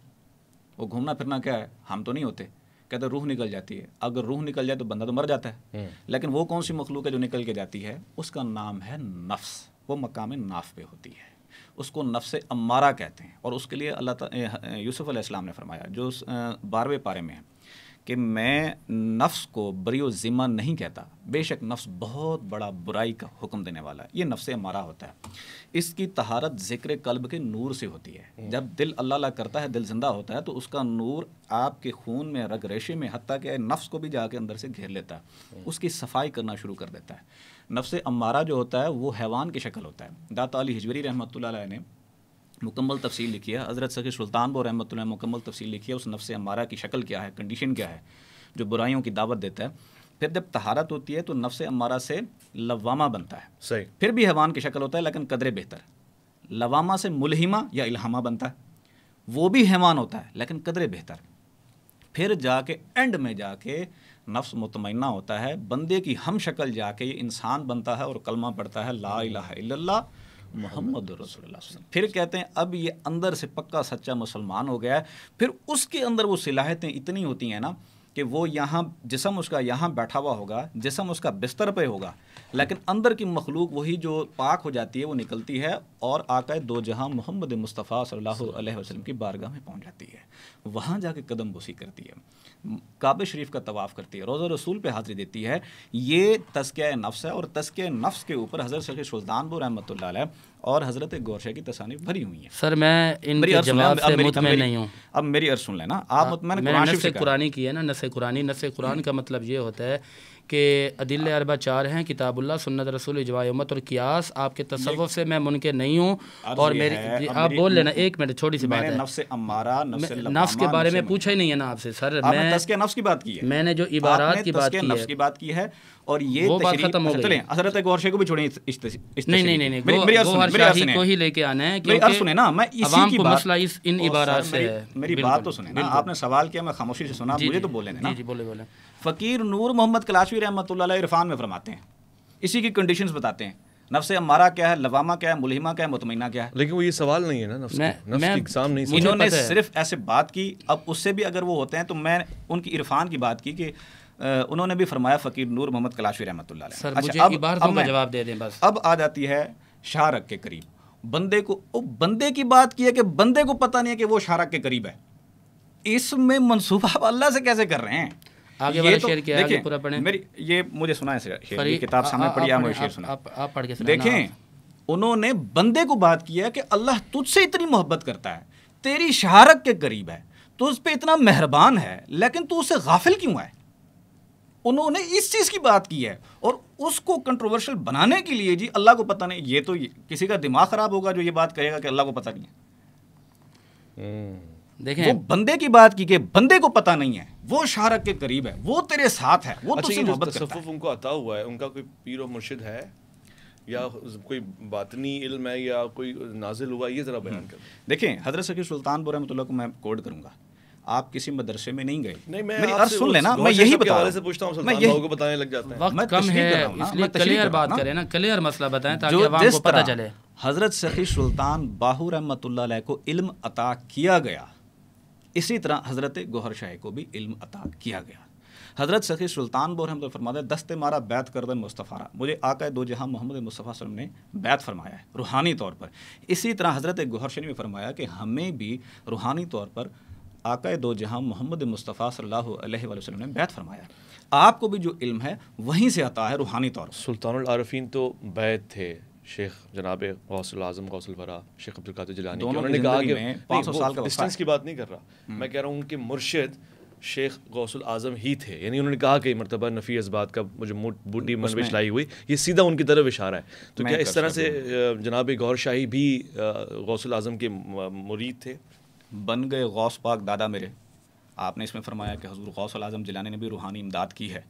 وہ گھومنا پھرنا کیا ہے؟ ہم تو نہیں ہوتے، کہتے روح نکل جاتی ہے، اگر روح نکل جائے تو بندہ تو مر جاتا ہے، لیکن وہ کون سی مخلوق ہے جو نکل کے جاتی ہے؟ اس کا نام ہے نفس، وہ مقام ناف پہ ہوتی ہے، اس کو نفس امارہ کہتے ہیں۔ اور اس کے لیے اللہ تعالیٰ یوسف علیہ السلام نے فرمایا جو 12ویں پارے میں ہے کہ میں نفس کو بری و ذمہ نہیں کہتا، بے شک نفس بہت بڑا برائی کا حکم دینے والا ہے، یہ نفس امارہ ہوتا ہے۔ اس کی طہارت ذکر قلب کے نور سے ہوتی ہے، جب دل اللہ اللہ کرتا ہے، دل زندہ ہوتا ہے، تو اس کا نور آپ کے خون میں، رگ ریشے میں، حتیٰ کہ نفس کو بھی جا کے اندر سے گھیر لیتا ہے، اس کی صفائی کرنا شروع کر دیتا ہے۔ نفس امارہ جو ہوتا ہے وہ حیوان کی شکل ہوتا ہے۔ داتا علی حجویری رحمۃ اللہ علیہ نے مکمل تفصیل لکھی ہے، حضرت سخی سلطان بو رحمۃ اللہ نے مکمل تفصیل لکھی ہے، اس نفس امارہ کی شکل کیا ہے، کنڈیشن کیا ہے جو برائیوں کی دعوت دیتا ہے۔ پھر جب طہارت ہوتی ہے تو نفس امارہ سے لوامہ بنتا ہے، صحیح، پھر بھی حیوان کی شکل ہوتا ہے لیکن قدرے بہتر۔ لوامہ سے ملہمہ یا الہامہ بنتا ہے، وہ بھی حیوان ہوتا ہے لیکن قدرے بہتر۔ پھر جا کے اینڈ میں جا کے نفس مطمئنہ ہوتا ہے، بندے کی ہم شکل جا کے یہ انسان بنتا ہے اور کلمہ پڑھتا ہے لا الہ الا اللہ محمد رسول اللہ صلی اللہ علیہ وسلم۔ پھر کہتے ہیں اب یہ اندر سے پکا سچا مسلمان ہو گیا ہے۔ پھر اس کے اندر وہ صلاحیتیں اتنی ہوتی ہیں نا کہ وہ یہاں جسم اس کا یہاں بیٹھا ہوا ہوگا، جسم اس کا بستر پہ ہوگا، لیکن اندر کی مخلوق وہی جو پاک ہو جاتی ہے وہ نکلتی ہے اور آقا دو جہاں محمد مصطفیٰ صلی اللہ علیہ وسلم کی بارگاہ میں پہنچ جاتی ہے، وہاں جا کے قدم بوسی کرتی ہے، کعبہ شریف کا طواف کرتی ہے، روضہ رسول پہ حاضری دیتی ہے۔ یہ تزکیہ نفس ہے، اور تزکیہ نفس کے اوپر حضرت شیخ سلطان بو رحمۃ اللہ علیہ اور حضرت گورشہ کی تصانیف بھری ہوئی ہیں۔ سر میں ان کے جواب سے مطمئن نہیں ہوں۔ اب میری عرض سن لینا، آپ مطمئن میں نے نص قرآنی کی ہے نا، نص قرآن کا مطلب یہ ہوتا ہے کہ ادلہ اربع 4 ہیں، کتاب اللہ، سنت رسول، اجماع امت اور قیاس۔ آپ کے تصوف سے میں منکر نہیں ہوں، اور میری آپ بول لینا، ایک منٹ چھوٹی سی بات ہے، نفس امارہ نفس کے بارے میں پوچھا ہی نہیں ہے نا آپ سے سر، میں تزکیہ نفس کی بات کی ہے، میں نے جو عبارات کی بات کی ہے، اور یہ وہ بات ختم ہو گئی۔ چلیں حضرت گورشہ کو بھی چھوڑیں، نہیں، گوہر شاہی کو ہی لے کے آنا ہے، کیونکہ عوام کو مسئلہ ان عبارات سے ہے۔ میری بات تو سنیں نا، آپ نے سوال کیا، میں خاموشی سے سنا، مجھے تو بولنے دینا۔ جی بولے۔ فقیر نور محمد کلاشوی رحمۃ اللہ علیہ عرفان میں فرماتے ہیں، اسی کی کنڈیشنز بتاتے ہیں، نفس امارہ کیا ہے، لوامہ کیا ہے، ملہمہ کیا ہے، مطمئنہ کیا ہے۔ لیکن وہ یہ سوال نہیں ہے نا، نفس کی اقسام نہیں، انہوں نے صرف ایسے بات کی۔ اب اس سے بھی اگر وہ ہوتے ہیں تو میں ان کی عرفان کی بات کی کہ انہوں نے بھی فرمایا فقیر نور محمد کلاشوی رحمۃ اللہ علیہ۔ سر مجھے عبارتوں کا جواب دے دیں بس۔ اب آ جاتی ہے شارک کے قریب، بندے کی بات کی ہے کہ بندے کو پتہ نہیں ہے کہ وہ شارک کے قریب ہے، اس میں منصوبہ آپ اللہ سے کیسے کر رہے ہیں؟ آگے والا شعر کیا ہے، آگے پورا پڑھیں۔ یہ مجھے سنا ہے شعر، یہ کتاب سامنے پڑھی ہے، مجھے شعر سنا، آپ پڑھ کے سنائیں۔ دیکھیں انہوں نے بندے کو بات کی ہے کہ اللہ تجھ سے اتنی محبت کرتا ہے، تیری شارک کے قریب ہے، تو اس پہ اتنا مہربان ہے، لیکن تو اس سے غافل کیوں ہے؟ انہوں نے اس چیز کی بات کی ہے، اور اس کو کنٹروورشل بنانے کے لیے جی اللہ کو پتہ نہیں، یہ تو کسی کا دماغ خراب ہوگا جو یہ بات کہے گا کہ اللہ کو پتہ نہیں ہے۔ دیکھیں وہ بندے کی بات کی کہ بندے کو پتہ نہیں ہے، وہ شارک کے قریب ہے، وہ تیرے ساتھ ہے، وہ تجھ سے محبت کرتا ہے۔ تصوف ان کو عطا ہوا ہے، ان کا کوئی پیر و مرشد ہے یا کوئی باطنی علم ہے یا کوئی نازل ہوا، یہ ذرا بیان کر دیں۔ دیکھیں حضرت سخی سلطان پور رحمۃ اللہ کو میں کوڈ کروں گا، آپ کسی مدرسے میں نہیں گئے، نہیں میں میری عرض سن لینا، میں یہی بتا رہا ہوں، سے پوچھتا ہوں، سلطان بہو کو بتانے لگ جاتے ہیں، وقت کم ہے اس لیے کلیئر بات کریں نا، کلیئر مسئلہ بتائیں تاکہ عوام کو پتہ چلے۔ حضرت سخی سلطان باہو رحمۃ اللہ علیہ کو علم عطا کیا گیا، اسی طرح حضرت گوہر شاہی کو بھی علم عطا کیا گیا۔ حضرت سخی سلطان بور رحمۃ اللہ فرماتے ہیں دست مارا بیعت کردن مصطفیٰ، مجھے آقا دو جہاں محمد مصطفیٰ صلی اللہ علیہ وسلم نے بیعت فرمایا ہے روحانی طور پر۔ اسی طرح حضرت گوہر شاہی نے فرمایا کہ ہمیں بھی روحانی طور پر آقا دو جہاں محمد مصطفیٰ صلی اللہ علیہ وسلم نے بیعت فرمایا ہے۔ آپ کو بھی جو علم ہے وہیں سے عطا ہے روحانی طور پر۔ سلطان العارفین تو بیعت تھے شیخ جناب غوث العظم غوث الورا شیخ عبد القادر جیلانی کی، انہوں نے کہا کہ 500 سال کا ڈسٹینس کی بات نہیں کر رہا، میں کہہ رہا ہوں کہ مرشد شیخ غوث العظم ہی تھے، یعنی انہوں نے کہا کہ مرتبہ نفی اسبات کا مجھے بوٹی منوش لائی ہوئی، یہ سیدھا ان کی طرف اشارہ ہے۔ تو کیا اس طرح سے جناب گوہر شاہی بھی غوث العظم کے مرید تھے؟ بن گئے غوث پاک دادا میرے، آپ نے اس میں فرمایا کہ حضور غوث العظم جیلانی نے بھی روحانی امداد کی ہے،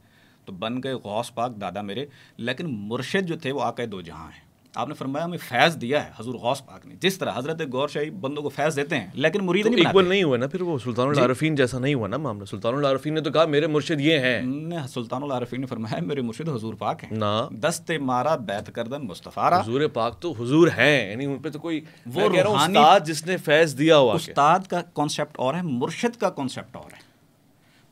تو بن گئے غوث پاک دادا میرے، لیکن مرشد جو تھے وہ آقا دو جہاں ہیں۔ آپ نے فرمایا ہمیں فیض دیا ہے حضور غوث پاک نے، جس طرح حضرت گوہر شاہی بندوں کو فیض دیتے ہیں لیکن مرید نہیں بناتے۔ ایکول نہیں ہوا نا پھر وہ سلطان العارفین جیسا نہیں ہوا نا معاملہ۔ سلطان العارفین نے تو کہا میرے مرشد یہ ہیں، سلطان العارفین نے فرمایا میرے مرشد حضور پاک ہیں، نا دست مارا بیعت کردن مصطفیٰ، حضور پاک تو حضور ہیں، یعنی ان پہ تو کوئی وہ استاد جس نے فیض دیا ہوا۔ استاد کا کانسیپٹ اور ہے، مرشد کا کانسیپٹ اور ہے۔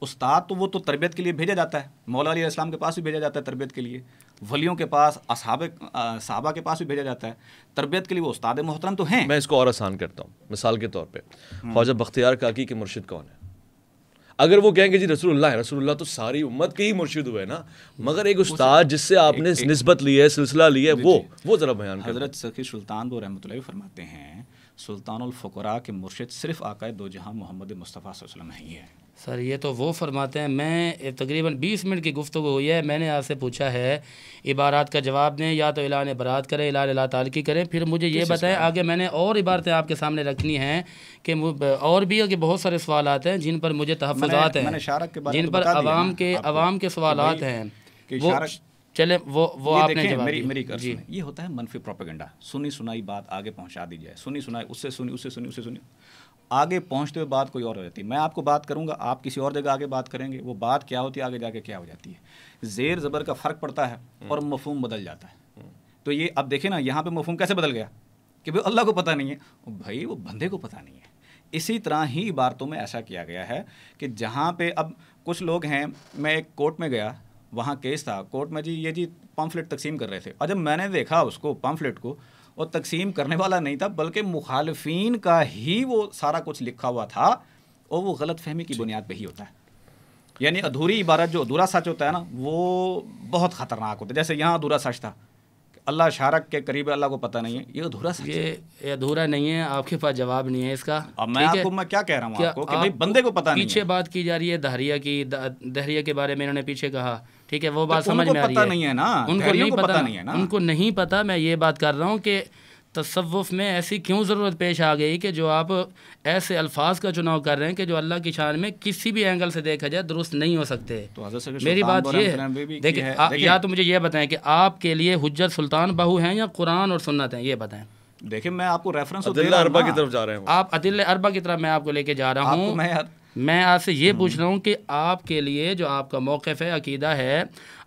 استاد تو وہ تو تربیت کے لیے بھیجا جاتا ہے، مولا علیہ السلام کے پاس بھی بھیجا جاتا ہے تربیت کے لیے، ولیوں کے پاس، صحابہ کے پاس بھی بھیجا جاتا ہے تربیت کے لیے، وہ استاد محترم تو ہیں۔ میں اس کو اور آسان کرتا ہوں، مثال کے طور پہ خواجہ بختیار کاکی کے مرشد کون ہے؟ اگر وہ کہیں گے جی رسول اللہ ہے، رسول اللہ تو ساری امت کے ہی مرشد ہوئے نا، مگر ایک استاد جس سے آپ نے نسبت لی ہے، سلسلہ لی ہے، وہ ذرا بیان کریں۔ حضرت سخی سلطان بو رحمۃ اللہ فرماتے ہیں سلطان الفقراء کے مرشد صرف آقا دو جہاں محمد مصطفیٰ صلی اللہ علیہ وسلم ہی ہے۔ سر یہ تو وہ فرماتے ہیں، میں تقریباً 20 منٹ کی گفتگو ہوئی ہے، میں نے آپ سے پوچھا ہے عبارات کا جواب دیں، یا تو اعلان برات کریں، اعلان لا تعلقی کریں، پھر مجھے یہ بتائیں آگے میں نے اور عبارتیں آپ کے سامنے رکھنی ہیں کہ اور بھی کہ بہت سارے سوالات ہیں جن پر مجھے تحفظات ہیں، جن پر عوام کے سوالات ہیں، وہ چلے وہ آپ نے جواب میری جی یہ ہوتا ہے منفی پروپیگنڈا، سنی سنائی بات آگے پہنچا دی جائے، سنی سنائی اس سے سنی اس سے سنی اس سے سنی، آگے پہنچتے ہوئے بات کوئی اور ہو جاتی ہے۔ میں آپ کو بات کروں گا، آپ کسی اور جگہ آگے بات کریں گے، وہ بات کیا ہوتی ہے آگے جا کے کیا ہو جاتی ہے، زیر زبر کا فرق پڑتا ہے اور مفہوم بدل جاتا ہے۔ تو یہ اب دیکھیں نا یہاں پہ مفہوم کیسے بدل گیا کہ بھائی اللہ کو پتہ نہیں ہے، بھائی وہ بندے کو پتہ نہیں ہے۔ اسی طرح ہی عبارتوں میں ایسا کیا گیا ہے کہ جہاں پہ اب کچھ لوگ ہیں، میں ایک کورٹ میں گیا، وہاں کیس تھا کورٹ میں، یہ جی پمفلٹ تقسیم کر رہے تھے، اور جب میں نے دیکھا اس کو پمفلٹ کو، اور تقسیم کرنے والا نہیں تھا بلکہ مخالفین کا ہی وہ سارا کچھ لکھا ہوا تھا، اور وہ غلط فہمی کی بنیاد پہ ہی ہوتا ہے۔ یعنی ادھوری عبارت جو ادھورا سچ ہوتا ہے نا، وہ بہت خطرناک ہوتا ہے۔ جیسے یہاں ادھورا سچ تھا، اللہ شارک کے قریب اللہ کو پتہ نہیں ہے، یہ ادھورا سچ ہے، یہ ادھورا نہیں ہے، آپ کے پاس جواب نہیں ہے اس کا۔ اب میں آپ کو میں کیا کہہ رہا ہوں آپ کو کہ بھائی بندے کو پتہ نہیں ہے۔ پیچھے بات کی جا رہی ہے دہریہ کی، دہریہ کے بارے میں انہوں نے پیچھے کہا، ٹھیک ہے وہ بات سمجھ میں آ رہی ہے، پتہ نہیں ہے نا، ان کو نہیں پتہ، ان کو نہیں پتہ۔ میں یہ بات کر رہا ہوں کہ تصوف میں ایسی کیوں ضرورت پیش آ گئی کہ جو آپ ایسے الفاظ کا چناؤ کر رہے ہیں کہ جو اللہ کی شان میں کسی بھی اینگل سے دیکھا جائے درست نہیں ہو سکتے۔ میری بات یہ ہے، دیکھیں یا تو مجھے یہ بتائیں کہ آپ کے لیے حجت سلطان بہو ہیں یا قرآن اور سنت ہیں، یہ بتائیں۔ دیکھیں میں آپ کو ریفرنس ادلہ اربع کی طرف جا رہے ہیں، آپ ادلہ اربع کی طرف میں آپ کو لے کے جا رہا ہوں۔ میں آپ سے یہ پوچھ رہا ہوں کہ آپ کے لیے جو آپ کا موقف ہے، عقیدہ ہے،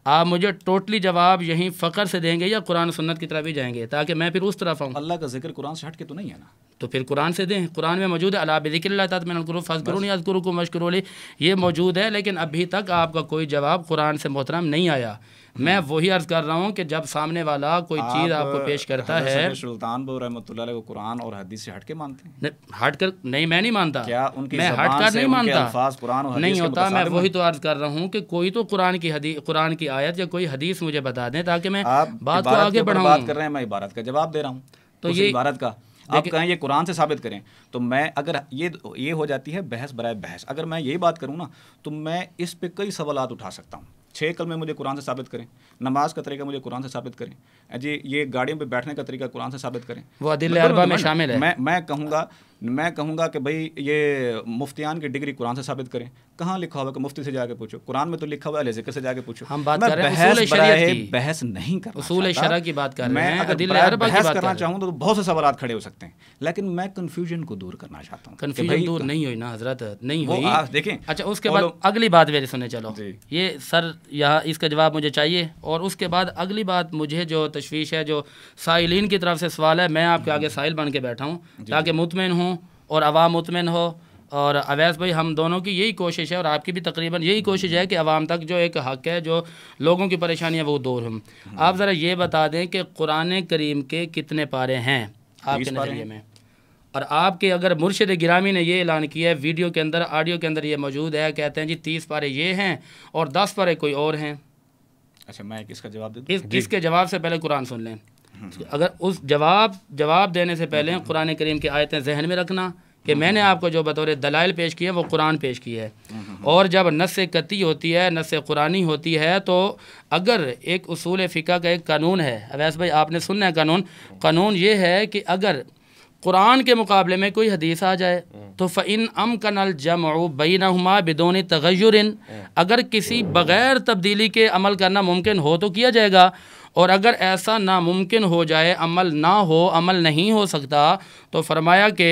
آپ مجھے ٹوٹلی جواب یہیں فقر سے دیں گے یا قرآن سنت کی طرف بھی جائیں گے تاکہ میں پھر اس طرف آؤں؟ اللہ کا ذکر قرآن سے ہٹ کے تو نہیں ہے نا، تو پھر قرآن سے دیں۔ قرآن میں موجود ہے الا بذکر اللہ تطمئن القلوب فاذکرونی اذکرکم واشکروا لی، یہ موجود ہے، لیکن ابھی تک آپ کا کوئی جواب قرآن سے محترم نہیں آیا۔ میں وہی عرض کر رہا ہوں کہ جب سامنے والا کوئی چیز آپ کو پیش کرتا ہے، سلطان بہو رحمۃ اللہ علیہ کو قرآن اور حدیث سے ہٹ کے مانتے ہیں؟ ہٹ کر نہیں، میں نہیں مانتا، کیا ان کی میں ہٹ زبان کر سے نہیں ان کے مانتا، الفاظ قرآن اور حدیث نہیں کے ہوتا۔ میں متصادم وہی تو عرض کر رہا ہوں کہ کوئی تو قرآن کی آیت یا کوئی حدیث مجھے بتا دیں تاکہ میں بات کو آگے بڑھاؤں۔ بات کر رہے ہیں، میں عبارت کا جواب دے رہا ہوں، تو یہ عبارت کا آپ کہیں یہ قرآن سے ثابت کریں، تو میں اگر یہ ہو جاتی ہے بحث برائے بحث، اگر میں یہی بات کروں نا تو میں اس پہ کئی سوالات اٹھا سکتا ہوں۔ 6 کلمے مجھے قرآن سے ثابت کریں، نماز کا طریقہ مجھے قرآن سے ثابت کریں، جی یہ گاڑیوں پہ بیٹھنے کا طریقہ قرآن سے ثابت کریں، وہ ادلہ اربع میں شامل ہے۔ میں کہوں گا میں کہوں گا کہ بھائی یہ مفتیان کی ڈگری قرآن سے ثابت کریں. کہاں لکھا ہوا کہ مفتی سے جا کے پوچھو؟ قرآن میں تو لکھا ہوا ہے ذکر سے جا کے پوچھو. ہم بات کر رہے ہیں اصول شریعت کی، بحث نہیں کرنا، اصول شرع کی بات کر رہے ہیں. میں اگر بحث کرنا چاہوں تو بہت سے سوالات کھڑے ہو سکتے ہیں، لیکن میں کنفیوژن کو دور کرنا چاہتا ہوں. کنفیوژن دور نہیں ہوئی نا حضرت، نہیں ہوئی. دیکھیں اچھا اس کے بعد اگلی بات میری سنیں. چلو یہ سر یہاں اس کا جواب مجھے چاہیے، اور اس کے بعد اگلی بات مجھے جو تشویش ہے، جو سائلین کی طرف سے سوال ہے، میں آپ کے آگے سائل بن کے بیٹھا ہوں تاکہ مطمئن ہوں اور عوام مطمئن ہو. اور اویس بھائی ہم دونوں کی یہی کوشش ہے، اور آپ کی بھی تقریباً یہی کوشش ہے کہ عوام تک جو ایک حق ہے، جو لوگوں کی پریشانیاں وہ دور ہوں. آپ ذرا یہ بتا دیں کہ قرآن کریم کے کتنے پارے ہیں آپ کے نظریے میں؟ اور آپ کے اگر مرشد گرامی نے یہ اعلان کیا ہے ویڈیو کے اندر، آڈیو کے اندر یہ موجود ہے، کہتے ہیں جی 30 پارے یہ ہیں اور 10 پارے کوئی اور ہیں. اچھا میں کس کا جواب دے دوں؟ اس کے جواب سے پہلے قرآن سن لیں. اگر اس جواب دینے سے پہلے قرآن کریم کی آیتیں ذہن میں رکھنا کہ میں نے آپ کو جو بطور دلائل پیش کی ہے وہ قرآن پیش کی ہے. اور جب نص قطعی ہوتی ہے، نص قرآنی ہوتی ہے، تو اگر ایک اصول فقہ کا ایک قانون ہے، اویس بھائی آپ نے سننا ہے قانون یہ ہے کہ اگر قرآن کے مقابلے میں کوئی حدیث آ جائے تو فَإِنْ أَمْكَنَ الْجَمْعُ بَيْنَهُمَا بِدُونِ تَغَيُّرٍ، اگر کسی بغیر تبدیلی کے عمل کرنا ممکن ہو تو کیا جائے گا، اور اگر ایسا ناممکن ہو جائے، عمل نہ ہو، عمل نہیں ہو سکتا، تو فرمایا کہ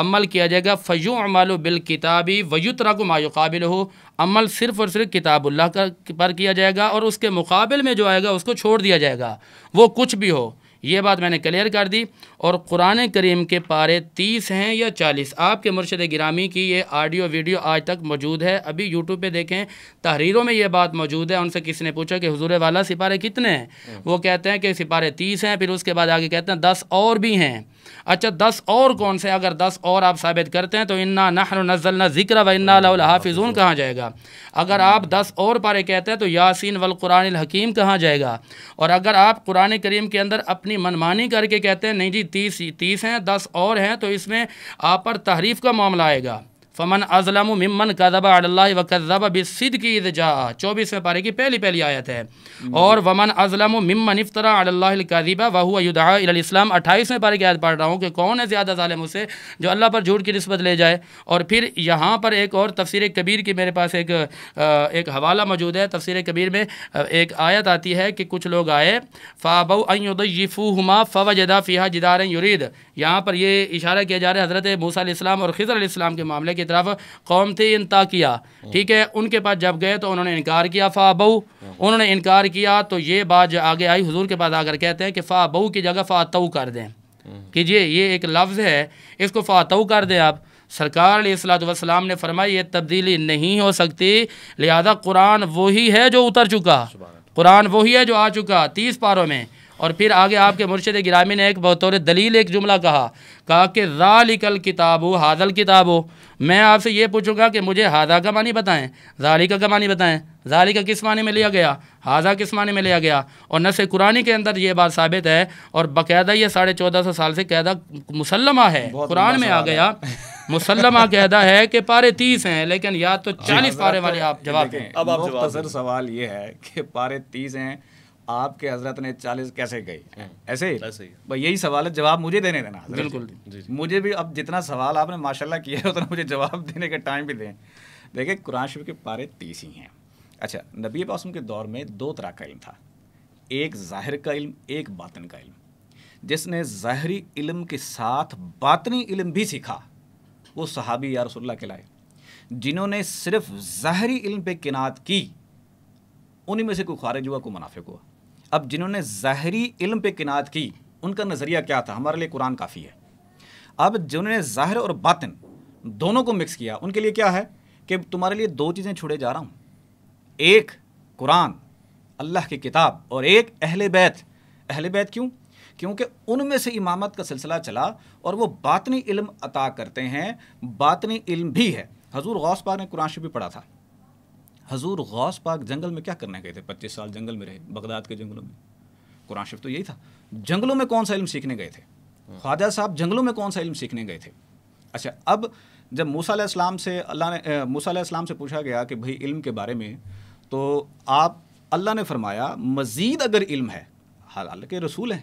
عمل کیا جائے گا فَيُعْمَلُ بِالْكِتَابِ وَيُتْرَكُ مَا يُقَابِلُهُ، عمل صرف اور صرف کتاب اللہ پر کیا جائے گا، اور اس کے مقابل میں جو آئے گا اس کو چھوڑ دیا جائے گا، وہ کچھ بھی ہو. یہ بات میں نے کلیئر کر دی. اور قرآن کریم کے پارے 30 ہیں یا 40؟ آپ کے مرشد گرامی کی یہ آڈیو ویڈیو آج تک موجود ہے، ابھی یوٹیوب پہ دیکھیں، تحریروں میں یہ بات موجود ہے. ان سے کسی نے پوچھا کہ حضور والا سپارے کتنے ہیں؟ وہ کہتے ہیں کہ سپارے 30 ہیں، پھر اس کے بعد آگے کہتے ہیں 10 اور بھی ہیں. اچھا 10 اور کون سے؟ اگر 10 اور آپ ثابت کرتے ہیں تو انا نحن نزلنا ذکر و انا لہ لحافظون کہاں جائے گا؟ اگر آپ 10 اور پارے کہتے ہیں تو یاسین والقرآن الحکیم کہاں جائے گا؟ اور اگر آپ قرآن کریم کے اندر اپنی منمانی کر کے کہتے ہیں نہیں جی 30 ہیں، 10 اور ہیں، تو اس میں آپ پر تحریف کا معاملہ آئے گا. فمن ازلم ممن کذب علی اللہ وکذب بالصدق اذ جاء، 24ویں پارے کی پہلی آیت ہے. اور ومن ازلم ممن افترى علی اللہ الکذب وهو یدعى الی الاسلام، 28ویں پارے کی آیت پڑھ رہا ہوں کہ کون ہے زیادہ ظالم اس سے جو اللہ پر جھوٹ کی نسبت لے جائے. اور پھر یہاں پر ایک اور تفسیر کبیر کی میرے پاس ایک حوالہ موجود ہے. تفسیر کبیر میں ایک آیت آتی ہے کہ کچھ لوگ آئے فابوا ان یضیفوهما فوجدا فیها جدارا یرید. یہاں پر یہ اشارہ کیا جا رہا ہے حضرت موسیٰ علیہ السلام اور خضر علیہ السلام کے معاملے کی طرف. قوم تھی انطاکیہ، ٹھیک ہے، ان کے پاس جب گئے تو انہوں نے انکار کیا، فابو، انہوں نے انکار کیا. تو یہ بات جو آگے آئی حضور کے پاس آ کر کہتے ہیں کہ فابو کی جگہ فاتو کر دیں. کیجئے، یہ ایک لفظ ہے، اس کو فاتو کر دیں آپ. سرکار علیہ الصلوۃ والسلام نے فرمایا یہ تبدیلی نہیں ہو سکتی، لہذا قرآن وہی ہے جو اتر چکا، قرآن وہی ہے جو آ چکا 30 پاروں میں. اور پھر آگے آپ کے مرشد گرامی نے ایک بطور دلیل ایک جملہ کہا کہ ذالک الکتاب ھذا الکتاب. میں آپ سے یہ پوچھوں گا کہ مجھے ھذا کا معنی بتائیں، ذالک کا معنی بتائیں. ذالک کس معنی میں لیا گیا، ھذا کس معنی میں لیا گیا؟ اور نص قرآنی کے اندر یہ بات ثابت ہے، اور باقاعدہ یہ 1450 سال سے قاعدہ مسلمہ ہے، قرآن میں آ گیا مسلمہ قاعدہ ہے کہ پارے 30 ہیں، لیکن یا تو 40 پارے والے آپ جواب دیں. اب مختصر سوال یہ ہے کہ پارے 30 ہیں، آپ کے حضرت نے 40 کیسے گئی؟ ایسے ہی یہی سوال ہے، جواب مجھے دینے دینا. بالکل مجھے بھی اب جتنا سوال آپ نے ماشاءاللہ کیا ہے اتنا مجھے جواب دینے کا ٹائم بھی دیں. دیکھیں قرآن شریف کے پارے 30 ہی ہیں. اچھا نبی پاک کے دور میں 2 طرح کا علم تھا، ایک ظاہر کا علم، ایک باطن کا علم. جس نے ظاہری علم کے ساتھ باطنی علم بھی سیکھا وہ صحابی یا رسول اللہ کہلائے. جنہوں نے صرف ظاہری علم پہ قناعت کی انہی میں سے کوئی خارج ہوا، کوئی منافق ہوا. اب جنہوں نے ظاہری علم پہ قناعت کی ان کا نظریہ کیا تھا؟ ہمارے لیے قرآن کافی ہے. اب جنہوں نے ظاہر اور باطن دونوں کو مکس کیا ان کے لیے کیا ہے کہ تمہارے لیے 2 چیزیں چھوڑے جا رہا ہوں، ایک قرآن اللہ کی کتاب اور ایک اہل بیت. اہل بیت کیوں؟ کیونکہ ان میں سے امامت کا سلسلہ چلا اور وہ باطنی علم عطا کرتے ہیں. باطنی علم بھی ہے. حضور غوث پاک نے قرآن شریف بھی پڑھا تھا. حضور غوث پاک جنگل میں کیا کرنے گئے تھے؟ 25 سال جنگل میں رہے، بغداد کے جنگلوں میں. قرآن شریف تو یہی تھا. جنگلوں میں کون سا علم سیکھنے گئے تھے؟ خواجہ صاحب جنگلوں میں کون سا علم سیکھنے گئے تھے؟ اچھا اب جب موسیٰ علیہ السلام سے موسیٰ علیہ السلام سے پوچھا گیا کہ بھئی علم کے بارے میں، تو اللہ نے فرمایا مزید اگر علم ہے، حالانکہ رسول ہیں،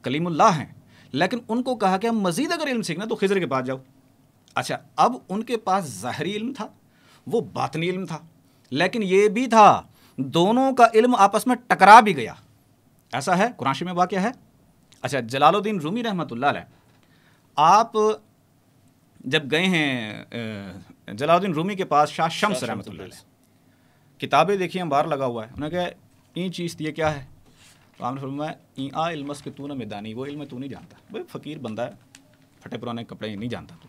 کلیم اللہ ہیں، لیکن ان کو کہا کہ ہم مزید اگر علم سیکھنا تو خضر کے پاس جاؤ. اچھا اب ان کے پاس ظاہری علم تھا, وہ باطنی علم تھا, لیکن یہ بھی تھا دونوں کا علم آپس میں ٹکرا بھی گیا. ایسا ہے, قرآن شریف میں واقعہ ہے. اچھا جلال الدین رومی رحمۃ اللہ علیہ, آپ جب گئے ہیں جلال الدین رومی کے پاس شاہ شمس رحمۃ اللہ علیہ, کتابیں دیکھیے انبار لگا ہوا ہے, انہوں نے کہا این چیز یہ کیا ہے, تو آپ نے فرمایا این آ علمس کے تو نہ میدانی, وہ علم تو نہیں جانتا, وہ فقیر بندہ ہے, پھٹے پرانے کپڑے نہیں جانتا تو.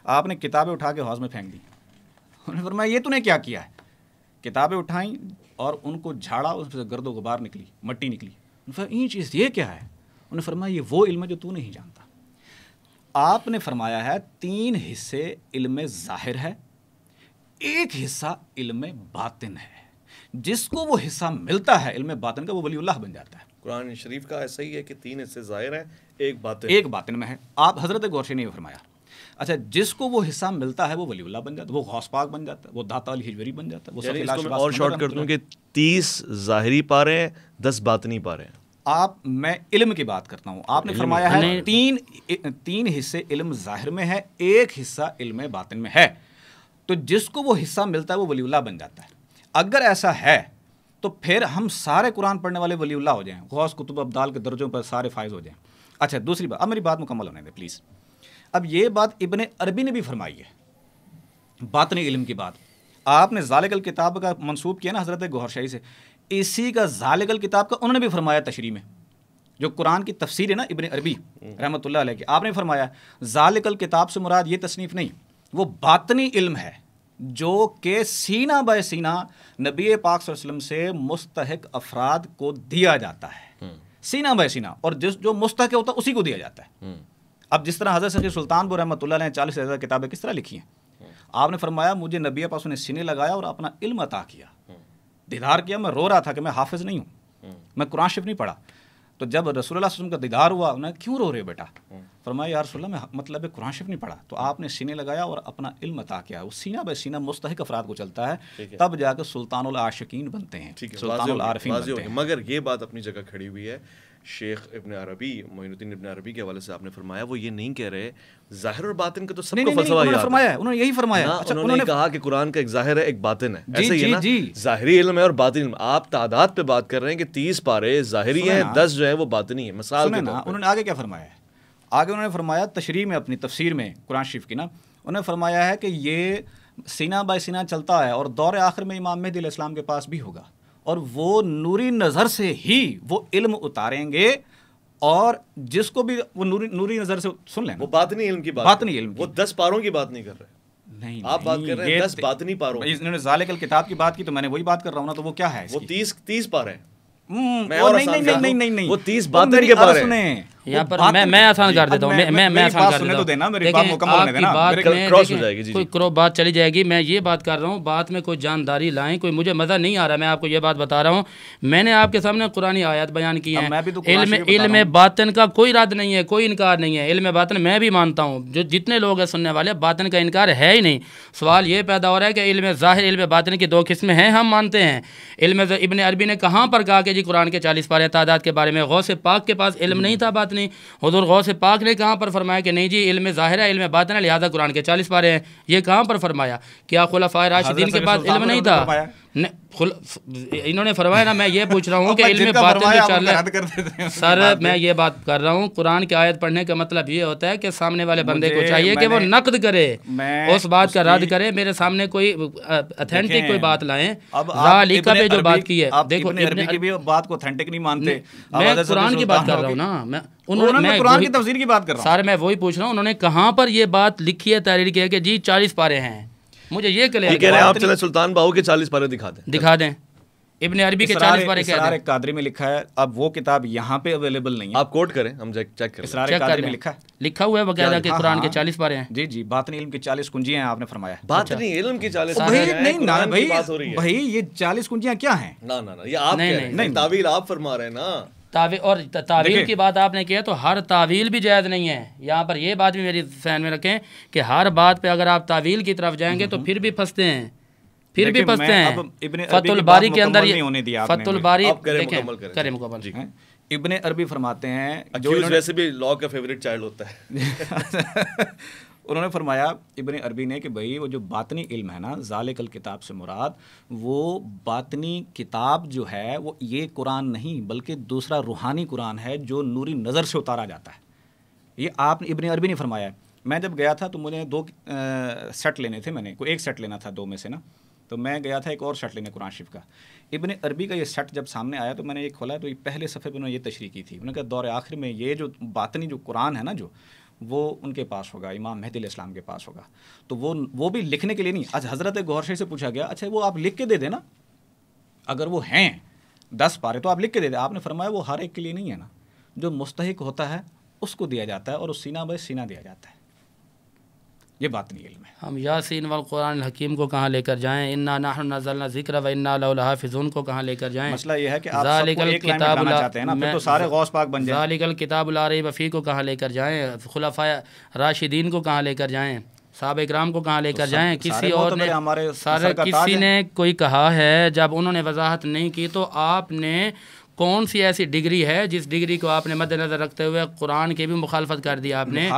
آپ نے کتابیں اٹھا کے حوض میں پھینک دی. انہوں نے فرمایا یہ تو نے کیا کیا ہے, کتابیں اٹھائیں اور ان کو جھاڑا, اس سے گرد و غبار نکلی, مٹی نکلی. این چیز یہ کیا ہے, انہوں نے فرمایا یہ وہ علم ہے جو تو نہیں جانتا. آپ نے فرمایا ہے 3 حصے علم ظاہر ہے, 1 حصہ علم باطن ہے. جس کو وہ حصہ ملتا ہے علم باطن کا وہ ولی اللہ بن جاتا ہے. قرآن شریف کا ایسا ہی ہے کہ 3 حصے ظاہر ہیں, ایک باطن میں ہے. آپ حضرت غورشی نے فرمایا اچھا جس کو وہ حصہ ملتا ہے وہ ولی اللہ بن جاتا ہے, وہ غوث پاک بن جاتا ہے, وہ داتا علی ہجویری بن جاتا ہے, وہ یعنی اس کو میں اور شارٹ کر دوں کہ 30 ظاہری پارے ہیں, 10 باطنی پارے ہیں. میں علم کی بات کرتا ہوں. آپ نے فرمایا ہے 3 حصے علم ظاہر میں ہے, 1 حصہ علم باطن میں ہے. تو جس کو وہ حصہ ملتا ہے وہ ولی اللہ بن جاتا ہے. اگر ایسا ہے تو پھر ہم سارے قرآن پڑھنے والے ولی اللہ ہو جائیں, غوث قطب ابدال کے درجوں پر سارے فائز ہو جائیں. اچھا دوسری بات, اب میری بات مکمل ہونے دیں پلیز. اب یہ بات ابن عربی نے بھی فرمائی ہے باطنی علم کی بات. آپ نے ذالک الکتاب کا منسوب کیا نا حضرت گوہر شاہی سے, اسی کا ذالک الکتاب کا انہوں نے بھی فرمایا تشریح میں, جو قرآن کی تفسیر ہے نا ابن عربی رحمۃ اللہ علیہ کی. آپ نے فرمایا ذالک الکتاب سے مراد یہ تصنیف نہیں, وہ باطنی علم ہے جو کہ سینہ بہ سینہ نبی پاک صلی اللہ علیہ وسلم سے مستحق افراد کو دیا جاتا ہے, سینہ بہ سینہ, اور جو مستحق ہوتا ہے اسی کو دیا جاتا ہے. اب جس طرح حضرت سخی سلطان پور رحمۃ اللہ علیہ نے 40 سے زیادہ کتابیں کس طرح لکھی ہیں, آپ نے فرمایا مجھے نبی پاک نے سینے لگایا اور اپنا علم عطا کیا, دیدار کیا, میں رو رہا تھا کہ میں حافظ نہیں ہوں, میں قرآن شریف نہیں پڑھا. تو جب رسول اللہ صلی اللہ علیہ وسلم کا دیدار ہوا, انہوں نے کیوں رو رہے بیٹا, فرمایا یا رسول اللہ میں مطلب قرآن شریف نہیں پڑھا. تو آپ نے سینے لگایا اور اپنا علم عطا کیا. وہ سینہ بہ سینہ مستحق افراد کو چلتا ہے, تب جا کے سلطان العاشقین بنتے ہیں, سلطان العارفین بنتے ہیں. مگر یہ بات اپنی جگہ کھڑی ہوئی ہے. شیخ ابن عربی, معین الدین ابن عربی کے حوالے سے آپ نے فرمایا وہ یہ نہیں کہہ رہے ظاہر اور باطن کا تو سب کو فلسفہ یاد ہے. انہوں نے یہی فرمایا. انہوں نے کہا کہ قرآن کا ایک ظاہر ہے ایک باطن ہے, ایسے ہی ہے نا, ظاہری علم ہے اور باطنی علم. آپ تعداد پہ بات کر رہے ہیں کہ 30 پارے ظاہری ہیں, 10 جو ہے وہ باطنی ہے. مثال کے طور پر انہوں نے آگے کیا فرمایا ہے, آگے انہوں نے فرمایا تشریح میں اپنی تفسیر میں قرآن شریف کی نا, انہوں نے فرمایا ہے کہ یہ سینہ بائی سینہ چلتا ہے اور دور آخر میں امام مہدی علیہ السلام کے پاس بھی ہوگا, اور وہ نوری نظر سے ہی وہ علم اتاریں گے, اور جس کو بھی وہ نوری نظر سے سن لیں, وہ باطنی علم کی بات, باطنی علم, وہ 10 پاروں کی بات نہیں کر رہے. نہیں آپ بات کر رہے ہیں 10 باطنی پاروں. انہوں نے ذالک الکتاب کی بات کی تو میں نے وہی بات کر رہا ہوں نا, تو وہ کیا ہے, وہ 30 پارے ہیں. نہیں, وہ 30 باطن کے بارے ہیں. یہاں پر میں آسان کر دیتا ہوں, میں آسان کر دیتا ہوں. دیکھیں آپ کی بات میں کوئی کرو بات چلی جائے گی. میں یہ بات کر رہا ہوں, بات میں کوئی جانداری لائیں, کوئی مجھے مزہ نہیں آ رہا, میں آپ کو یہ بات بتا رہا ہوں. میں نے آپ کے سامنے قرآن آیات بیان کی ہیں. علم باطن کا کوئی رد نہیں ہے, کوئی انکار نہیں ہے. علم باطن میں بھی مانتا ہوں, جو جتنے لوگ ہیں سننے والے, باطن کا انکار ہے ہی نہیں. سوال یہ پیدا ہو رہا ہے کہ علم ظاہر علم باطن کی 2 قسمیں ہیں, ہم مانتے ہیں. علم ابن عربی نے کہاں پر کہا کہ جی قرآن کے 40 پارے تعداد کے بارے میں, غوث پاک کے پاس علم نہیں تھا باطنی. حضور غوث پاک نے کہاں پر فرمایا کہ نہیں جی علم ظاہر ہے علم باطن ہے لہذا قرآن کے 40 پارے ہیں, یہ کہاں پر فرمایا؟ کیا خلفائے راشدین کے پاس علم نہیں تھا؟ انہوں نے فرمایا نا, میں یہ پوچھ رہا ہوں کہ علم باطن سر میں یہ بات کر رہا ہوں, قرآن کی آیت پڑھنے کا مطلب یہ ہوتا ہے کہ سامنے والے بندے کو چاہیے کہ وہ نقد کرے, اس بات کا رد کرے. میرے سامنے کوئی اتھینٹک کوئی بات لائیں. ذالکہ پہ جو بات کی ہے, دیکھو عربی کی بھی بات کو اتھینٹک نہیں مانتے. میں قرآن کی بات کر رہا ہوں نا, میں قرآن کی تفسیر کی بات کر رہا ہوں. سر میں وہی پوچھ رہا ہوں, انہوں نے کہاں پر یہ بات لکھی ہے, تحریر کی ہے کہ جی 40 پارے ہیں. مجھے یہ کہہ آپ چلیں سلطان باہو کے 40 پارے دکھا دیں. ابن عربی کے 40 پارے کہہ دیں. قادری میں لکھا ہے, اب وہ کتاب یہاں پہ اویلیبل نہیں ہے, آپ کوٹ کریں, ہم چیک کریں. اسرار قادری میں لکھا ہوا ہے باقاعدہ کہ قرآن کے 40 پارے ہیں. جی باطنی علم کی 40 کنجیاں ہیں, آپ نے فرمایا. باطنی علم کی 40 بھائی یہ 40 کنجیاں کیا ہیں؟ نا یہ آپ نہیں, تعویل آپ فرما رہے ہیں نا. اور تعویل کی بات آپ نے کی ہے تو ہر تعویل بھی جائز نہیں ہے. یہاں پر یہ بات بھی میری ذہن میں رکھیں کہ ہر بات پہ اگر آپ تعویل کی طرف جائیں گے تو پھر بھی پھنستے ہیں. پھر بھی پستے ہیں. فتح الباری کے اندر فتح الباری کریں مکمل. ابن عربی فرماتے ہیں جو ویسے بھی لاء کا فیوریٹ چائلڈ ہوتا ہے. انہوں نے فرمایا ابن عربی نے کہ بھائی وہ جو باطنی علم ہے نا، ذالک الکتاب سے مراد وہ باطنی کتاب جو ہے وہ یہ قرآن نہیں بلکہ دوسرا روحانی قرآن ہے جو نوری نظر سے اتارا جاتا ہے. یہ آپ ابن عربی نے فرمایا. میں جب گیا تھا تو مجھے 2 سیٹ لینے تھے، میں نے کوئی ایک سیٹ لینا تھا 2 میں سے نا، تو میں گیا تھا ایک اور سیٹ لینے قرآن شریف کا. ابن عربی کا یہ سیٹ جب سامنے آیا تو میں نے یہ کھولا تو یہ پہلے صفحے پہ انہوں نے یہ تشریح کی تھی. انہوں نے کہا دور آخر میں یہ جو باطنی جو قرآن ہے نا جو وہ ان کے پاس ہوگا، امام مہدی علیہ السلام کے پاس ہوگا. تو وہ بھی لکھنے کے لیے نہیں. آج حضرت گوہر شاہی سے پوچھا گیا اچھا وہ آپ لکھ کے دے دیں نا، اگر وہ ہیں 10 پارے تو آپ لکھ کے دے دیں. آپ نے فرمایا وہ ہر ایک کے لیے نہیں ہے نا، جو مستحق ہوتا ہے اس کو دیا جاتا ہے اور اس سینہ بے سینہ دیا جاتا ہے. یہ باطنی علم ہے. ہم یاسین والقرآن الحکیم کو کہاں لے کر جائیں، انا نحن نزلنا الذکر و انا لہ لحافظون کو کہاں لے کر جائیں. مسئلہ یہ ہے کہ آپ سب کو ایک لائن میں گانا چاہتے ہیں نا، پھر تو سارے غوث پاک بن جائیں. ذالک الکتاب لا ریب فیہ کو کہاں لے کر جائیں، خلفائے راشدین کو کہاں لے کر جائیں، صحابہ اکرام کو کہاں لے کر جائیں. کسی اور نے کسی نے کوئی کہا ہے جب انہوں نے وضاحت نہیں کی تو آپ نے کون سی ایسی ڈگری ہے جس ڈگری کو آپ نے مد نظر رکھتے ہوئے قرآن کی بھی مخالفت کر دی. آپ نے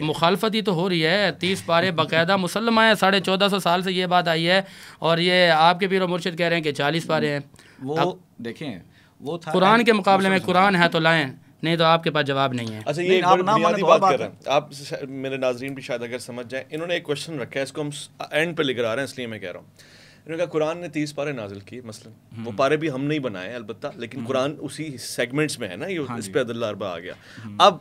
مخالفت ہی تو ہو رہی ہے. 30 پارے باقاعدہ مسلمہ ہے، 1450 سال سے یہ بات آئی ہے اور یہ آپ کے پیر و مرشد کہہ رہے ہیں کہ 40 پارے ہیں. وہ دیکھیں وہ قرآن کے مقابلے میں قرآن ہے تو لائیں، نہیں تو آپ کے پاس جواب نہیں ہے. اچھا یہ بنیادی بات کر رہے ہیں آپ، میرے ناظرین بھی شاید اگر سمجھ جائیں. انہوں نے ایک کوشچن رکھا ہے، اس کو ہم اینڈ پہ لے کر آ رہے ہیں اس لیے میں کہہ رہا ہوں. انہوں نے کہا قرآن نے 30 پارے نازل کیے، مثلا وہ پارے بھی ہم نہیں بنائے ہیں البتہ، لیکن قرآن اسی سیگمنٹس میں ہے نا، یہ اس پہ عدل اربع آ گیا. اب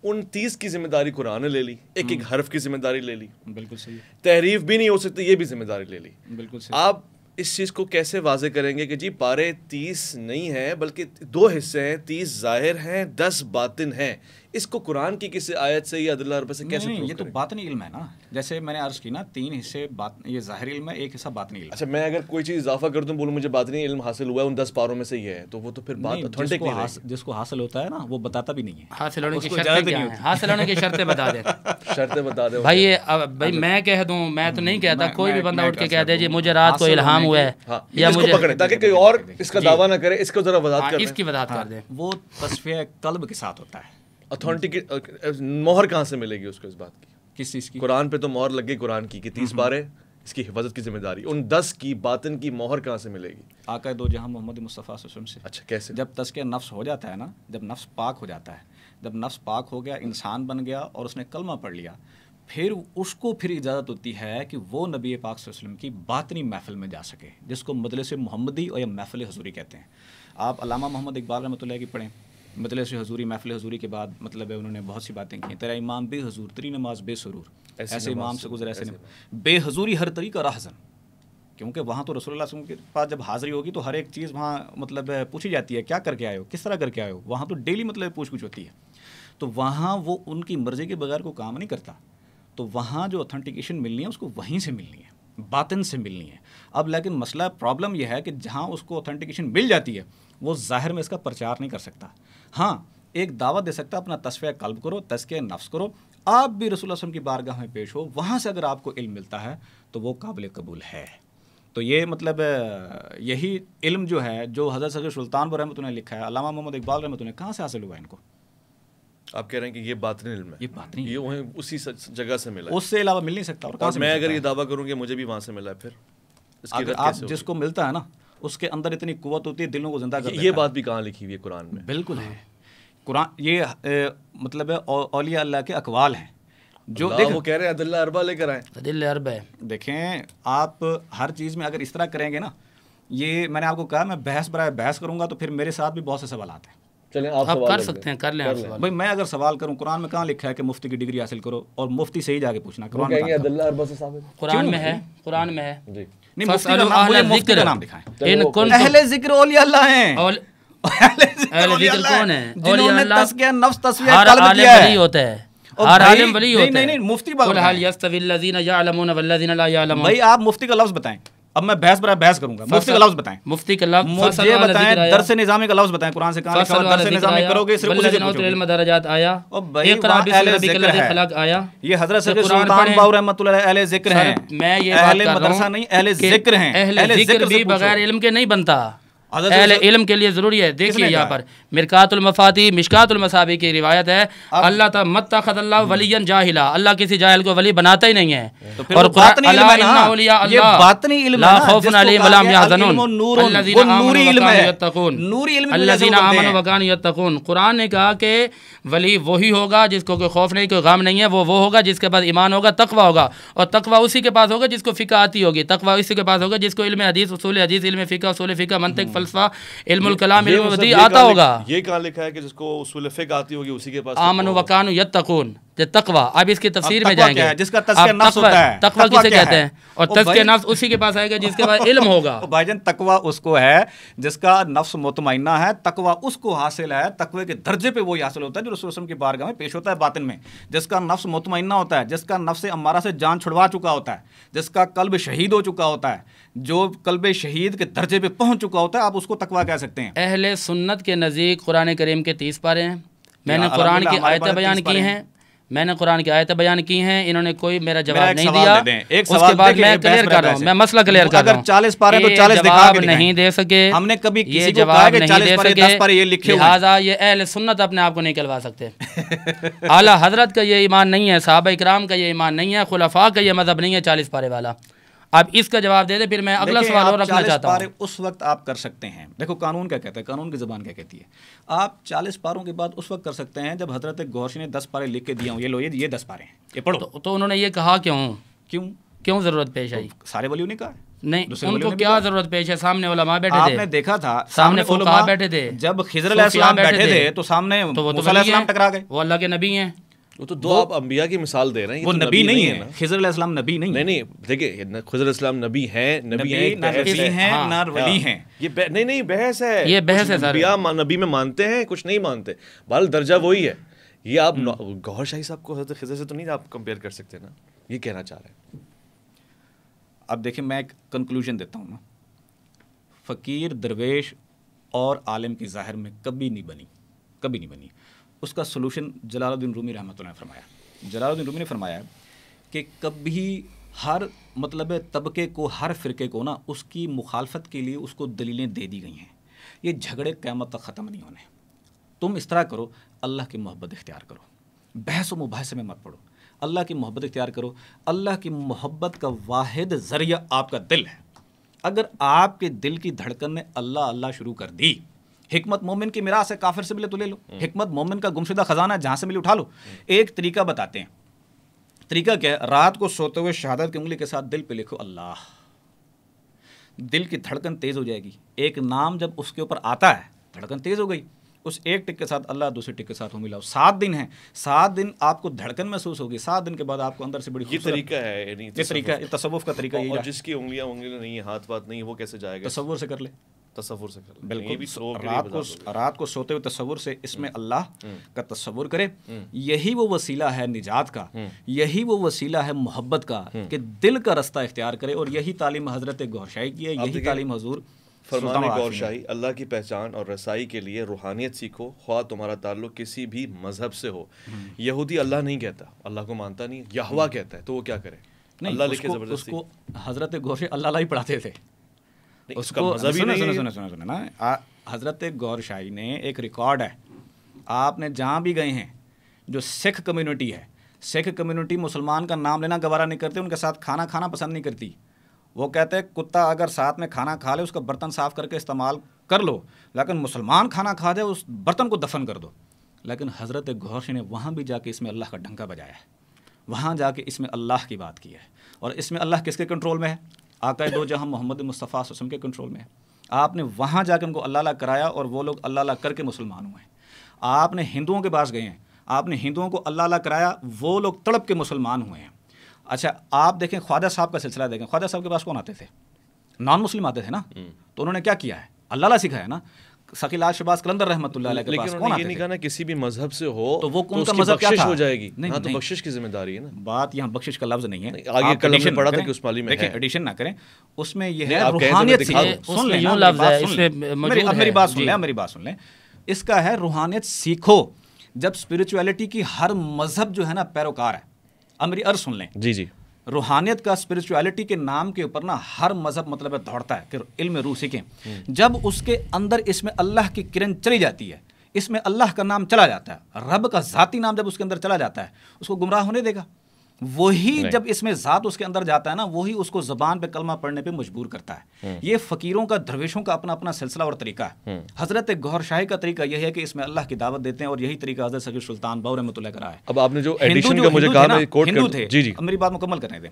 ان 30 کی ذمہ داری قرآن نے لے لی، ایک ایک حرف کی ذمہ داری لے لی. بالکل صحیح. تحریف بھی نہیں ہو سکتی، یہ بھی ذمہ داری لے لی. بالکل صحیح. آپ اس چیز کو کیسے واضح کریں گے کہ جی پارے 30 نہیں ہیں بلکہ 2 حصے ہیں، 30 ظاہر ہیں 10 باطن ہیں. اس کو قرآن کی کسی آیت سے یا عدل اربع سے کیسے پروف کریں؟ یہ تو باطنی علم ہے نا، جیسے میں نے عرض کی نا 3 حصے یہ ظاہری علم ہے، 1 حصہ باطنی علم. اچھا میں اگر کوئی چیز اضافہ کر دوں بولوں مجھے باطنی علم حاصل ہوا ہے ان 10 پاروں میں سے یہ ہے تو وہ تو پھر بات اتھینٹک نہیں رہی. جس کو حاصل ہوتا ہے نا وہ بتاتا بھی نہیں ہے. حاصل ہونے کی شرطیں کیا ہیں؟ حاصل ہونے کی شرطیں بتا دیں. شرطیں بتا دیں بھائی میں کہہ دوں، میں تو نہیں کہتا، کوئی بھی بندہ اٹھ کے کہہ دے جی مجھے رات کو الہام ہوا ہے یا مجھے پکڑے تاکہ کوئی اور اس کا دعویٰ نہ کرے. اس کو ذرا وضاحت کر دیں. اس کی وضاحت کر دیں. وہ تصفیہ قلب کے ساتھ ہوتا ہے. اتھینٹک مہر کہاں سے ملے گی اس کو اس بات کی؟ کس چیز کی؟ قرآن پہ تو مہر لگ گئی قرآن کی کہ 30 پارے اس کی حفاظت کی ذمہ داری. ان 10 کی باطن کی مہر کہاں سے ملے گی؟ آقا دو جہاں محمد مصطفیٰ صلی اللہ علیہ وسلم سے. اچھا کیسے؟ جب تزکیہ نفس ہو جاتا ہے نا، جب نفس پاک ہو جاتا ہے، جب نفس پاک ہو گیا، انسان بن گیا اور اس نے کلمہ پڑھ لیا، پھر اس کو پھر اجازت ہوتی ہے کہ وہ نبی پاک صلی اللہ علیہ وسلم کی باطنی محفل میں جا سکے، جس کو مجلس محمدی اور یا محفل حضوری کہتے ہیں. آپ علامہ محمد اقبال رحمۃ اللہ کی پڑھیں. مجلس حضوری، محفل حضوری کے بعد مطلب ہے انہوں نے بہت سی باتیں کی. تیرا امام بے حضور، تیری نماز بے سرور، ایسے امام سے گزرا ایسے بے حضوری ہر طریقہ راہزن. کیونکہ وہاں تو رسول اللہ صلی اللہ علیہ وسلم کے پاس جب حاضری ہوگی تو ہر ایک چیز وہاں مطلب پوچھی جاتی ہے، کیا کر کے آئے ہو، کس طرح کر کے آئے ہو. وہاں تو ڈیلی مطلب پوچھ گچھ ہوتی ہے. تو وہاں وہ ان کی مرضی کے بغیر کوئی کام نہیں کرتا. تو وہاں جو اتھینٹیکیشن ملنی ہے اس کو وہیں سے ملنی ہے، باطن سے ملنی ہے. اب لیکن مسئلہ پرابلم یہ ہے کہ جہاں اس کو اتھینٹیکیشن مل جاتی ہے وہ ظاہر میں اس کا پرچار نہیں کر سکتا. ہاں ایک دعوت دے سکتا، اپنا تصفیہ قلب کرو، تزکیہ نفس کرو، آپ بھی رسول اللہ صلی اللہ علیہ وسلم کی بارگاہ میں پیش ہو، وہاں سے اگر آپ کو علم ملتا ہے تو وہ قابل قبول ہے. تو یہ مطلب یہی علم جو ہے جو حضرت صدر سلطان پر رحمۃ اللہ نے لکھا ہے، علامہ محمد اقبال رحمۃ اللہ نے کہاں سے حاصل ہوا ان کو؟ آپ کہہ رہے ہیں کہ یہ باطنی علم ہے، یہ باطنی، یہ اسی جگہ سے ملا ہے، اس سے علاوہ مل نہیں سکتا. اور میں اگر یہ دعویٰ کروں کہ مجھے بھی وہاں سے ملا ہے، پھر اس کی اگر آپ جس کو ملتا ہے نا اس کے اندر اتنی قوت ہوتی ہے دلوں کو زندہ کر دیتا ہے. یہ بات بھی کہاں لکھی ہوئی ہے قرآن میں؟ بالکل ہے. قرآن یہ مطلب اولیاء اللہ کے اقوال ہیں جو وہ کہہ رہے ہیں عدل اربع لے کر آئیں. عدل اربع دیکھیں آپ ہر چیز میں اگر اس طرح کریں گے نا، یہ میں نے آپ کو کہا میں بحث برائے بحث کروں گا تو پھر میرے ساتھ بھی بہت سے سوالات ہیں. چلیں آپ کر سکتے ہیں، کر لیں آپ سوال. بھائی میں اگر سوال کروں، قرآن میں کہاں لکھا ہے کہ مفتی کی ڈگری حاصل کرو اور مفتی سے ہی جا کے پوچھنا؟ قرآن میں عدل اربع سے ثابت قرآن میں ہے، قرآن میں ہے. جی نہیں، مفتی کا نام دکھائیں. اہل ذکر اولیاء اللہ ہیں. اہل ذکر کون ہیں؟ جنہوں نے تزکیہ نفس تزکیہ ہر قلب عالم کیا ہے. ولی ہوتا ہے، ہر عالم ولی ہوتا ہے. نہیں مفتی بات قل هل يستوي الذين يعلمون والذين لا يعلمون. بھائی آپ مفتی کا لفظ بتائیں. اب میں بحث کروں گا. مفتی کا لفظ بتائیں, مفتی کا لفظ مجھے بتائیں, درس نظامی کا لفظ بتائیں, قرآن سے کہاں لکھا ہے درس نظامی کرو گے صرف اسی سے پوچھو. علم درجات آیا, اقرا بسم ربک الذی خلق آیا, یہ حضرت سلطان باؤ رحمۃ اللہ علیہ اہل ذکر ہیں. میں یہ بات کر رہا ہوں مدرسہ نہیں, اہل ذکر ہیں. اہل ذکر بھی بغیر علم کے نہیں بنتا, اہل علم کے لیے ضروری ہے. دیکھیے یہاں پر مرکات المفاتیح مشکات المصابیح کی روایت ہے, اللہ تعالی متخذ اللہ ولیا جاہلا, اللہ کسی جاہل کو ولی بناتا ہی نہیں ہے. اور یہ باطنی علم لا خوف علیہم ولا هم يحزنون الذین آمنوا وکانوا یتقون. قرآن نے کہا کہ ولی وہی ہوگا جس کو کوئی خوف نہیں, کوئی غم نہیں ہے. وہ ہوگا جس کے پاس ایمان ہوگا, تقوی ہوگا, اور تقوی اسی کے پاس ہوگا جس کو فقہ آتی ہوگی. تقوی اسی کے پاس ہوگا جس کو علم حدیث, اصول حدیث, علم فقہ, اصول فقہ, منطق, فلسفہ, علم الکلام, علم بدیع آتا ہوگا. یہ کہاں لکھا ہے کہ جس کو اصول فقہ آتی ہوگی اسی کے پاس آمنوا وکانوا یتقون. تقوی, اب اس کی تفسیر میں جائیں گے. جس کا تزکیہ نفس ہوتا ہے, تقوی کسے کہتے ہیں؟ اور تزکیہ نفس اسی کے پاس آئے گا جس کے پاس علم ہوگا. بھائی جان تقوی اس کو ہے جس کا نفس مطمئنہ ہے, تقوی اس کو حاصل ہے, تقوی کے درجے پہ وہی حاصل ہوتا ہے جو رسول وسلم کی بارگاہ میں پیش ہوتا ہے باطن میں. جس کا نفس مطمئنہ ہوتا ہے, جس کا نفس امارہ سے جان چھڑوا چکا ہوتا ہے, جس کا قلب شہید ہو چکا ہوتا ہے, جو قلب شہید کے درجے پہ پہنچ چکا ہوتا ہے, آپ اس کو تقوی کہہ سکتے ہیں. اہل سنت کے نزدیک قرآن کریم کے 30 پارے ہیں. میں نے قرآن کی آیتیں بیان کی ہیں, انہوں نے کوئی میرا جواب نہیں دیا. اس کے بعد میں کلیئر کر رہا ہوں, میں مسئلہ کلیئر کر رہا ہوں. 40 پارے تو 40 جواب نہیں دے سکے, ہم نے کبھی یہ جواب نہیں دے سکے, لہٰذا یہ اہل سنت اپنے آپ کو نہیں کہلوا سکتے. اعلیٰ حضرت کا یہ ایمان نہیں ہے, صحابہ اکرام کا یہ ایمان نہیں ہے, خلفاء کا یہ مذہب نہیں ہے 40 پارے والا. اب اس کا جواب دے دے, پھر میں اگلا سوال اور رکھنا چاہتا ہوں. اس وقت آپ کر سکتے ہیں. دیکھو قانون کیا کہتا ہے, قانون کی زبان کیا کہتی ہے. آپ 40 پاروں کے بعد اس وقت کر سکتے ہیں جب حضرت گورشی نے 10 پارے لکھ کے دیا ہوں, یہ لو یہ 10 پارے ہیں, یہ پڑھو. تو انہوں نے یہ کہا کیوں ضرورت پیش آئی؟ سارے ولیوں نے کہا نہیں, ان کو کیا ضرورت پیش ہے؟ سامنے علماء بیٹھے تھے, آپ نے دیکھا تھا سامنے فقہاء بیٹھے تھے. جب خضر علیہ السلام بیٹھے تھے تو سامنے موسیٰ علیہ السلام ٹکرا گئے. وہ اللہ کے نبی ہیں. وہ تو دو آپ انبیاء کی مثال دے رہے ہیں, وہ نبی نہیں ہے. خضر علیہ السلام نبی نہیں, دیکھیے خضر علیہ السلام نبی ہیں, نبی ہیں نہ ولی ہیں. یہ نہیں بحث ہے, یہ بحث ہے. انبیاء نبی میں مانتے ہیں, کچھ نہیں مانتے, بہرحال درجہ وہی ہے. یہ آپ گوہر شاہی صاحب کو حضرت خضر سے تو نہیں آپ کمپیئر کر سکتے نا, یہ کہنا چاہ رہے ہیں. اب دیکھیں میں ایک کنکلوژن دیتا ہوں نا, فقیر درویش اور عالم کی ظاہر میں کبھی نہیں بنی. اس کا سلوشن جلال الدین رومی رحمۃ اللہ نے فرمایا. جلال الدین رومی نے فرمایا کہ کبھی ہر مطلب طبقے کو, ہر فرقے کو نا اس کی مخالفت کے لیے اس کو دلیلیں دے دی گئی ہیں. یہ جھگڑے قیامت تک ختم نہیں ہونے. تم اس طرح کرو, اللہ کی محبت اختیار کرو, بحث و مباحثے میں مت پڑو, اللہ کی محبت اختیار کرو. اللہ کی محبت کا واحد ذریعہ آپ کا دل ہے. اگر آپ کے دل کی دھڑکن نے اللہ شروع کر دی, حکمت مومن کی میراث ہے, کافر سے ملے تو لے لو. حکمت مومن کا گمشدہ خزانہ ہے, جہاں سے ملے اٹھا لو. ایک طریقہ بتاتے ہیں. طریقہ کیا ہے؟ رات کو سوتے ہوئے شہادت کی انگلی کے ساتھ دل پہ لکھو اللہ. دل کی دھڑکن تیز ہو جائے گی. ایک نام جب اس کے اوپر آتا ہے, دھڑکن تیز ہو گئی. اس ایک ٹک کے ساتھ اللہ, دوسرے ٹک کے ساتھ ہو ملاؤ. 7 دن ہیں, 7 دن آپ کو دھڑکن محسوس ہوگی. 7 دن کے بعد آپ کو اندر سے بڑی یہ طریقہ ہے, یہ طریقہ ہے, تصوف کا طریقہ یہی ہے. جس کی انگلیاں نہیں ہے, ہاتھ نہیں, وہ کیسے جائے گا؟ تصور سے کر لے. بالکل, رات کو سوتے ہوئے تصور سے اس میں اللہ کا تصور کرے. یہی وہ وسیلہ ہے نجات کا, یہی وہ وسیلہ ہے محبت کا کہ دل کا رستہ اختیار کرے. اور یہی تعلیم حضرت گوہر شاہی کی ہے, یہی تعلیم حضور فرمان گوہر شاہی. اللہ کی پہچان اور رسائی کے لیے روحانیت سیکھو, خواہ تمہارا تعلق کسی بھی مذہب سے ہو. یہودی اللہ نہیں کہتا, اللہ کو مانتا نہیں, یہوہ کہتا ہے, تو وہ کیا کرے؟ اللہ لکھے زبردستی. اس کو حضرت گوہر شاہی اللہ ہی پڑھاتے تھے. اس کا مذہب ہی نہیں. سنیں نا, حضرت گوہر شاہی نے ایک ریکارڈ ہے, آپ نے جہاں بھی گئے ہیں, جو سکھ کمیونٹی ہے, سکھ کمیونٹی مسلمان کا نام لینا گوارا نہیں کرتے, ان کے ساتھ کھانا پسند نہیں کرتی. وہ کہتے ہیں کتا اگر ساتھ میں کھانا کھا لے اس کا برتن صاف کر کے استعمال کر لو, لیکن مسلمان کھانا کھا جائے اس برتن کو دفن کر دو. لیکن حضرت گوہر شاہی نے وہاں بھی جا کے اس میں اللہ کا ڈنکا بجایا ہے, وہاں جا کے اس میں اللہ کی بات کی ہے. اور اس میں اللہ کس کے کنٹرول میں ہے؟ آقا دو جہاں محمد مصطفیٰ صلی اللہ علیہ وسلم کے کنٹرول میں ہے. آپ نے وہاں جا کے ان کو اللہ کرایا اور وہ لوگ اللہ کر کے مسلمان ہوئے ہیں. آپ نے ہندوؤں کے پاس گئے ہیں, آپ نے ہندوؤں کو اللہ کرایا, وہ لوگ تڑپ کے مسلمان ہوئے ہیں. اچھا آپ دیکھیں خواجہ صاحب کا سلسلہ دیکھیں, خواجہ صاحب کے پاس کون آتے تھے؟ نان مسلم آتے تھے نا, تو انہوں نے کیا کیا ہے؟ اللہ سکھایا نا. ثقیلات شہباز قلندر رحمۃ اللہ علیہ کے پاس لیکن کون یہ نہیں کہا نا کسی بھی مذہب سے ہو تو وہ ان کا اس کی مذہب کیا بخشش تھا ہو جائے گی. نہیں ہاں تو نہیں، بخشش کی ذمہ داری ہے نا. بات یہاں بخشش کا لفظ نہیں ہے. آگے کل ہم نے پڑھا تھا کہ اس پالی میں دیکھیں ہے. ایڈیشن نہ کریں، اس میں یہ ہے آپ کہیں تو میں روحانیت. دکھا دوں. سن لیں یوں لفظ ہے اس میں اب میری بات سن لیں، میری بات سن لیں. اس کا ہے روحانیت سیکھو. جب اسپرچویلٹی کی ہر مذہب جو ہے نا پیروکار ہے. اب میری عرض سن لیں، جی جی. روحانیت کا اسپرچویلٹی کے نام کے اوپر نا ہر مذہب مطلب دوڑتا ہے کہ علم روح سیکھیں. جب اس کے اندر اس میں اللہ کی کرن چلی جاتی ہے، اس میں اللہ کا نام چلا جاتا ہے، رب کا ذاتی نام جب اس کے اندر چلا جاتا ہے، اس کو گمراہ ہونے دے گا؟ وہی جب اس میں ذات اس کے اندر جاتا ہے نا، وہی اس کو زبان پہ کلمہ پڑھنے پہ مجبور کرتا ہے. یہ فقیروں کا، درویشوں کا اپنا اپنا سلسلہ اور طریقہ ہے. حضرت گوھر شاہی کا طریقہ یہ ہے کہ اس میں اللہ کی دعوت دیتے ہیں، اور یہی طریقہ حضرت سید سلطان باؤ رحمۃ اللہ کا رہا ہے. اب آپ نے جو ایڈیشن کا مجھے کہا، میں کوٹ ہندو تھے. جی جی اب میری بات مکمل کرنے دیں.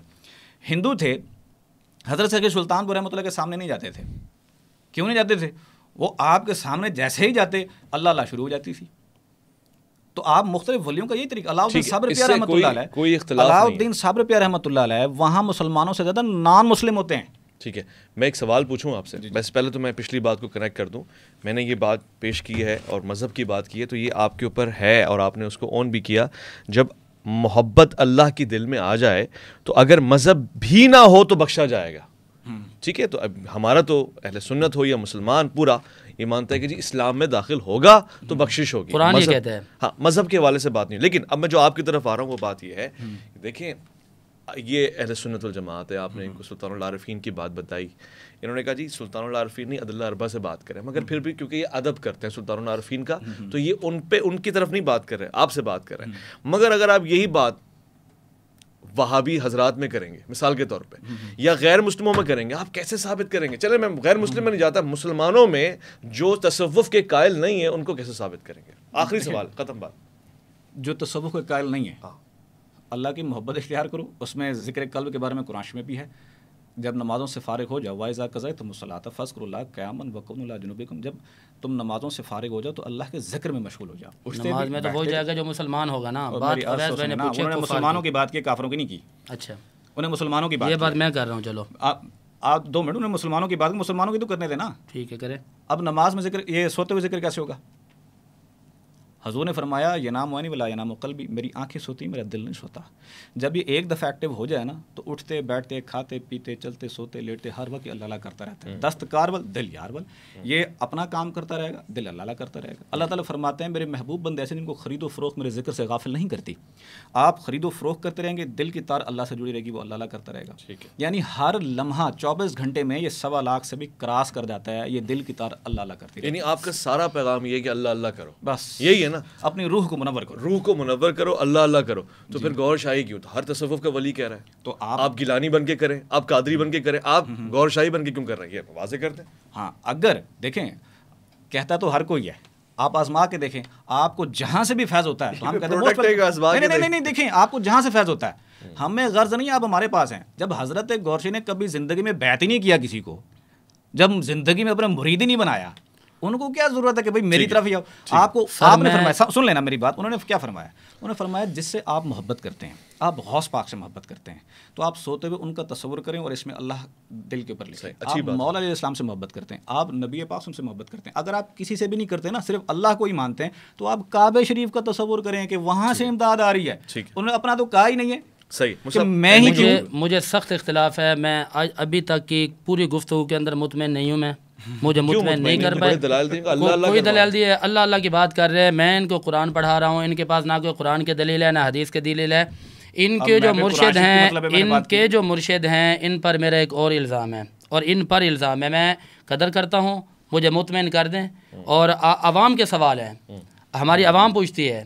ہندو تھے، حضرت سید سلطان باؤ رحمۃ اللہ کے سامنے نہیں جاتے تھے. کیوں نہیں جاتے تھے؟ وہ آپ کے سامنے جیسے ہی جاتے اللہ اللہ شروع ہو جاتی تھی. تو آپ مختلف ولیوں کا یہی طریقہ. علاؤالدین صابر پیار رحمۃ اللہ علیہ، کوئی اختلاف علاؤالدین صابر پیار رحمۃ اللہ علیہ وہاں مسلمانوں سے زیادہ نان مسلم ہوتے ہیں. ٹھیک ہے. میں ایک سوال پوچھوں آپ سے. بس پہلے تو میں پچھلی بات کو کنیکٹ کر دوں. میں نے یہ بات پیش کی ہے اور مذہب کی بات کی ہے، تو یہ آپ کے اوپر ہے اور آپ نے اس کو اون بھی کیا. جب محبت اللہ کی دل میں آ جائے تو اگر مذہب بھی نہ ہو تو بخشا جائے گا. ٹھیک ہے. تو اب ہمارا تو اہل سنت ہو یا مسلمان پورا یہ مانتا ہے کہ جی اسلام میں داخل ہوگا تو بخشش ہوگی. قرآن یہ کہتا ہے. ہاں، مذہب کے حوالے سے بات نہیں. لیکن اب میں جو آپ کی طرف آ رہا ہوں وہ بات یہ ہے، دیکھیں یہ اہل سنت والجماعت ہے. آپ نے ان کو سلطان العارفین کی بات بتائی. انہوں نے کہا جی سلطان العارفین نہیں، عدل اربا سے بات کریں. مگر پھر بھی کیونکہ یہ ادب کرتے ہیں سلطان العارفین کا، تو یہ ان کی طرف نہیں بات کر رہے، آپ سے بات کر رہے ہیں. مگر اگر آپ یہی بات وہابی حضرات میں کریں گے مثال کے طور پہ، یا غیر مسلموں میں کریں گے، آپ کیسے ثابت کریں گے؟ چلے میں غیر مسلم میں نہیں جاتا، مسلمانوں میں جو تصوف کے قائل نہیں ہیں ان کو کیسے ثابت کریں گے؟ آخری سوال، ختم بات. جو تصوف کے قائل نہیں ہے، اللہ کی محبت اختیار کرو. اس میں ذکر قلب کے بارے میں قرآن میں بھی ہے. جب نمازوں سے فارغ ہو جاؤ، وَإِذَا قَضَيْتُمُ الصَّلَاةَ فَاذْكُرُوا اللَّهَ قِيَامًا وَقُعُودًا وَعَلَىٰ جُنُوبِكُمْ. جب تم نمازوں سے فارغ ہو جاؤ تو اللہ کے ذکر میں مشغول ہو جاؤ. نماز میں تو وہ جائے گا جو مسلمان ہوگا نا. بات انہوں نے مسلمانوں کی بات کی، کافروں کی نہیں کی. اچھا، انہیں مسلمانوں کی بات، یہ بات میں کر رہا ہوں. چلو آپ 2 منٹ، انہیں مسلمانوں کی بات، مسلمانوں کی تو کرنے دیں نا. ٹھیک ہے، کریں. اب نماز میں ذکر، یہ سوتے ہوئے ذکر کیسے ہوگا؟ حضور نے فرمایا ینام عینی ولا ینام قلبی، میری آنکھیں سوتی میرا دل نہیں سوتا. جب یہ ایک دفعہ ایکٹیو ہو جائے نا تو اٹھتے بیٹھتے کھاتے پیتے چلتے سوتے لیٹتے ہر وقت اللہ اللہ کرتا رہتا ہے. دستکار بل دل یار بل، یہ اپنا کام کرتا رہے گا، دل اللہ اللہ کرتا رہے گا. اللہ تعالیٰ فرماتے ہیں میرے محبوب بندے ایسے جن کو خرید و فروخت میرے ذکر سے غافل نہیں کرتی. آپ خرید و فروخت کرتے رہیں گے، دل کی تار اللہ سے جڑی رہے گی، وہ اللہ اللہ کرتا رہے گا. یعنی ہر لمحہ 24 گھنٹے میں یہ 1.25 لاکھ سے بھی کراس کر جاتا ہے، یہ دل کی تار اللہ اللہ کرتی ہے. یعنی آپ کا سارا پیغام یہ ہے کہ اللہ اللہ کرو، بس یہی ہے نا. اپنی روح کو منور کرو، روح کو منور کرو، اللہ اللہ کرو. تو پھر غور شاہی کیوں؟ تو ہر تصوف کا ولی کہہ رہا ہے تو آپ گیلانی بن کے کریں، آپ قادری بن کے کریں، آپ غور شاہی بن کے کیوں کر رہے ہیں؟ یہ واضح کرتے ہیں. ہاں، اگر دیکھیں کہتا تو ہر کوئی ہے، آپ آزما کے دیکھیں، آپ کو جہاں سے بھی فیض ہوتا ہے تو ہم کہتے ہیں نہیں، دیکھیں آپ کو جہاں سے فیض ہوتا ہے، ہمیں غرض نہیں آپ ہمارے پاس ہیں. جب حضرت غورشی نے کبھی زندگی میں بیعت ہی نہیں کیا کسی کو، جب زندگی میں اپنا مرید ہی نہیں بنایا، ان کو کیا ضرورت ہے کہ بھائی میری طرف ہی آؤ؟ آپ نے فرمایا، سن لینا میری بات، انہوں نے کیا فرمایا؟ انہوں نے فرمایا جس سے آپ محبت کرتے ہیں، آپ غوث پاک سے محبت کرتے ہیں، تو آپ سوتے ہوئے ان کا تصور کریں اور اس میں اللہ دل کے اوپر لکھیں. آپ مولا علیہ السلام سے محبت کرتے ہیں، آپ نبی پاک سے محبت کرتے ہیں. اگر آپ کسی سے بھی نہیں کرتے نا، صرف اللہ کو ہی مانتے ہیں، تو آپ کعبہ شریف کا تصور کریں کہ وہاں سے امداد آ رہی ہے. انہوں نے اپنا تو کہا ہی نہیں ہے. صحیح. میں ہی کیوں، مجھے سخت اختلاف ہے. میں ابھی تک کی پوری گفتگو کے اندر مطمئن نہیں ہوں. مجھے مطمئن نہیں کر پائے. کوئی دلائل دی ہے، اللہ اللہ کی بات کر رہے ہیں. میں ان کو قرآن پڑھا رہا ہوں، ان کے پاس نہ کوئی قرآن کی دلیل ہے نہ حدیث کی دلیل ہے. ان کے جو مرشد ہیں ان پر میرا ایک اور الزام ہے، اور ان پر الزام ہے. میں قدر کرتا ہوں، مجھے مطمئن کر دیں. اور عوام کے سوال ہیں، ہماری عوام پوچھتی ہے.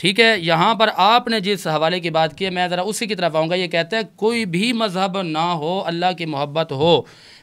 ٹھیک ہے، یہاں پر آپ نے جس حوالے کی بات کی ہے میں ذرا اسی کی طرف آؤں گا. یہ کہتے ہیں کوئی بھی مذہب نہ ہو، اللہ کی محبت ہو.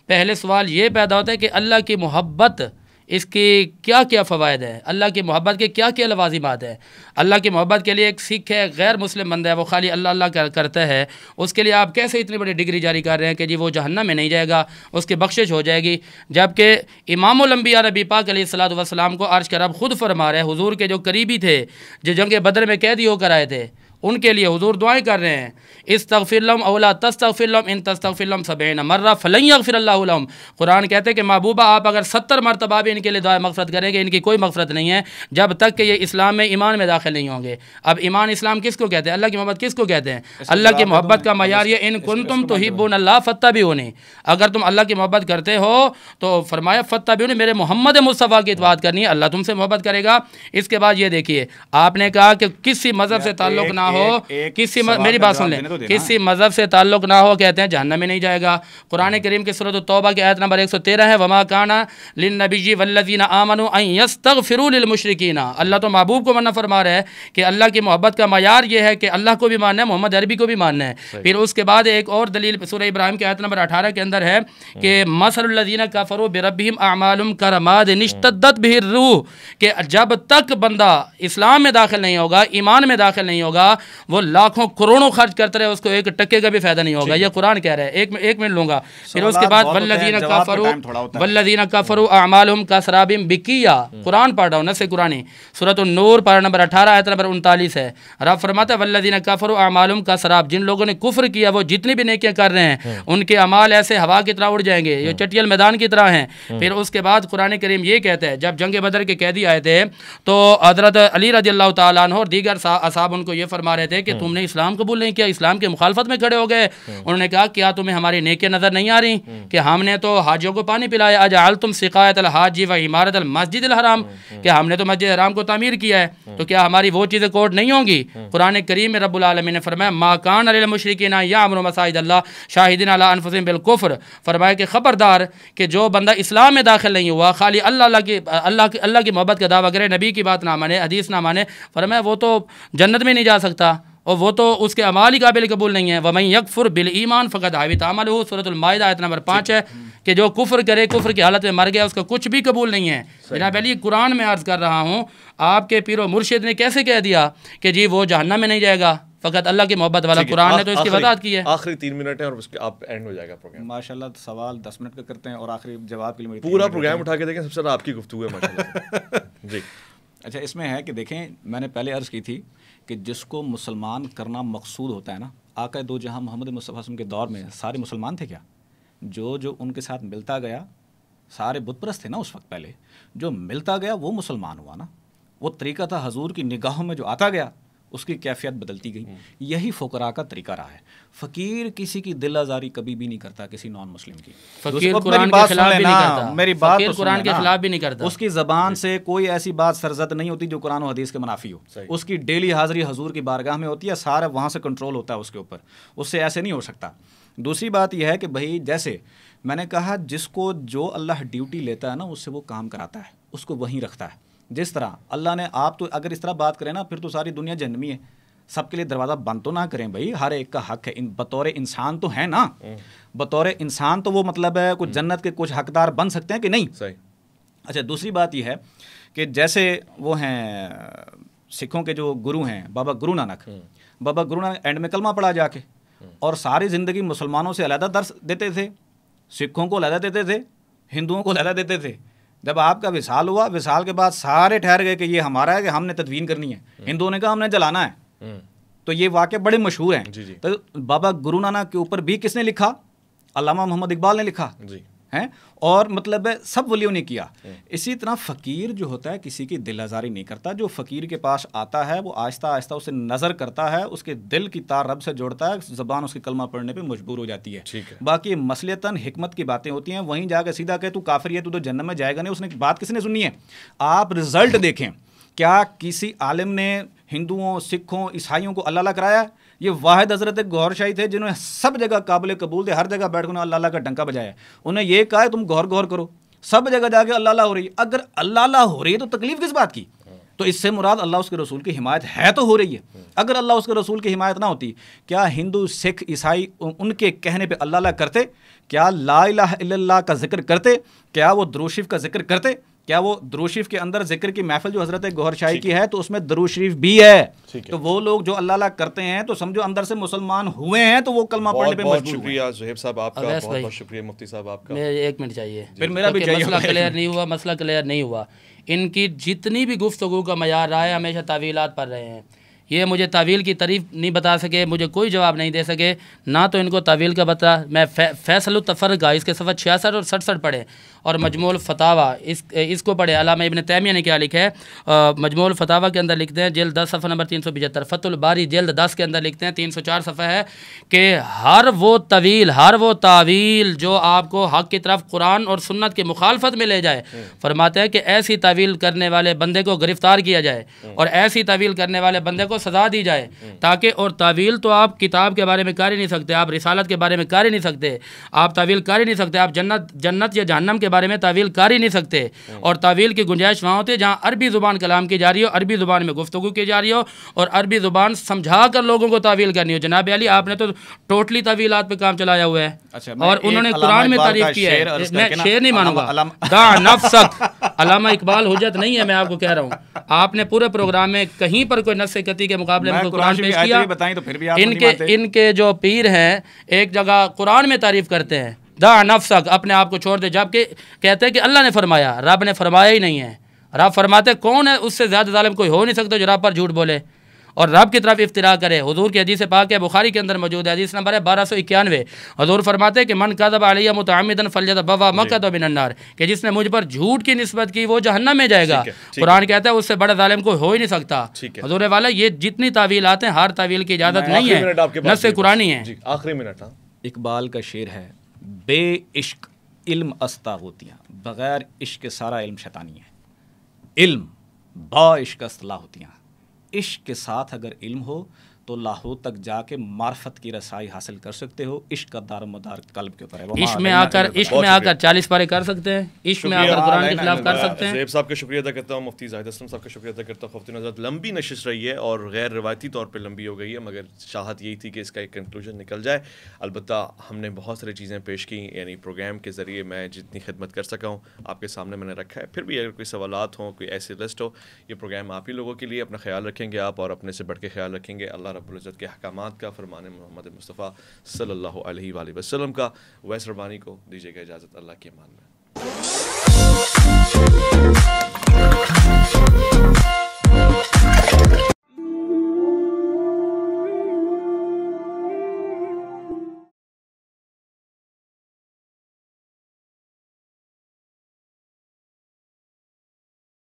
پہلے سوال یہ پیدا ہوتا ہے کہ اللہ کی محبت، اس کے کیا کیا فوائد ہیں؟ اللہ کی محبت کے کیا کیا لوازمات ہیں؟ اللہ کی محبت کے لیے ایک سکھ ہے، غیر مسلم بندہ ہے، وہ خالی اللہ اللہ کرتا ہے، اس کے لیے آپ کیسے اتنی بڑی ڈگری جاری کر رہے ہیں کہ جی وہ جہنم میں نہیں جائے گا، اس کی بخشش ہو جائے گی؟ جبکہ امام الانبیاء نبی پاک علیہ الصلوۃ والسلام کو عرش کا رب خود فرما رہے ہیں، حضور کے جو قریبی تھے، جو جنگ بدر میں قیدی ہو کر آئے تھے، ان کے لیے حضور دعائیں کر رہے ہیں، استغفر لهم او لا تستغفر لهم ان تستغفر لهم 70 مرہ فلن یغفر اللہ لهم۔ قرآن کہتے ہیں کہ محبوبہ آپ اگر 70 مرتبہ بھی ان کے لیے دعائیں مغفرت کریں گے، ان کی کوئی مغفرت نہیں ہے جب تک کہ یہ اسلام میں ایمان میں داخل نہیں ہوں گے۔ اب ایمان اسلام کس کو کہتے ہیں؟ اللہ کی محبت کس کو کہتے ہیں؟ اللہ کی محبت کا معیار یہ ان کنتم تحبون اللہ فاتبعونی، اگر تم اللہ کی محبت کرتے ہو تو فرمایا فاتبعونی، میرے محمد مصطفیٰ کی اتباع کرنی ہے، اللہ تم سے محبت کرے گا۔ اس کے بعد یہ دیکھیے آپ نے کہا کہ کسی مذہب سے تعلق نہ ہو، کسی میری بات سن لیں، کسی مذہب سے تعلق نہ ہو کہتے ہیں جہنم میں نہیں جائے گا۔ قرآن کریم کی سورۃ التوبہ کی آیت نمبر 113 ہے، وما کان للنبی والذین آمنوا ان یستغفروا للمشرکین۔ اللہ تو محبوب کو منع فرما رہا ہے کہ اللہ کی محبت کا معیار یہ ہے کہ اللہ کو بھی ماننا ہے، محمد عربی کو بھی ماننا ہے۔ پھر اس کے بعد ایک اور دلیل سورہ ابراہیم کی آیت نمبر 18 کے اندر ہے کہ مثل الذین کفروا بربہم اعمالهم کرماد اشتدت به الروح، کہ جب تک بندہ اسلام میں داخل نہیں ہوگا، ایمان میں داخل نہیں ہوگا، وہ لاکھوں کروڑوں خرچ کرتے رہے، اس کو ایک ٹکے کا بھی فائدہ نہیں ہوگا۔ یہ قرآن کہہ رہا ہے، ایک منٹ لوں گا۔ پھر اس کے بعد والذین کفروا اعمالهم کسراب بقیۃ، قرآن پڑھ رہا ہوں نص قرآنی، سورۃ النور پارہ نمبر 18 آیت نمبر 39 ہے۔ رب فرماتا ہے والذین کفروا اعمالهم کسراب، جن لوگوں نے کفر کیا وہ جتنی بھی نیکیاں کر رہے ہیں ان کے اعمال ایسے ہوا کی طرح اڑ جائیں گے، یہ چٹیل میدان کی طرح ہیں۔ پھر اس کے بعد قرآن کریم یہ کہتا ہے جب جنگ بدر کے قیدی آئے تھے تو حضرت علی رضی اللہ تعالیٰ عنہ اور دیگر اصحاب ان کو یہ فرما رہے تھے کہ تم نے اسلام قبول نہیں کیا، اسلام کے مخالفت میں کھڑے ہو گئے۔ انہوں نے کہا کیا تمہیں ہماری نیکیاں نظر نہیں آ رہی کہ ہم نے تو حاجیوں کو پانی پلایا، اجعلتم سقایۃ الحاج و عمارت المسجد الحرام، کہ ہم نے تو مسجد حرام کو تعمیر کیا ہے، تو کیا ہماری وہ چیزیں کوٹ نہیں ہوں گی؟ قرآن کریم میں رب العالمین نے فرمایا ما کان للمشرکین یعمروا مساجد اللہ شاہدین علی انفسہم بالکفر، فرمایا کہ خبردار کہ جو بندہ اسلام میں داخل نہیں ہوا، خالی اللہ کی محبت کا دعویٰ کرے، نبی کی بات نہ مانے، حدیث نہ مانے، فرمایا وہ تو جنت میں نہیں جا سکتا اور وہ تو اس کے اعمال ہی قابل قبول نہیں ہے۔ وَمَن يَكْفُرْ بِالْإِيمَانِ فَقَدْ حَبِطَ عَمَلُهُ، سورۃ المائدہ آیت نمبر 5 ہے کہ جو کفر کرے، کفر کی حالت میں مر گیا، اس کا کچھ بھی قبول نہیں ہے۔ جناب علی قرآن میں عرض کر رہا ہوں، آپ کے پیر و مرشد نے کیسے کہہ دیا کہ جی وہ جہنم میں نہیں جائے گا، فقط اللہ کی محبت والا قرآن نے تو اس کی وضاحت کی ہے۔ آخری 3 منٹ ہے اور اس کے آپ اینڈ ہو جائے گا پروگرام۔ ماشاءاللہ سوال 10 منٹ کا کرتے ہیں اور آخری جواب کے لیے پورا پروگرام اٹھا کے دیکھیں، سب سے زیادہ آپ کی گفتگو ہے ماشاءاللہ۔ جی اچھا، اس میں ہے کہ دیکھیں میں نے پہلے عرض کی تھی کہ جس کو مسلمان کرنا مقصود ہوتا ہے نا، آقا دو جہاں محمد مصطفیٰ صلی اللہ علیہ وسلم کے دور میں سارے مسلمان تھے کیا؟ جو ان کے ساتھ ملتا گیا، سارے بت پرست تھے نا اس وقت، پہلے جو ملتا گیا وہ مسلمان ہوا نا، وہ طریقہ تھا حضور کی نگاہوں میں جو آتا گیا اس کی کیفیت بدلتی گئی۔ یہی فقراء کا طریقہ رہا ہے۔ فقیر کسی کی دل آزاری کبھی بھی نہیں کرتا کسی نان مسلم کی، فقیر قرآن کے خلاف بھی نہیں کرتا، میری بات فقیر قرآن کے خلاف بھی نہیں کرتا، اس کی زبان سے کوئی ایسی بات سرزد نہیں ہوتی جو قرآن و حدیث کے منافی ہو۔ اس کی ڈیلی حاضری حضور کی بارگاہ میں ہوتی ہے، سارا وہاں سے کنٹرول ہوتا ہے اس کے اوپر، اس سے ایسے نہیں ہو سکتا۔ دوسری بات یہ ہے کہ بھائی جیسے میں نے کہا جس کو جو اللہ ڈیوٹی لیتا ہے نا اس سے وہ کام کراتا ہے، اس کو وہیں رکھتا ہے۔ جس طرح اللہ نے آپ تو اگر اس طرح بات کریں نا پھر تو ساری دنیا جہنمی ہے، سب کے لیے دروازہ بند تو نہ کریں بھائی، ہر ایک کا حق ہے، بطور انسان تو ہے نا، بطور انسان تو وہ مطلب ہے کچھ جنت کے کچھ حقدار بن سکتے ہیں کہ نہیں؟ صحیح۔ اچھا، دوسری بات یہ ہے کہ جیسے وہ ہیں سکھوں کے جو گرو ہیں بابا گرو نانک، بابا گرو نانک اینڈ میں کلمہ پڑھا جا کے اور ساری زندگی مسلمانوں سے علیحدہ درس دیتے تھے، سکھوں کو علیحدہ دیتے تھے، ہندوؤں کو علیحدہ دیتے تھے۔ جب آپ کا وصال ہوا، وصال کے بعد سارے ٹھہر گئے کہ یہ ہمارا ہے کہ ہم نے تدوین کرنی ہے، ہندوؤں نے کہا ہم نے جلانا ہے۔ تو یہ واقعے بڑے مشہور ہیں۔ تو بابا گرو نانک کے اوپر بھی کس نے لکھا؟ علامہ محمد اقبال نے لکھا ہے، اور مطلب سب ولیوں نے کیا۔ اسی طرح فقیر جو ہوتا ہے کسی کی دل آزاری نہیں کرتا، جو فقیر کے پاس آتا ہے وہ آہستہ آہستہ اسے نظر کرتا ہے، اس کے دل کی تار رب سے جوڑتا ہے، زبان اس کی کلمہ پڑھنے پہ مجبور ہو جاتی ہے۔ باقی مصلحتاً حکمت کی باتیں ہوتی ہیں، وہیں جا کے سیدھا کہ تو کافر ہے، تو جہنم میں جائے گا نہیں، اس نے بات کس نے سننی ہے؟ آپ رزلٹ دیکھیں، کیا کسی عالم نے ہندوؤں، سکھوں، عیسائیوں کو اللہ اللہ کرایا ہے؟ یہ واحد حضرت گوھر شاہی تھے جنہوں نے سب جگہ قابل قبول تھے، ہر جگہ بیٹھ کے انہوں نے اللہ اللہ کا ڈنکا بجایا ہے، انہیں یہ کہا ہے تم غور کرو، سب جگہ جا کے اللہ اللہ ہو رہی ہے۔ اگر اللہ اللہ ہو رہی ہے تو تکلیف کس بات کی؟ تو اس سے مراد اللہ اس کے رسول کی حمایت ہے تو ہو رہی ہے۔ اگر اللہ اس کے رسول کی حمایت نہ ہوتی، کیا ہندو، سکھ، عیسائی ان کے کہنے پہ اللہ اللہ کرتے؟ کیا لا الہ الا اللہ کا ذکر کرتے؟ کیا وہ درود شریف کا ذکر کرتے؟ کیا وہ درود شریف کے اندر ذکر کی محفل جو حضرت گوھر شاہی کی ہے تو اس میں درود شریف بھی ہے؟ تو وہ لوگ جو اللہ اللہ کرتے ہیں تو سمجھو اندر سے مسلمان ہوئے ہیں، تو وہ کلمہ پڑھنے پہ مجبور ہوئے۔ شکریہ زہیب صاحب آپ کا، بہت بہت شکریہ مفتی صاحب آپ کا۔ میں 1 منٹ چاہیے، پھر میرا بھی چاہیے۔ مسئلہ کلیئر نہیں ہوا۔ ان کی جتنی بھی گفتگو کا معیار رہا ہے ہمیشہ تعویلات پڑھ رہے ہیں۔ یہ مجھے تعویل کی تعریف نہیں بتا سکے، مجھے کوئی جواب نہیں دے سکے، نہ تو ان کو تعویل کا بتا. میں فیصل التفرقہ اس کے صفحہ 66 اور 67 پڑھے، اور مجموع الفتاوی اس کو پڑھے. علامہ ابن تیمیہ نے کیا لکھا ہے، مجموع الفتاوی کے اندر لکھتے ہیں جلد 10 صفحہ نمبر 375، فتح الباری جلد 10 کے اندر لکھتے ہیں 304 صفحہ ہے کہ ہر وہ تعویل جو آپ کو حق کی طرف قرآن اور سنت کی مخالفت میں لے جائے، فرماتے ہیں کہ ایسی تعویل کرنے والے بندے کو گرفتار کیا جائے اور ایسی تعویل کرنے والے بندے کو سزا دی جائے. تاکہ اور تعویل تو آپ کتاب کے بارے میں کر ہی نہیں سکتے، آپ رسالت کے بارے میں کر ہی نہیں سکتے، آپ تعویل کر ہی نہیں سکتے، آپ جنت یا جہنم کے بارے میں تعویل کر ہی نہیں سکتے. اور تعویل کی گنجائش وہاں ہوتی ہے جہاں عربی زبان کلام کی جا رہی ہو، عربی زبان میں گفتگو کی جا رہی ہو، اور عربی زبان سمجھا کر لوگوں کو تعویل کرنی ہو. جناب علی آپ نے تو ٹوٹلی تعویلات پہ کام چلایا ہوا ہے. اور انہوں نے قرآن میں تعریف کی ہے. میں شعر نہیں مانوں گا، دع نفسک. علامہ اقبال حجت نہیں ہے، میں آپ کو کہہ رہا ہوں. آپ نے پورے پروگرام میں کہیں پر کوئی نص قطعی کے مقابلے میں قرآن پیش کیا؟ ان کے جو پیر ہیں ایک جگہ قرآن میں تعریف کرتے ہیں، دع نفسک، اپنے آپ کو چھوڑ دے، جبکہ کہتے ہیں کہ اللہ نے فرمایا، رب نے فرمایا ہی نہیں ہے. رب فرماتے کون ہے اس سے زیادہ ظالم کوئی ہو نہیں سکتا جو رب پر جھوٹ بولے اور رب کی طرف افتراء کرے. حضور کی حدیث پاک ہے، بخاری کے اندر موجود ہے، حدیث نمبر ہے 1291. حضور فرماتے کہ من کذب علی متعمدا فلیتبوأ مقعدہ من النار، کہ جس نے مجھ پر جھوٹ کی نسبت کی وہ جہنم میں جائے گا. قرآن کہتا ہے اس سے بڑا ظالم کوئی ہو ہی نہیں سکتا. حضور والا یہ جتنی تعویلات ہیں ہر تعویل کی اجازت نہیں ہے، نص قرآنی ہے. آخری منٹ. اقبال کا شعر ہے، بے عشق علم استا ہوتیاں، بغیر عشق کے سارا علم شیطانی ہے. علم با عشق اصطلاح ہوتیاں. عشق کے ساتھ اگر علم ہو تو لاہور تک جا کے معرفت کی رسائی حاصل کر سکتے ہو. عشق کا دار و مدار قلب کے اوپر ہے. عشق میں آ کر 40 پارے کر سکتے ہیں، عشق میں آ کر قرآن کے خلاف کر سکتے ہیں. زیب صاحب کا شکریہ ادا کرتا ہوں، مفتی زاہد اسلم صاحب کا شکریہ ادا کرتا ہوں. خفتون حضرت لمبی نشست رہی ہے اور غیر روایتی طور پہ لمبی ہو گئی ہے، مگر چاہت یہی تھی کہ اس کا ایک کنکلوژن نکل جائے. البتہ ہم نے بہت ساری چیزیں پیش کی، یعنی پروگرام کے ذریعے میں جتنی خدمت کر سکا ہوں آپ کے سامنے میں نے رکھا ہے. پھر بھی اگر کوئی سوالات ہوں، کوئی ایسی لسٹ ہو، یہ پروگرام آپ ہی لوگوں کے لیے. اپنا خیال رکھیں گے آپ اور اپنے سے بڑھ کے خیال رکھیں گے اللہ رب العزت کے احکامات کا، فرمان محمد مصطفیٰ صلی اللہ علیہ وآلہ وسلم کا. ویس ربانی کو دیجیے گا اجازت. اللہ کے امان میں.